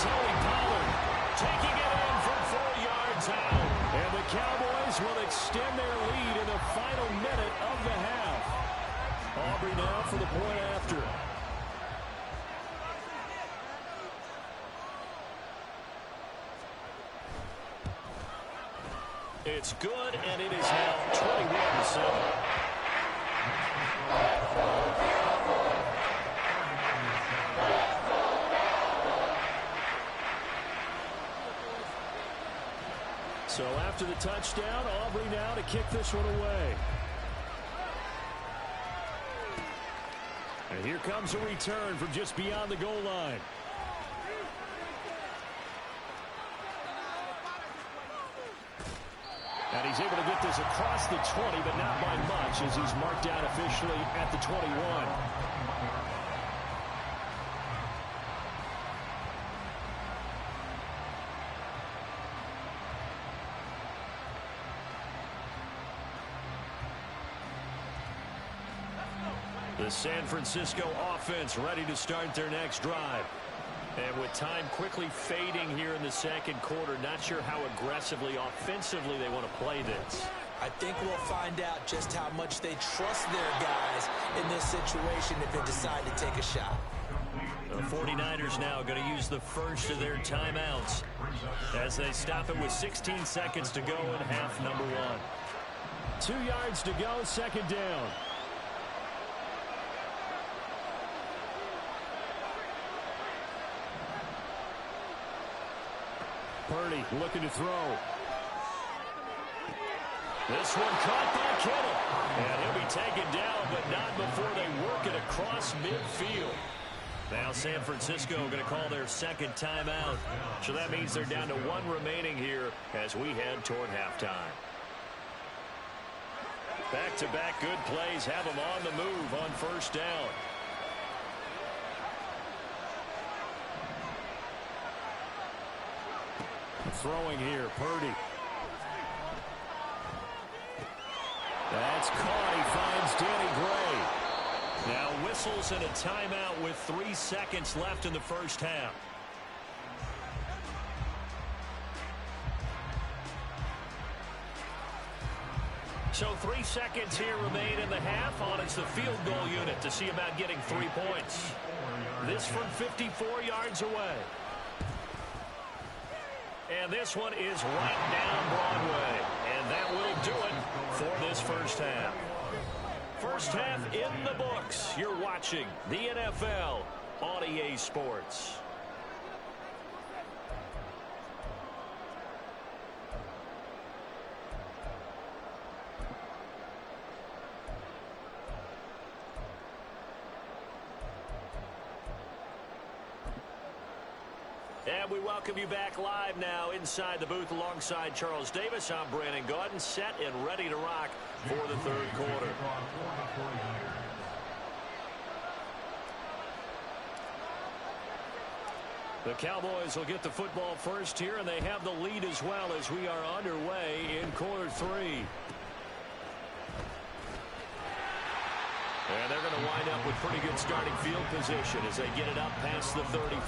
Tony Pollard taking it in from 4 yards out. And the Cowboys will extend their lead in the final minute of the half. Aubrey now for the point after. It's good, and it is now 21-7. So after the touchdown, Aubrey now to kick this one away. And here comes a return from just beyond the goal line. And he's able to get this across the 20, but not by much, as he's marked down officially at the 21. The San Francisco offense ready to start their next drive. And with time quickly fading here in the second quarter, not sure how aggressively, offensively they want to play this. I think we'll find out just how much they trust their guys in this situation if they decide to take a shot. The 49ers now going to use the first of their timeouts as they stop it with 16 seconds to go in half number 1. 2 yards to go, second down. Purdy looking to throw. This one caught by Kittle. And he'll be taken down, but not before they work it across midfield. Now San Francisco going to call their second timeout. So that means they're down to 1 remaining here as we head toward halftime. Back-to-back good plays have them on the move on first down. Throwing here, Purdy. That's It's caught. He finds Danny Gray. Now whistles and a timeout with 3 seconds left in the first half. So 3 seconds here remain in the half. On it's the field goal unit to see about getting 3 points. This from 54 yards away. And this one is right down Broadway. And that will do it for this first half. First half in the books. You're watching the NFL on EA Sports. And we welcome you back live now inside the booth alongside Charles Davis. I'm Brandon Gaudin, set and ready to rock for the third quarter. The Cowboys will get the football first here, and they have the lead as well as we are underway in quarter 3. And they're going to wind up with pretty good starting field position as they get it up past the 35.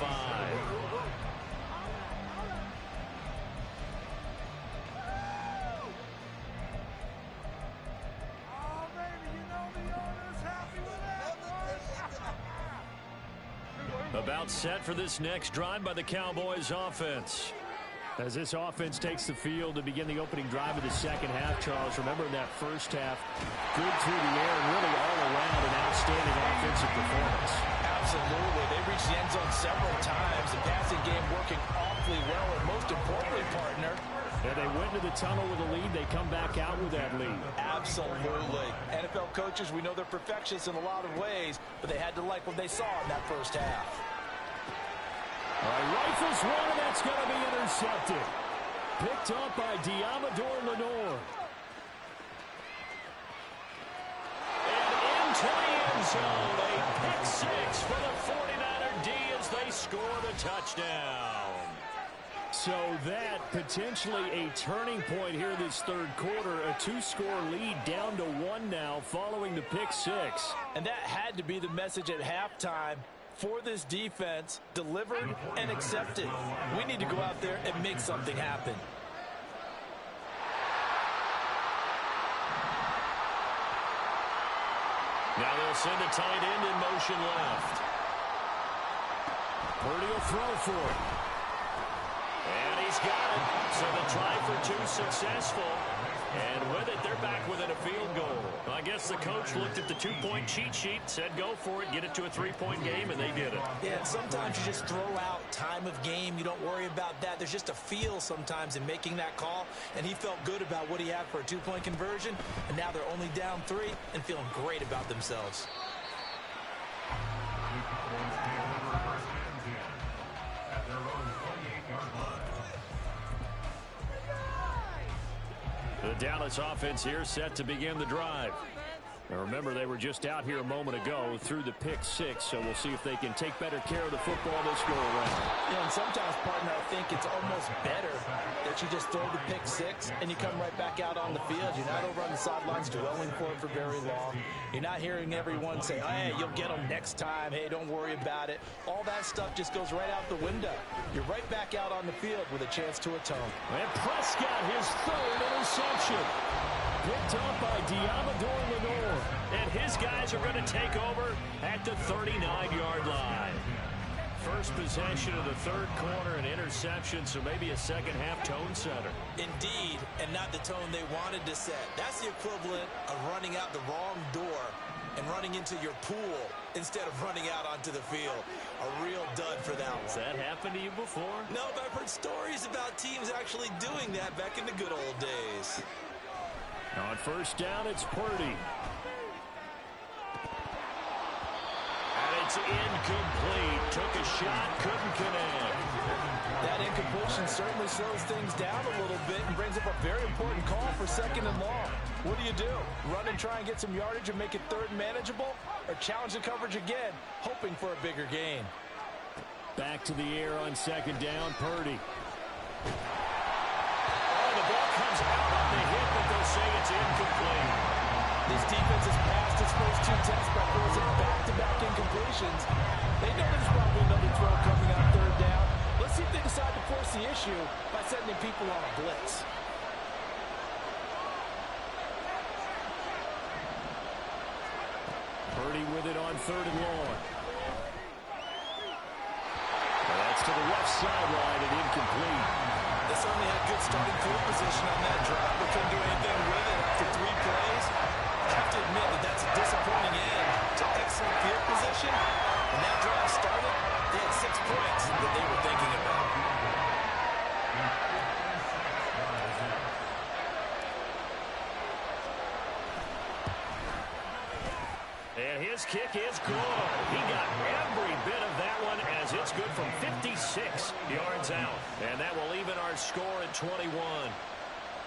About set for this next drive by the Cowboys offense. As this offense takes the field to begin the opening drive of the second half, Charles, remember in that first half, good through the air and really all around an outstanding offensive performance. Absolutely. They reached the end zone several times. The passing game working awfully well, and most importantly, partner, and they went to the tunnel with a lead. They come back out with that lead. Absolutely. NFL coaches, we know they're perfectionists in a lot of ways, but they had to like what they saw in that first half. All right, rifles one, and that's going to be intercepted. Picked up by Diamador Lenore. And into the end zone. A pick six for the 49er D as they score the touchdown. So that potentially a turning point here this third quarter. A 2-score lead down to 1 now following the pick six. And that had to be the message at halftime for this defense, delivered and accepted. We need to go out there and make something happen. Now they'll send a tight end in motion left. Purdy will throw for it. And he's got it. So the try for 2 successful. And with it, they're back within a field goal. Well, I guess the coach looked at the 2-point cheat sheet, said go for it, get it to a 3-point game, and they did it. Yeah, and sometimes you just throw out time of game. You don't worry about that. There's just a feel sometimes in making that call, and he felt good about what he had for a 2-point conversion, and now they're only down 3 and feeling great about themselves. The Dallas offense here set to begin the drive. Now remember, they were just out here a moment ago through the pick six, so we'll see if they can take better care of the football this go around. Yeah, and sometimes, partner, I think it's almost better that you just throw the pick six and you come right back out on the field. You're not over on the sidelines dwelling for it for very long. You're not hearing everyone say, hey, you'll get them next time. Hey, don't worry about it. All that stuff just goes right out the window. You're right back out on the field with a chance to atone. And Prescott, his third interception. Picked up by Diamador Lenore. And his guys are going to take over at the 39-yard line. First possession of the third quarter, an interception, so maybe a second-half tone setter. Indeed, and not the tone they wanted to set. That's the equivalent of running out the wrong door and running into your pool instead of running out onto the field. A real dud for that one. Has that happened to you before? No, but I've heard stories about teams actually doing that back in the good old days. On first down, it's Purdy. And it's incomplete. Took a shot, couldn't connect. That incompletion certainly slows things down a little bit and brings up a very important call for second and long. What do? Run and try and get some yardage and make it third and manageable? Or challenge the coverage again, hoping for a bigger gain? Back to the air on second down, Purdy. Oh, the ball comes out on the hit, but they'll say it's incomplete. This defense has passed its first 2 tests by forcing back-to-back incompletions. They know there's probably another throw coming on 3rd down. Let's see if they decide to force the issue by sending people on a blitz. Purdy with it on 3rd and long. That's to the left sideline and incomplete. They certainly had good starting field position on that drive, but couldn't do anything with it after 3 plays. I have to admit that that's a disappointing end to excellent field position. When that drive started, they had 6 points that they were thinking about. And his kick is good. He got every bit of that one as it's good from 56 yards out. And that will even our score at 21.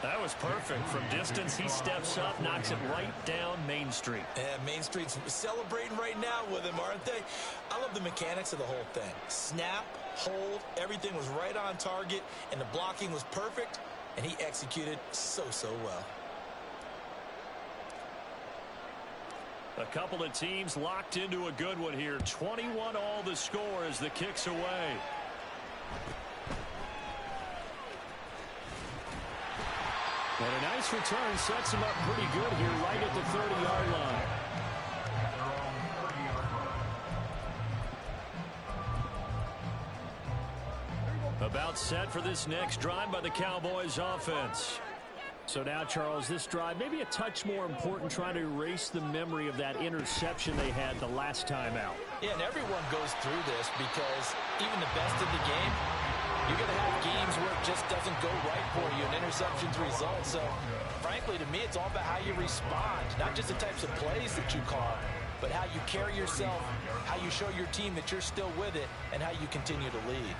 That was perfect. From distance, he steps up, knocks it right down Main Street. And Main Street's celebrating right now with him, aren't they? I love the mechanics of the whole thing. Snap, hold, everything was right on target, and the blocking was perfect, and he executed so well. A couple of teams locked into a good one here. 21 all the score as the kick's away. And a nice return sets him up pretty good here right at the 30-yard line. About set for this next drive by the Cowboys offense. So now, Charles, this drive maybe a touch more important, trying to erase the memory of that interception they had the last time out. Yeah, and everyone goes through this because even the best in the game, you're going to have games where it just doesn't go right for you, and interceptions result. So, frankly, to me, it's all about how you respond, not just the types of plays that you call, but how you carry yourself, how you show your team that you're still with it, and how you continue to lead.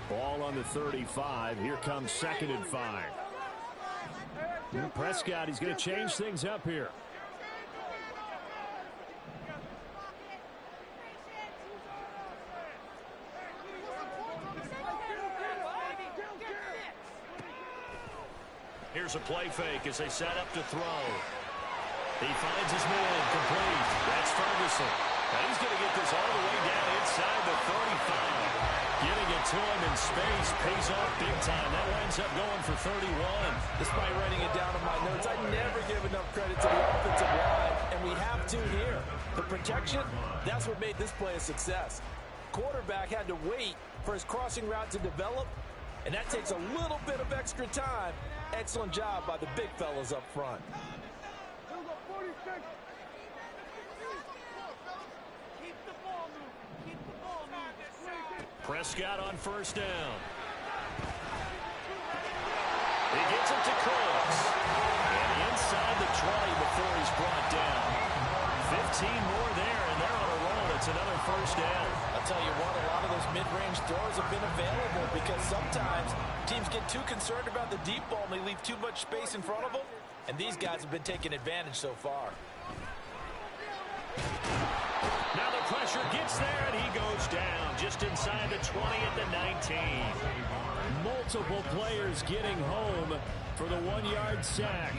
Ball on the 35. Here comes 2nd and 5. Prescott, he's going to change things up here. Here's a play fake as they set up to throw. He finds his man complete. That's Ferguson. And he's going to get this all the way down inside the 35. Getting it to him in space pays off big time. That winds up going for 31. Despite writing it down in my notes, I never give enough credit to the offensive line, and we have to here. The protection, that's what made this play a success. Quarterback had to wait for his crossing route to develop, and that takes a little bit of extra time. Excellent job by the big fellas up front. Prescott on 1st down. He gets it to Cooks. And inside the 20 before he's brought down. 15 more there, and they're on a roll. It's another 1st down. I'll tell you what, a lot of those mid-range throws have been available because sometimes teams get too concerned about the deep ball and they leave too much space in front of them. And these guys have been taking advantage so far. Now the pressure gets there, and he goes down just inside the 20 at the 19. Multiple players getting home for the 1-yard sack.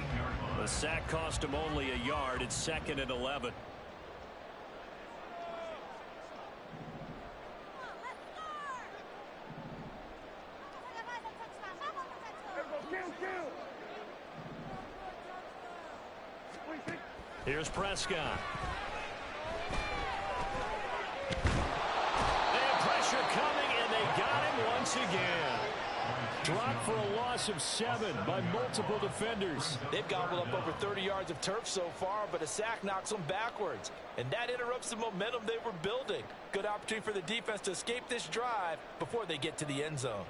The sack cost him only a yard. It's 2nd and 11. Here's Prescott. Pressure coming, and they got him once again. Dropped for a loss of 7 by multiple defenders. They've gobbled up over 30 yards of turf so far, but a sack knocks them backwards. And that interrupts the momentum they were building. Good opportunity for the defense to escape this drive before they get to the end zone.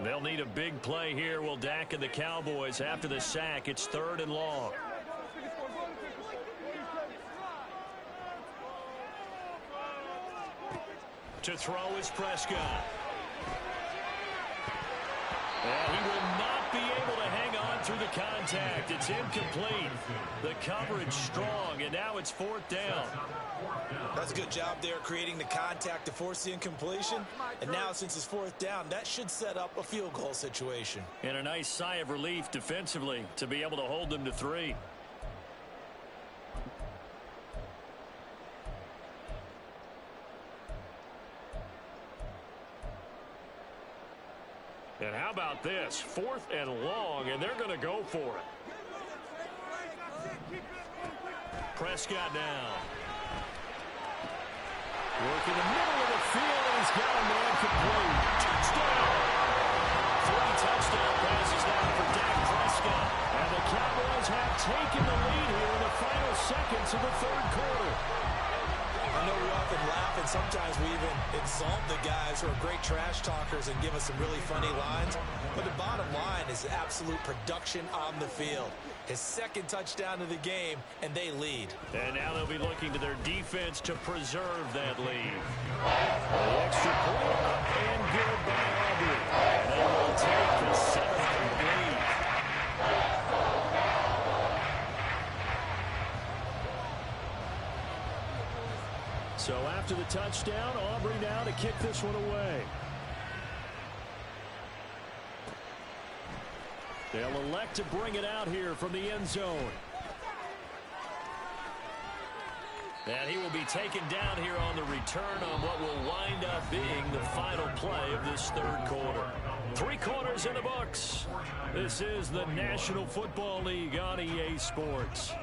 They'll need a big play here. Will Dak and the Cowboys after the sack. It's 3rd and long. To throw is Prescott. And he will not be able to hang on through the contact. It's incomplete. The coverage strong, and now it's fourth down. That's a good job there creating the contact to force the incompletion. And now since it's fourth down, that should set up a field goal situation. And a nice sigh of relief defensively to be able to hold them to 3. And how about this? 4th and long, and they're going to go for it. Prescott now. Working the middle of the field, and he's got a man complete. Touchdown! 3 touchdown passes now for Dak Prescott. And the Cowboys have taken the lead here in the final seconds of the third quarter. I know we often laugh, and sometimes we even exalt the guys who are great trash talkers and give us some really funny lines. But the bottom line is absolute production on the field. His 2nd touchdown of the game, and they lead. And now they'll be looking to their defense to preserve that lead. The extra point up and good by Aubrey. And they will take the 7-point lead. So after the touchdown, Aubrey now to kick this one away. They'll elect to bring it out here from the end zone. And he will be taken down here on the return on what will wind up being the final play of this third quarter. 3 quarters in the books. This is the National Football League on EA Sports.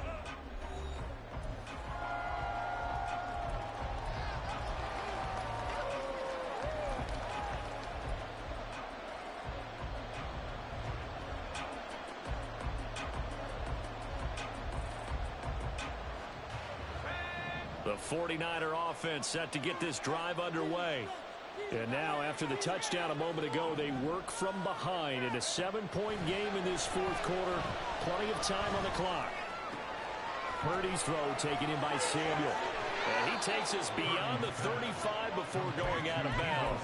The 49er offense set to get this drive underway. And now, after the touchdown a moment ago, they work from behind in a 7-point game in this fourth quarter. Plenty of time on the clock. Purdy's throw taken in by Samuel. And he takes us beyond the 35 before going out of bounds.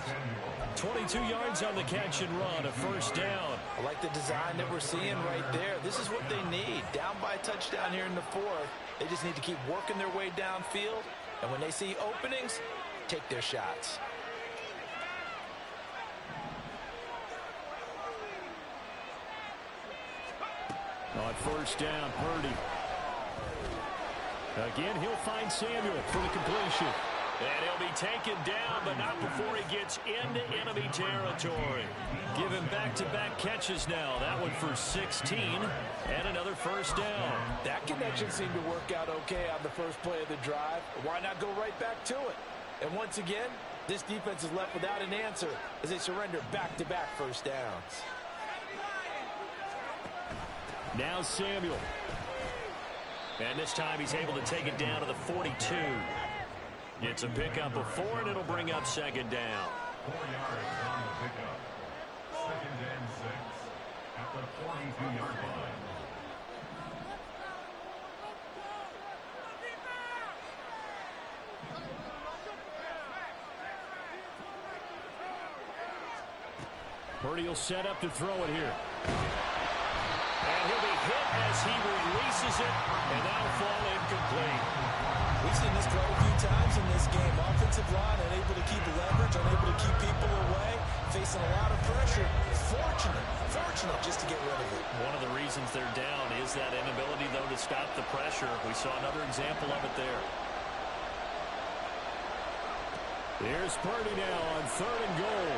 22 yards on the catch and run, a first down. I like the design that we're seeing right there. This is what they need. Down by a touchdown here in the 4th. They just need to keep working their way downfield. And when they see openings, take their shots. On first down, Purdy. Again, he'll find Samuel for the completion. And he'll be taken down, but not before he gets into enemy territory. Give him back-to-back catches now. That one for 16 and another first down. That connection seemed to work out okay on the first play of the drive. Why not go right back to it? And once again, this defense is left without an answer as they surrender back-to-back first downs. Now Samuel. And this time he's able to take it down to the 42. It's a pickup of 4, and it'll bring up second down. 4 yards on the pickup. 2nd and 6 at the 42-yard line. Purdy will set up to throw it here. And he'll be hit as he releases it, and that'll fall incomplete. We've seen this quite a few times in this game. Offensive line unable to keep leverage, unable to keep people away, facing a lot of pressure. Fortunate just to get rid of it. One of the reasons they're down is that inability, though, to stop the pressure. We saw another example of it there. Here's Purdy now on 3rd and goal.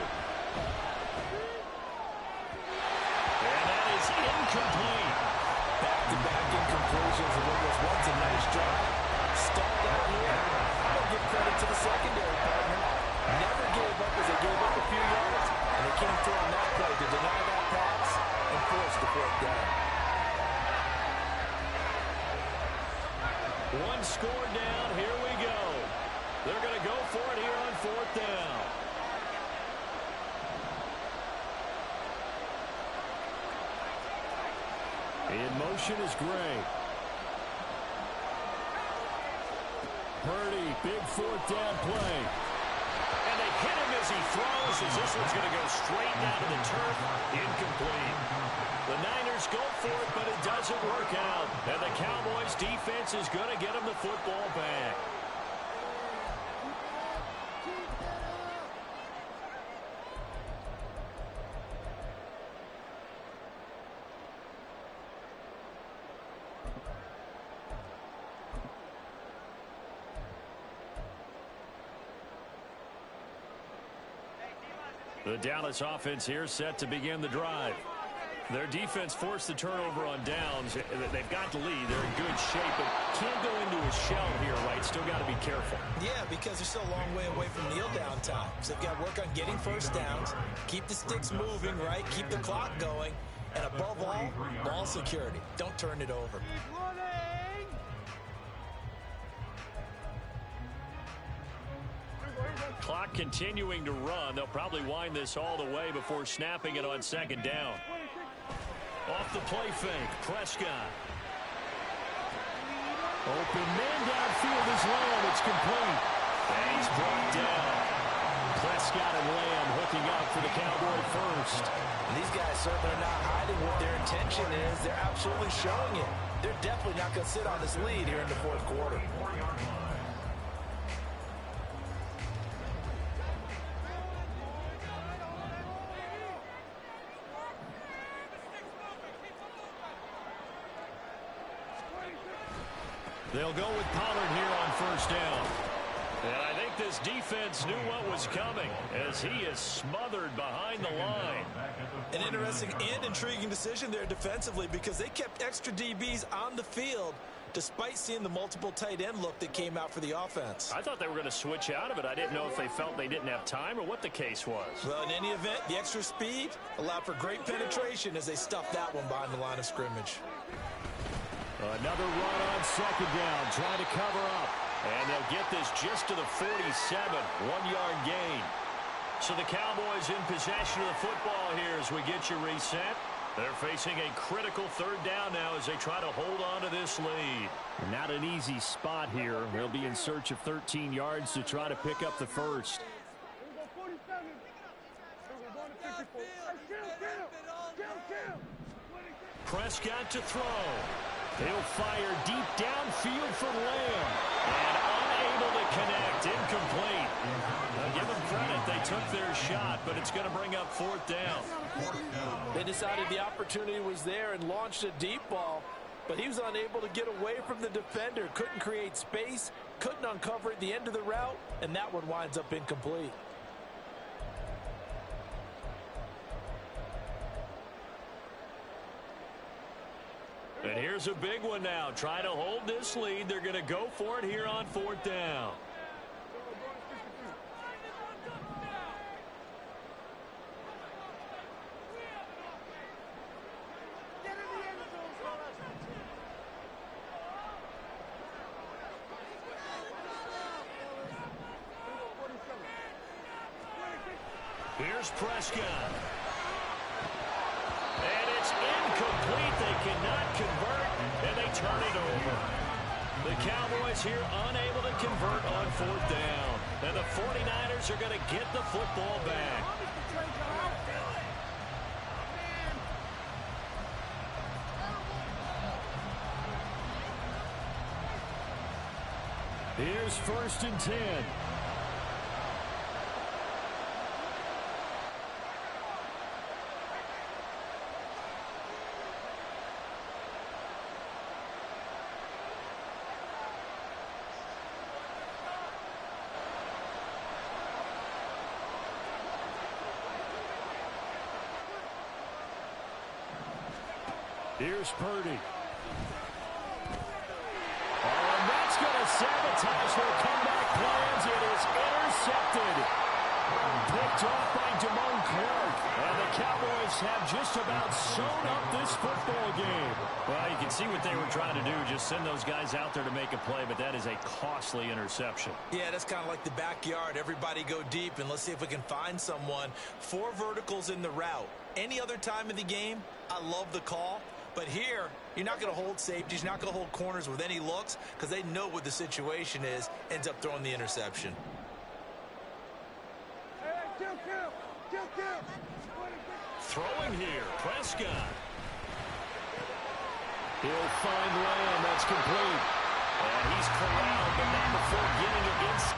And that is incomplete. Back-to-back incompletions of what was once a nice drive. Stalled out here. I'll give credit to the secondary partner. Never gave up as they gave up a few yards, and they came through on that play to deny that pass and force the 4th down. One score down. Here we go. They're going to go for it here on 4th down. In motion is Gray. Purdy, big 4th down play. And they hit him as he throws, as this one's going to go straight down to the turf. Incomplete. The Niners go for it, but it doesn't work out. And the Cowboys defense is going to get him the football back. The Dallas offense here set to begin the drive. Their defense forced the turnover on downs. They've got the lead. They're in good shape, but can't go into a shell here, right? Still got to be careful. Yeah, because they're still a long way away from kneel down time. So they've got to work on getting first downs, keep the sticks moving, right? Keep the clock going. And above all, ball security. Don't turn it over. Clock continuing to run. They'll probably wind this all the way before snapping it on second down. Off the play fake, Prescott. Open man downfield is Lamb. It's complete. And he's brought down. Prescott and Lamb hooking up for the Cowboy first. And these guys certainly are not hiding what their intention is. They're absolutely showing it. They're definitely not going to sit on this lead here in the fourth quarter. They'll go with Pollard here on first down. And I think this defense knew what was coming as he is smothered behind the line. An interesting and intriguing decision there defensively because they kept extra DBs on the field despite seeing the multiple tight end look that came out for the offense. I thought they were going to switch out of it. I didn't know if they felt they didn't have time or what the case was. Well, in any event, the extra speed allowed for great penetration as they stuffed that one behind the line of scrimmage. Another run on second down, trying to cover up. And they'll get this just to the 47, 1-yard gain. So the Cowboys in possession of the football here as we get you reset. They're facing a critical third down now as they try to hold on to this lead. Not an easy spot here. They'll be in search of 13 yards to try to pick up the first. Prescott to throw. He'll fire deep downfield for Lamb. And unable to connect. Incomplete. Now give them credit. They took their shot, but it's going to bring up fourth down. They decided the opportunity was there and launched a deep ball, but he was unable to get away from the defender. Couldn't create space, couldn't uncover at the end of the route, and that one winds up incomplete. And here's a big one now. Try to hold this lead. They're going to go for it here on fourth down. Here's Prescott. And it's incomplete. They cannot convert, and they turn it over. The Cowboys here unable to convert on fourth down. And the 49ers are going to get the football back. Here's first and 10. Here's Purdy. Oh, and that's going to sabotage their comeback plans. It is intercepted. Picked off by Damone Clark. And the Cowboys have just about sewn up this football game. Well, you can see what they were trying to do. Just send those guys out there to make a play, but that is a costly interception. Yeah, that's kind of like the backyard. Everybody go deep, and let's see if we can find someone. 4 verticals in the route. Any other time of the game, I love the call. But here, you're not going to hold safeties. You're not going to hold corners with any looks because they know what the situation is. Ends up throwing the interception. throwing here. Prescott. He'll find Lamb. That's complete. And he's corralled, but not before getting it inside.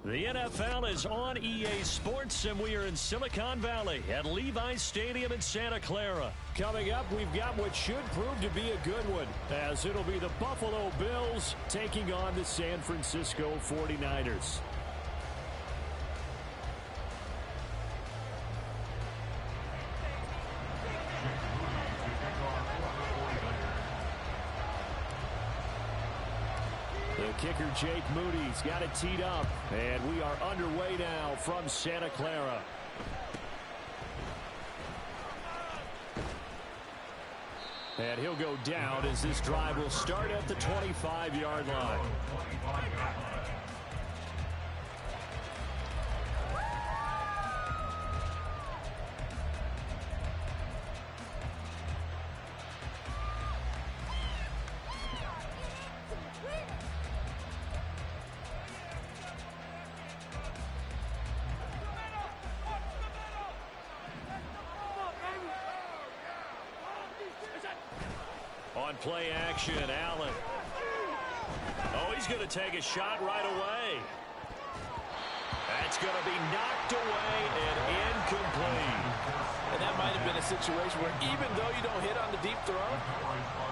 The NFL is on EA Sports, and we are in Silicon Valley at Levi's Stadium in Santa Clara. Coming up, we've got what should prove to be a good one, as it'll be the Buffalo Bills taking on the San Francisco 49ers. The kicker, Jake Moody's got it teed up, and we are underway now from Santa Clara. And he'll go down as this drive will start at the 25-yard line. On play action, Allen. Oh, he's going to take a shot right away. That's going to be knocked away and incomplete. And that might have been a situation where even though you don't hit on the deep throw,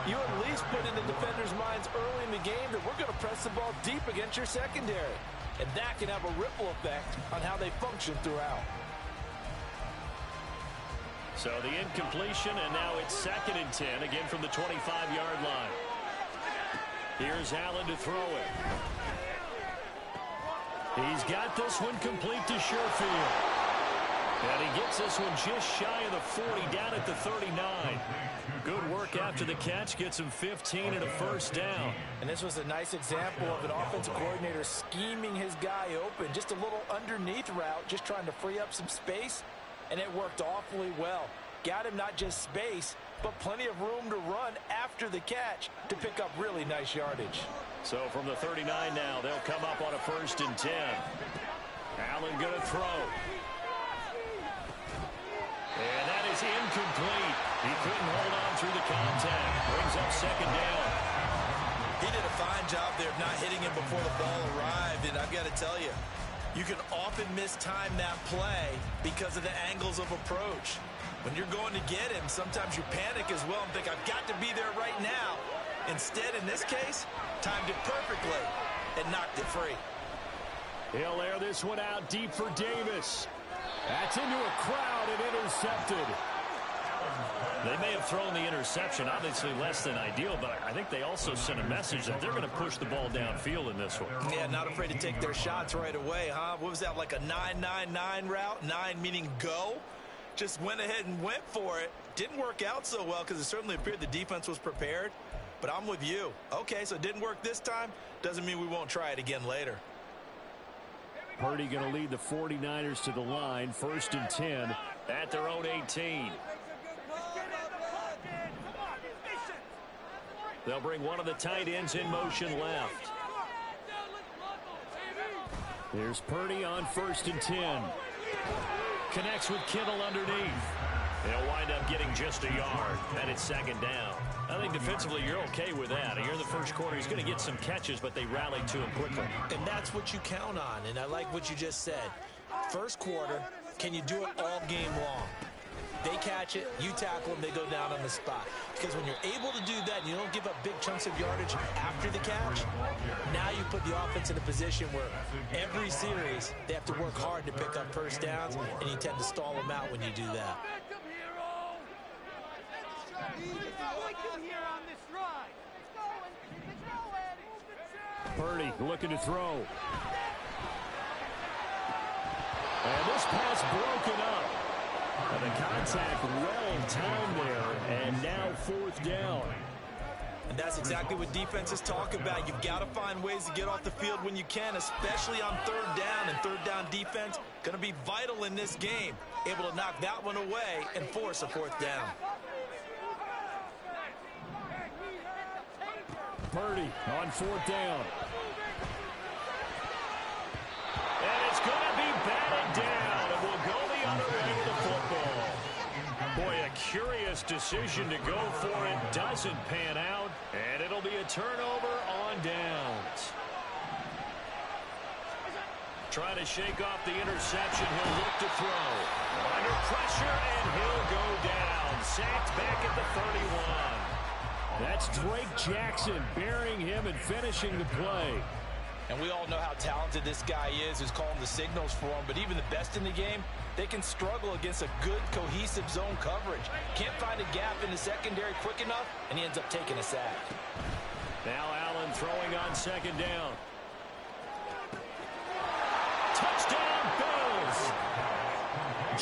you at least put in the defender's minds early in the game that we're going to press the ball deep against your secondary. And that can have a ripple effect on how they function throughout. So the incompletion, and now it's 2nd and 10, again from the 25-yard line. Here's Allen to throw it. He's got this one complete to Sherfield. And he gets this one just shy of the 40, down at the 39. Good work after the catch, gets him 15 and a first down. And this was a nice example of an offensive coordinator scheming his guy open. Just a little underneath route, just trying to free up some space. And it worked awfully well. Got him not just space, but plenty of room to run after the catch to pick up really nice yardage. So from the 39 now, they'll come up on a 1st and 10. Allen going to throw. And that is incomplete. He couldn't hold on through the contact. Brings up 2nd down. He did a fine job there of not hitting him before the ball arrived. And I've got to tell you, you can often mistime that play because of the angles of approach. When you're going to get him, sometimes you panic as well and think, I've got to be there right now. Instead, in this case, timed it perfectly and knocked it free. He'll air this one out deep for Davis. That's into a crowd and intercepted. They may have thrown the interception, obviously less than ideal, but I think they also sent a message that they're going to push the ball downfield in this one. Yeah, not afraid to take their shots right away, huh? What was that, like a 9-9-9 route? 9 meaning go? Just went ahead and went for it. Didn't work out so well because it certainly appeared the defense was prepared. But I'm with you. Okay, so it didn't work this time. Doesn't mean we won't try it again later. Purdy going to lead the 49ers to the line. 1st and 10 at their own 18. They'll bring one of the tight ends in motion left. Here's Purdy on 1st and 10. Connects with Kittle underneath. They'll wind up getting just a yard, and it's 2nd down. I think defensively you're okay with that. Here in the first quarter, he's going to get some catches, but they rallied to him quickly. And that's what you count on, and I like what you just said. First quarter, can you do it all game long? They catch it, you tackle them, they go down on the spot. Because when you're able to do that and you don't give up big chunks of yardage after the catch, now you put the offense in a position where every series they have to work hard to pick up first downs, and you tend to stall them out when you do that. Purdy looking to throw. And this pass broken up. And the contact well timed there, and now 4th down. And that's exactly what defenses talk about. You've got to find ways to get off the field when you can, especially on 3rd down. And 3rd down defense going to be vital in this game. Able to knock that one away and force a 4th down. Purdy on 4th down. And it's going to be batted down, and we'll go the other way with the football. Boy, a curious decision to go for it. Doesn't pan out, and it'll be a turnover on downs. Trying to shake off the interception. He'll look to throw. Under pressure, and he'll go down. Sacked back at the 31. That's Drake Jackson burying him and finishing the play. And we all know how talented this guy is who's calling the signals for him. But even the best in the game, they can struggle against a good, cohesive zone coverage. Can't find a gap in the secondary quick enough, and he ends up taking a sack. Now Allen throwing on 2nd down. Touchdown, Bills!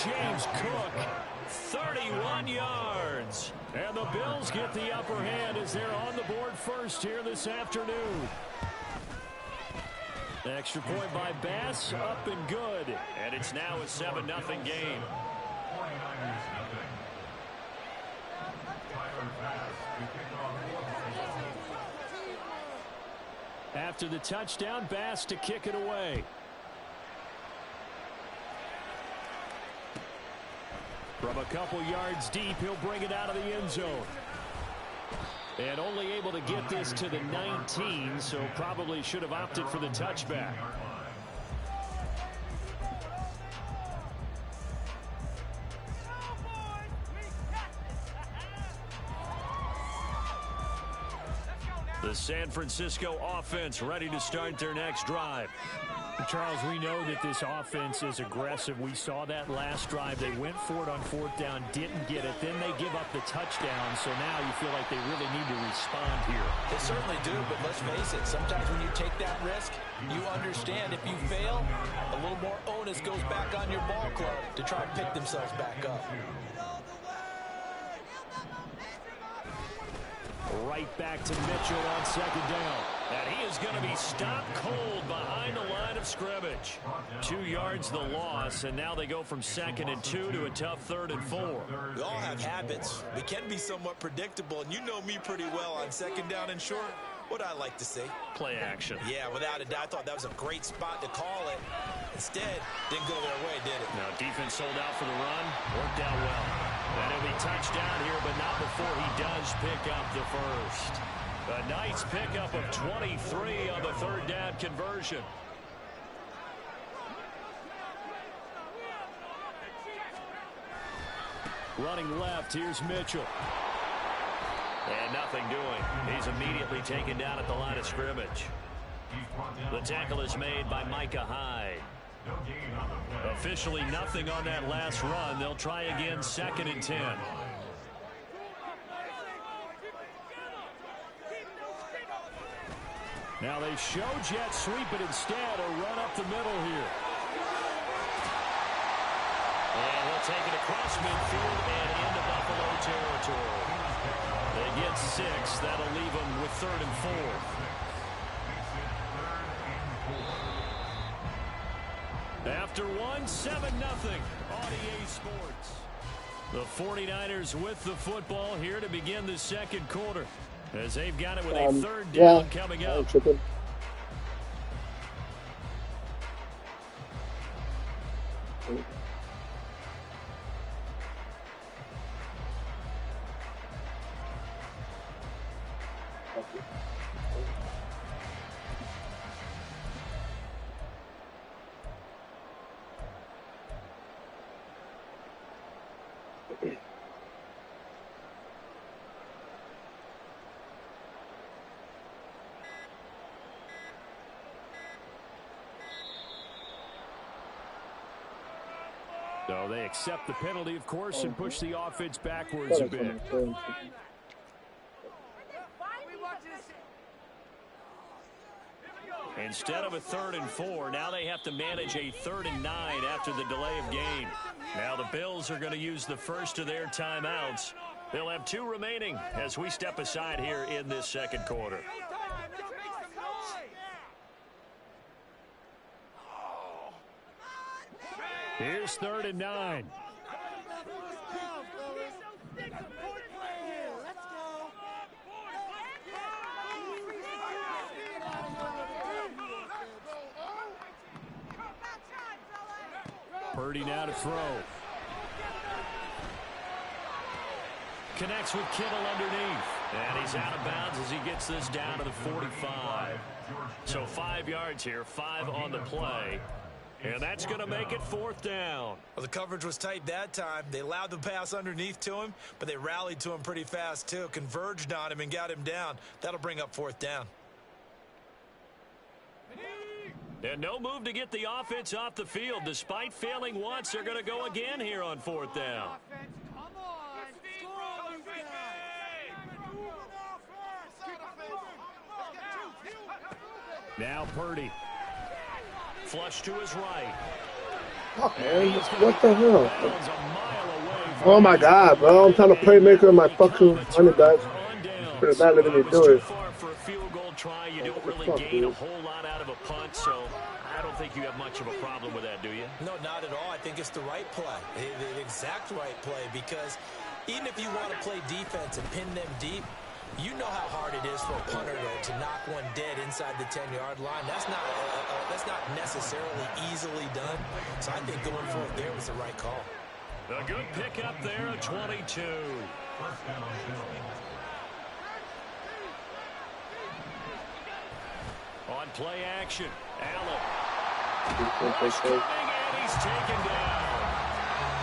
James Cook, 31 yards. And the Bills get the upper hand as they're on the board first here this afternoon. Extra point by Bass, up and good. And it's now a 7-0 game. After the touchdown, Bass to kick it away. From a couple yards deep, he'll bring it out of the end zone. And only able to get this to the 19, so probably should have opted for the touchback. The San Francisco offense ready to start their next drive. Charles, we know that this offense is aggressive. We saw that last drive. They went for it on 4th down, didn't get it. Then they give up the touchdown, so now you feel like they really need to respond here. They certainly do, but let's face it. Sometimes when you take that risk, you understand if you fail, a little more onus goes back on your ball club to try and pick themselves back up. Right back to Mitchell on 2nd down. And he is going to be stopped cold behind the line of scrimmage. 2 yards the loss, and now they go from 2nd and 2 to a tough 3rd and 4. We all have habits. We can be somewhat predictable, and you know me pretty well on 2nd down and short. What I like to see. Play action. Yeah, without a doubt. I thought that was a great spot to call it. Instead, didn't go their way, did it? Now, defense sold out for the run. Worked out well. And he'll be touchdown here, but not before he does pick up the first. A nice pickup of 23 on the 3rd down conversion. Running left, here's Mitchell. And nothing doing. He's immediately taken down at the line of scrimmage. The tackle is made by Micah Hyde. Officially nothing on that last run. They'll try again 2nd and 10. Now they show jet sweep, but instead a run up the middle here. And he'll take it across midfield and into Buffalo territory. They get 6. That'll leave them with 3rd and 4. After 7-0 on EA Sports. The 49ers with the football here to begin the second quarter. As they've got it with a third down coming up. So they accept the penalty, of course, and push the offense backwards a bit. Instead of a 3rd and 4, now they have to manage a 3rd and 9 after the delay of game. Now the Bills are going to use the first of their timeouts. They'll have 2 remaining as we step aside here in this second quarter. Here's 3rd and 9. Purdy now to throw. Connects with Kittle underneath. And he's out of bounds as he gets this down to the 45. So 5 yards here, 5 on the play. And that's going to make it 4th down. Well, the coverage was tight that time. They allowed the pass underneath to him, but they rallied to him pretty fast, too. Converged on him and got him down. That'll bring up 4th down. And no move to get the offense off the field. Despite failing once, they're going to go again here on 4th down. Now Purdy. Flush to his right. Okay, what the hell? Oh my God, bro! I'm trying to playmaker in my fucking running back. They're not letting me do it. For a field goal try, you don't really gain a whole lot out of a punt, so I don't think you have much of a problem with that, do you? No, not at all. I think it's the right play, the exact right play, because even if you want to play defense and pin them deep, you know how hard it is for a punter to knock one dead inside the 10-yard line. That's not necessarily easily done. So I think going for it there was the right call. A good pickup there, a 22. On play action, Allen. And he's taken down.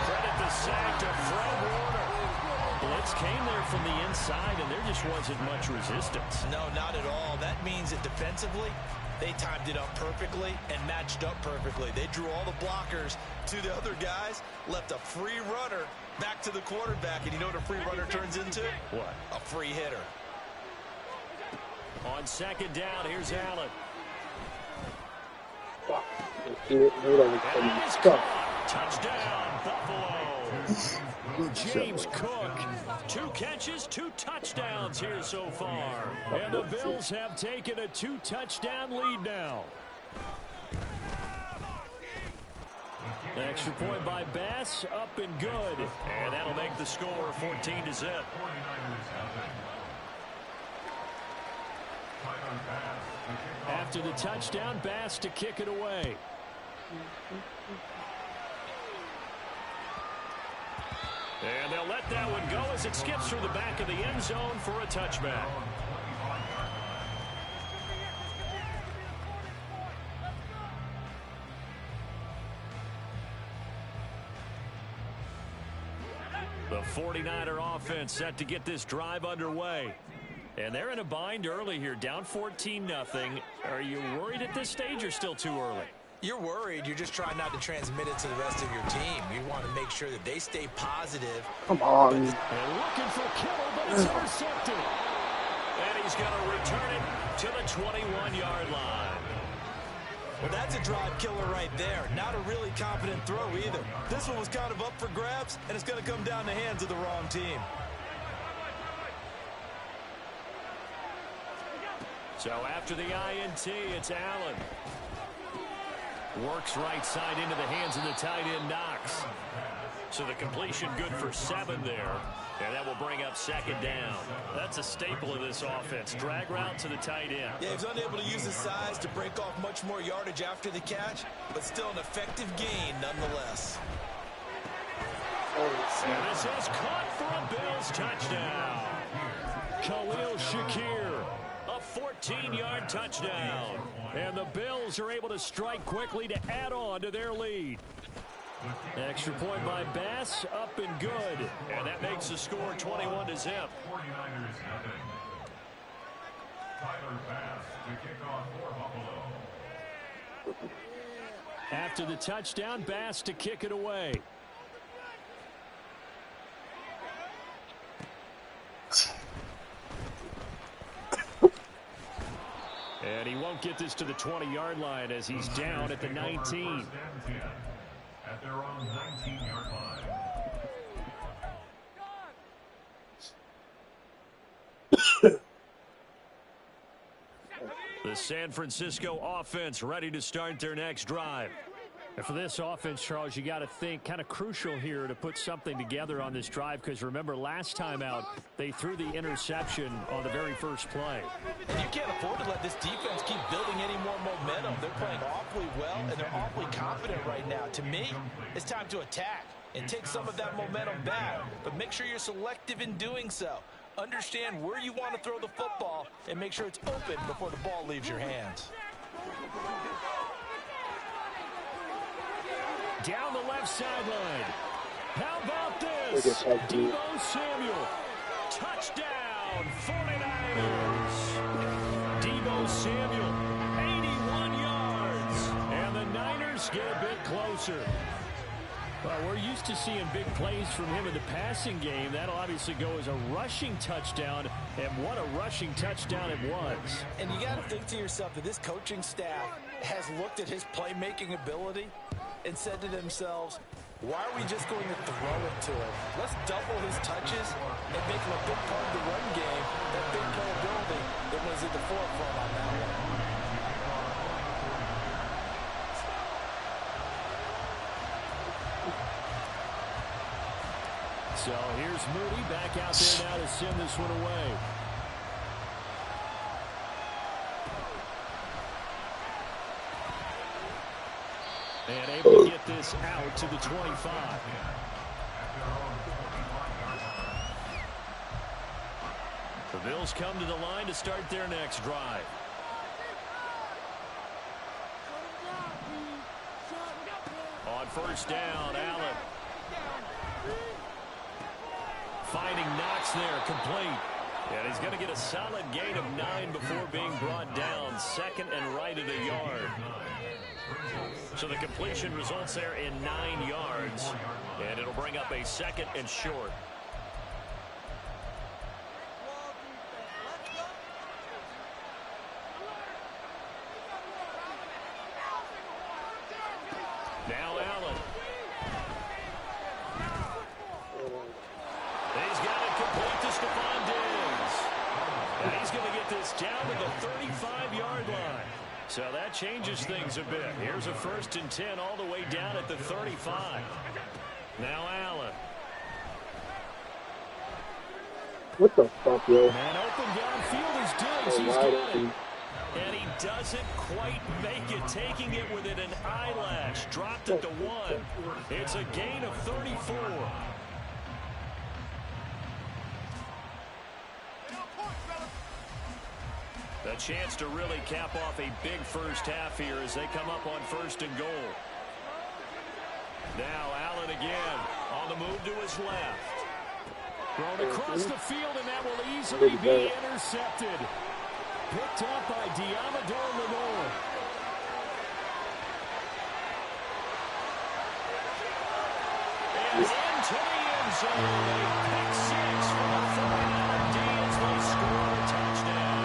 Credit the sack to Fred Warner. Blitz came there from the inside, and there just wasn't much resistance. No, not at all. That means that defensively, they timed it up perfectly and matched up perfectly. They drew all the blockers to the other guys, left a free runner back to the quarterback, and you know what a free runner turns into? What? A free hitter. On 2nd down, here's Allen. Touchdown, Buffalo. James Cook, 2 catches, 2 touchdowns here so far. And the Bills have taken a 2-touchdown lead now. Extra point by Bass, up and good. And that'll make the score 14-0. After the touchdown, Bass to kick it away. And they'll let that one go as it skips through the back of the end zone for a touchback. The 49er offense set to get this drive underway. And they're in a bind early here, down 14-0. Are you worried at this stage or still too early? You're worried. You're just trying not to transmit it to the rest of your team. You want to make sure that they stay positive. Come on. They're looking for Kittle, but it's intercepted. And he's going to return it to the 21-yard line. Well, that's a drive killer right there. Not a really confident throw either. This one was kind of up for grabs, and it's going to come down the hands of the wrong team. So after the INT, it's Allen. Works right side into the hands of the tight end, Knox. So the completion good for 7 there. And that will bring up 2nd down. That's a staple of this offense. Drag route to the tight end. Yeah, he's unable to use his size to break off much more yardage after the catch, but still an effective gain nonetheless. And this is caught for a Bills touchdown. Khalil Shakir, a 14-yard touchdown. And the Bills are able to strike quickly to add on to their lead. Extra point by Bass, up and good. And that makes the score 21-0. 49ers nothing. Tyler Bass to kick off for Buffalo. After the touchdown, Bass to kick it away. And he won't get this to the 20-yard line as he's down at the 19. At their own 19-yard line. The San Francisco offense ready to start their next drive. And for this offense, Charles, you got to think kind of crucial here to put something together on this drive, because remember last time out they threw the interception on the very first play. And you can't afford to let this defense keep building any more momentum. They're playing awfully well, and they're awfully confident right now. To me, it's time to attack and take some of that momentum back, but make sure you're selective in doing so. Understand where you want to throw the football and make sure it's open before the ball leaves your hands. Down the left sideline. How about this? Deebo Samuel. Touchdown, 49ers. Deebo Samuel, 81 yards. And the Niners get a bit closer. Well, we're used to seeing big plays from him in the passing game. That'll obviously go as a rushing touchdown, and what a rushing touchdown it was. And you got to think to yourself that this coaching staff has looked at his playmaking ability and said to themselves, why are we just going to throw it to him? Let's double his touches and make him a big part of the run game. That big playability that was at the forefront on that one. So here's Moody back out there now to send this one away. And able to get this out to the 25. The Bills come to the line to start their next drive. On first down, Allen. Finding Knox there, complete. And he's going to get a solid gain of 9 before being brought down. 2nd and right at a yard. So the completion results there in 9 yards. And it'll bring up a 2nd and short. Now Allen. He's got it complete to Stephon Diggs. And he's going to get this down to the 35-yard line. So that changes things a bit. Here's a 1st and 10 all the way down at the 35. Now Allen. What the fuck, yo? And open downfield is Diggs. He's got it. And he doesn't quite make it, taking it within an eyelash. Dropped it to 1. It's a gain of 34. A chance to really cap off a big first half here as they come up on 1st and goal. Now Allen again on the move to his left. Thrown across the field, and that will easily be intercepted. Picked up by Diamador Lenore. And into the end zone. A pick 6 from the 49er D as they score a touchdown.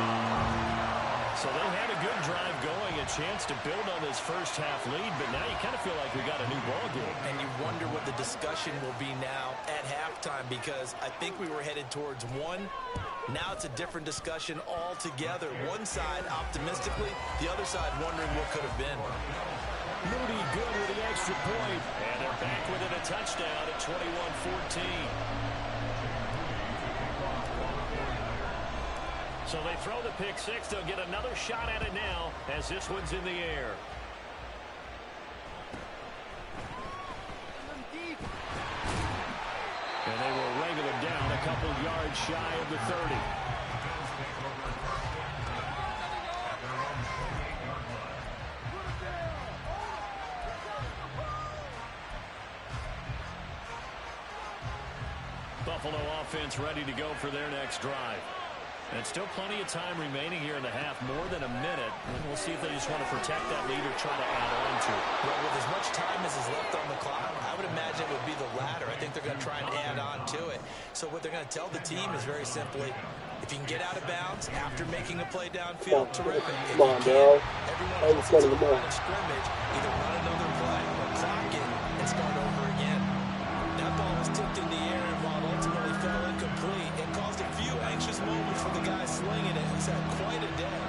So they had a good drive going, a chance to build on this first half lead, but now you kind of feel like we got a new ball game. And you wonder what the discussion will be now at halftime, because I think we were headed towards 1. Now it's a different discussion altogether. One side optimistically, the other side wondering what could have been. Moody good with the extra extra point, and they're back within a touchdown at 21-14. So they throw the pick six. They'll get another shot at it now as this one's in the air. And they will wrangle him down a couple yards shy of the 30. Buffalo offense ready to go for their next drive. And still plenty of time remaining here in the half, more than a minute. And we'll see if they just want to protect that lead or try to add on to it. Well, with as much time as is left on the clock, I would imagine it would be the latter. I think they're going to try and add on to it. So what they're going to tell the team is very simply, if you can get out of bounds after making a play downfield, terrific. If you can't, everyone else gets to the line of scrimmage, either run another play or clock it and start over again. That ball was tipped in the air and while it ultimately fell incomplete, it caused a few anxious moments for the guy slinging it. He's had quite a day.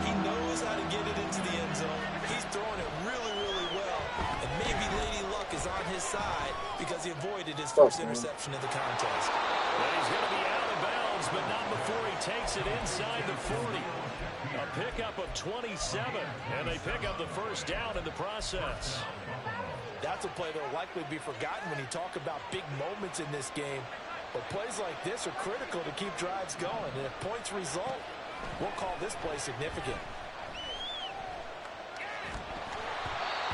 He knows how to get it into the end zone. He's throwing it really, really well. And maybe Lady Luck is on his side because he avoided his first interception of the contest. Well, he's going to be out of bounds, but not before he takes it inside the 40. A pickup of 27, and they pick up the first down in the process. That's a play that will likely be forgotten when you talk about big moments in this game. But plays like this are critical to keep drives going. And if points result, we'll call this play significant.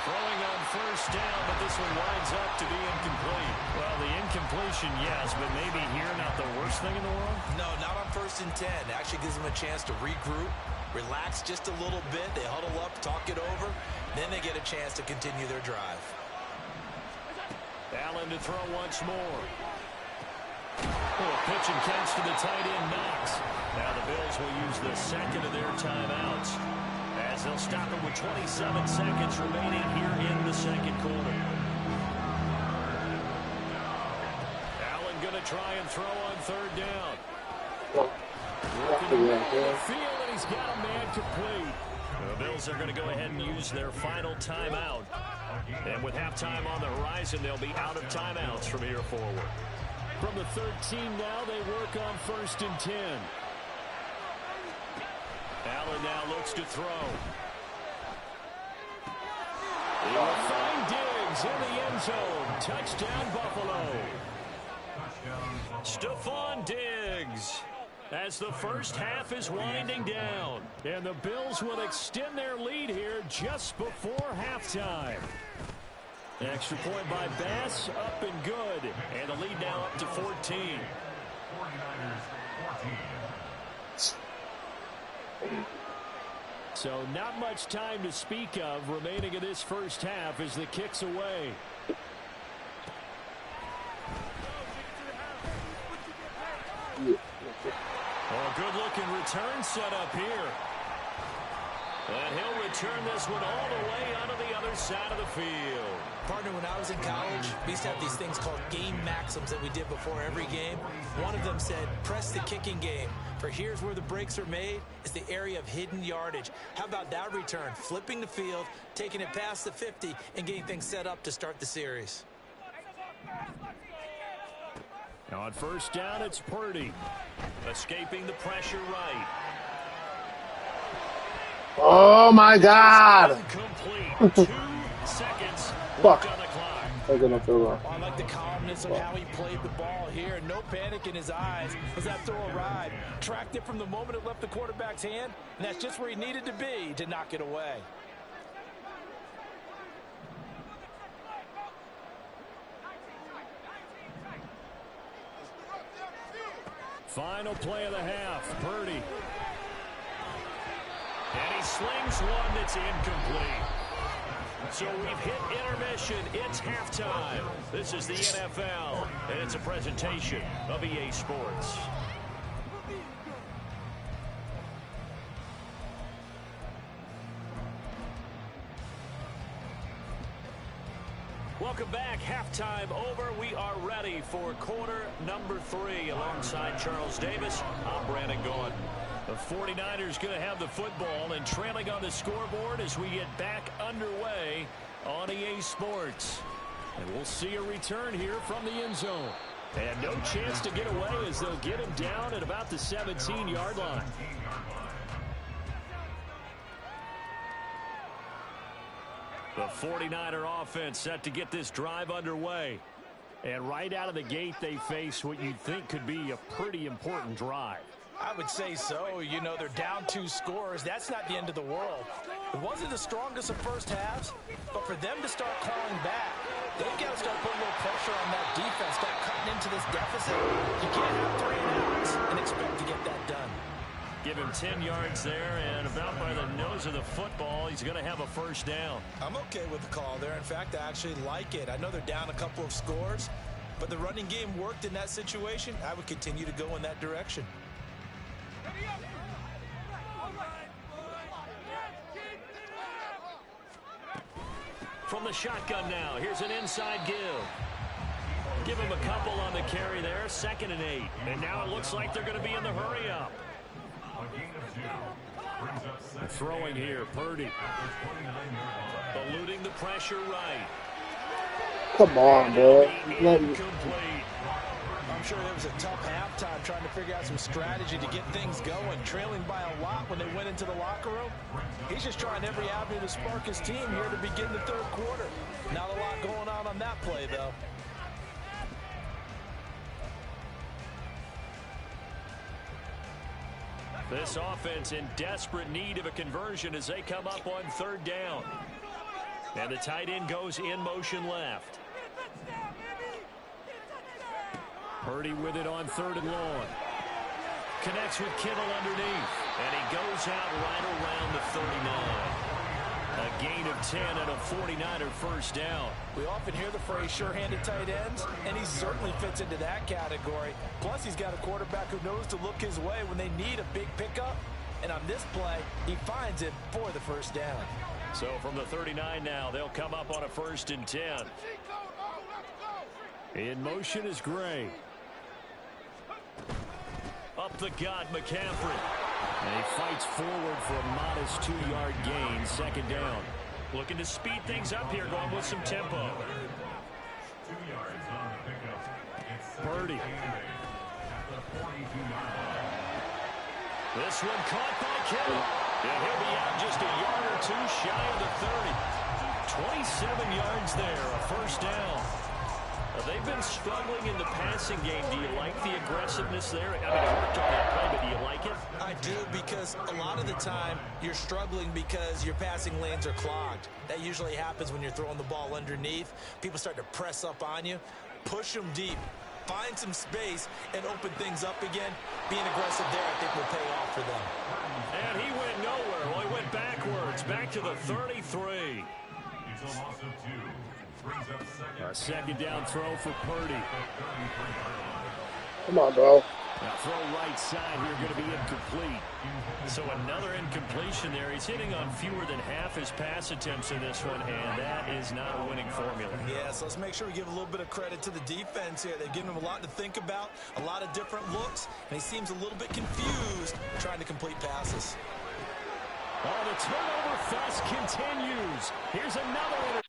Throwing on first down, but this one winds up to be incomplete. Well, the incompletion, yes, but maybe here not the worst thing in the world? No, not on 1st and 10. It actually gives them a chance to regroup, relax just a little bit. They huddle up, talk it over. Then they get a chance to continue their drive. Allen to throw once more. Pitch and catch to the tight end, Knox. Now the Bills will use the second of their timeouts as they'll stop it with 27 seconds remaining here in the second quarter. Allen going to try and throw on third down. Looking at the field, and he's got a man complete. The Bills are going to go ahead and use their final timeout. And with halftime on the horizon, they'll be out of timeouts from here forward. From the 13 now, they work on 1st and 10. Allen now looks to throw. He will find Diggs in the end zone. Touchdown, Buffalo. Stephon Diggs. As the first half is winding down. And the Bills will extend their lead here just before halftime. Extra point by Bass, up and good. And the lead now up to 14. 49ers 14. So not much time to speak of remaining in this first half as the kick's away. Oh, good-looking return set up here. And he'll return this one all the way onto the other side of the field. Partner, when I was in college, we used to have these things called game maxims that we did before every game. One of them said, press the kicking game. For here's where the breaks are made, is the area of hidden yardage. How about that return? Flipping the field, taking it past the 50, and getting things set up to start the series. Now on first down, it's Purdy. Escaping the pressure right. Oh, my God. Complete. 2 seconds Fuck. left on the clock. I'm gonna throw it. I like the calmness of how he played the ball here. No panic in his eyes as that throw arrived. Tracked it from the moment it left the quarterback's hand, and that's just where he needed to be to knock it away. Final play of the half, Purdy. And he slings one that's incomplete. So we've hit intermission. It's halftime. This is the NFL, and it's a presentation of EA Sports. Welcome back. Halftime over. We are ready for quarter number 3. Alongside Charles Davis, I'm Brandon Gaughan. The 49ers going to have the football and trailing on the scoreboard as we get back underway Valley on EA Sports. And we'll see a return here from the end zone. And no chance to get away as they'll get him down at about the 17-yard line. The 49er offense set to get this drive underway. And right out of the gate, they face what you'd think could be a pretty important drive. I would say so. You know, they're down 2 scores. That's not the end of the world. It wasn't the strongest of first halves, but for them to start clawing back, they've got to start putting a little pressure on that defense, start cutting into this deficit. You can't have 3 and outs and expect to get that done. Give him 10 yards there, and about by the nose of the football, he's going to have a first down. I'm okay with the call there. In fact, I actually like it. I know they're down a couple of scores, but the running game worked in that situation. I would continue to go in that direction. From the shotgun now, here's an inside give. Give him a couple on the carry there, 2nd and 8. And now it looks like they're going to be in the hurry-up. Throwing here, Purdy. Eluding the pressure right. Come on, bro. I'm sure there was a tough halftime trying to figure out some strategy to get things going, trailing by a lot when they went into the locker room. He's just trying every avenue to spark his team here to begin the 3rd quarter. Not a lot going on that play, though. This offense in desperate need of a conversion as they come up on 3rd down. And the tight end goes in motion left. Purdy with it on 3rd and long. Connects with Kittle underneath. And he goes out right around the 39. A gain of 10 and a 49er first down. We often hear the phrase sure-handed tight ends, and he certainly fits into that category. Plus, he's got a quarterback who knows to look his way when they need a big pickup. And on this play, he finds it for the first down. So from the 39 now, they'll come up on a 1st and 10. In motion is Gray. Up the gut, McCaffrey. And he fights forward for a modest 2-yard gain, 2nd down. Looking to speed things up here, going with some tempo. 2 yards on the pickup. It's Purdy. This one caught by Kittle. And he'll be out just a yard or 2 shy of the 30. 27 yards there, a first down. They've been struggling in the passing game. Do you like the aggressiveness there? I mean, it worked on that play, but do you like it? I do, because a lot of the time you're struggling because your passing lanes are clogged. That usually happens when you're throwing the ball underneath. People start to press up on you. Push them deep. Find some space and open things up again. Being aggressive there, I think, will pay off for them. And he went nowhere. Well, he went backwards, back to the 33. It's a loss of 2. Brings up 2nd. A 2nd down throw for Purdy. Come on, bro. Now throw right side here, going to be incomplete. So another incompletion there. He's hitting on fewer than half his pass attempts in this one, and that is not a winning formula. Yeah, so let's make sure we give a little bit of credit to the defense here. They've given him a lot to think about, a lot of different looks, and he seems a little bit confused trying to complete passes. Oh, the turnover fest continues. Here's another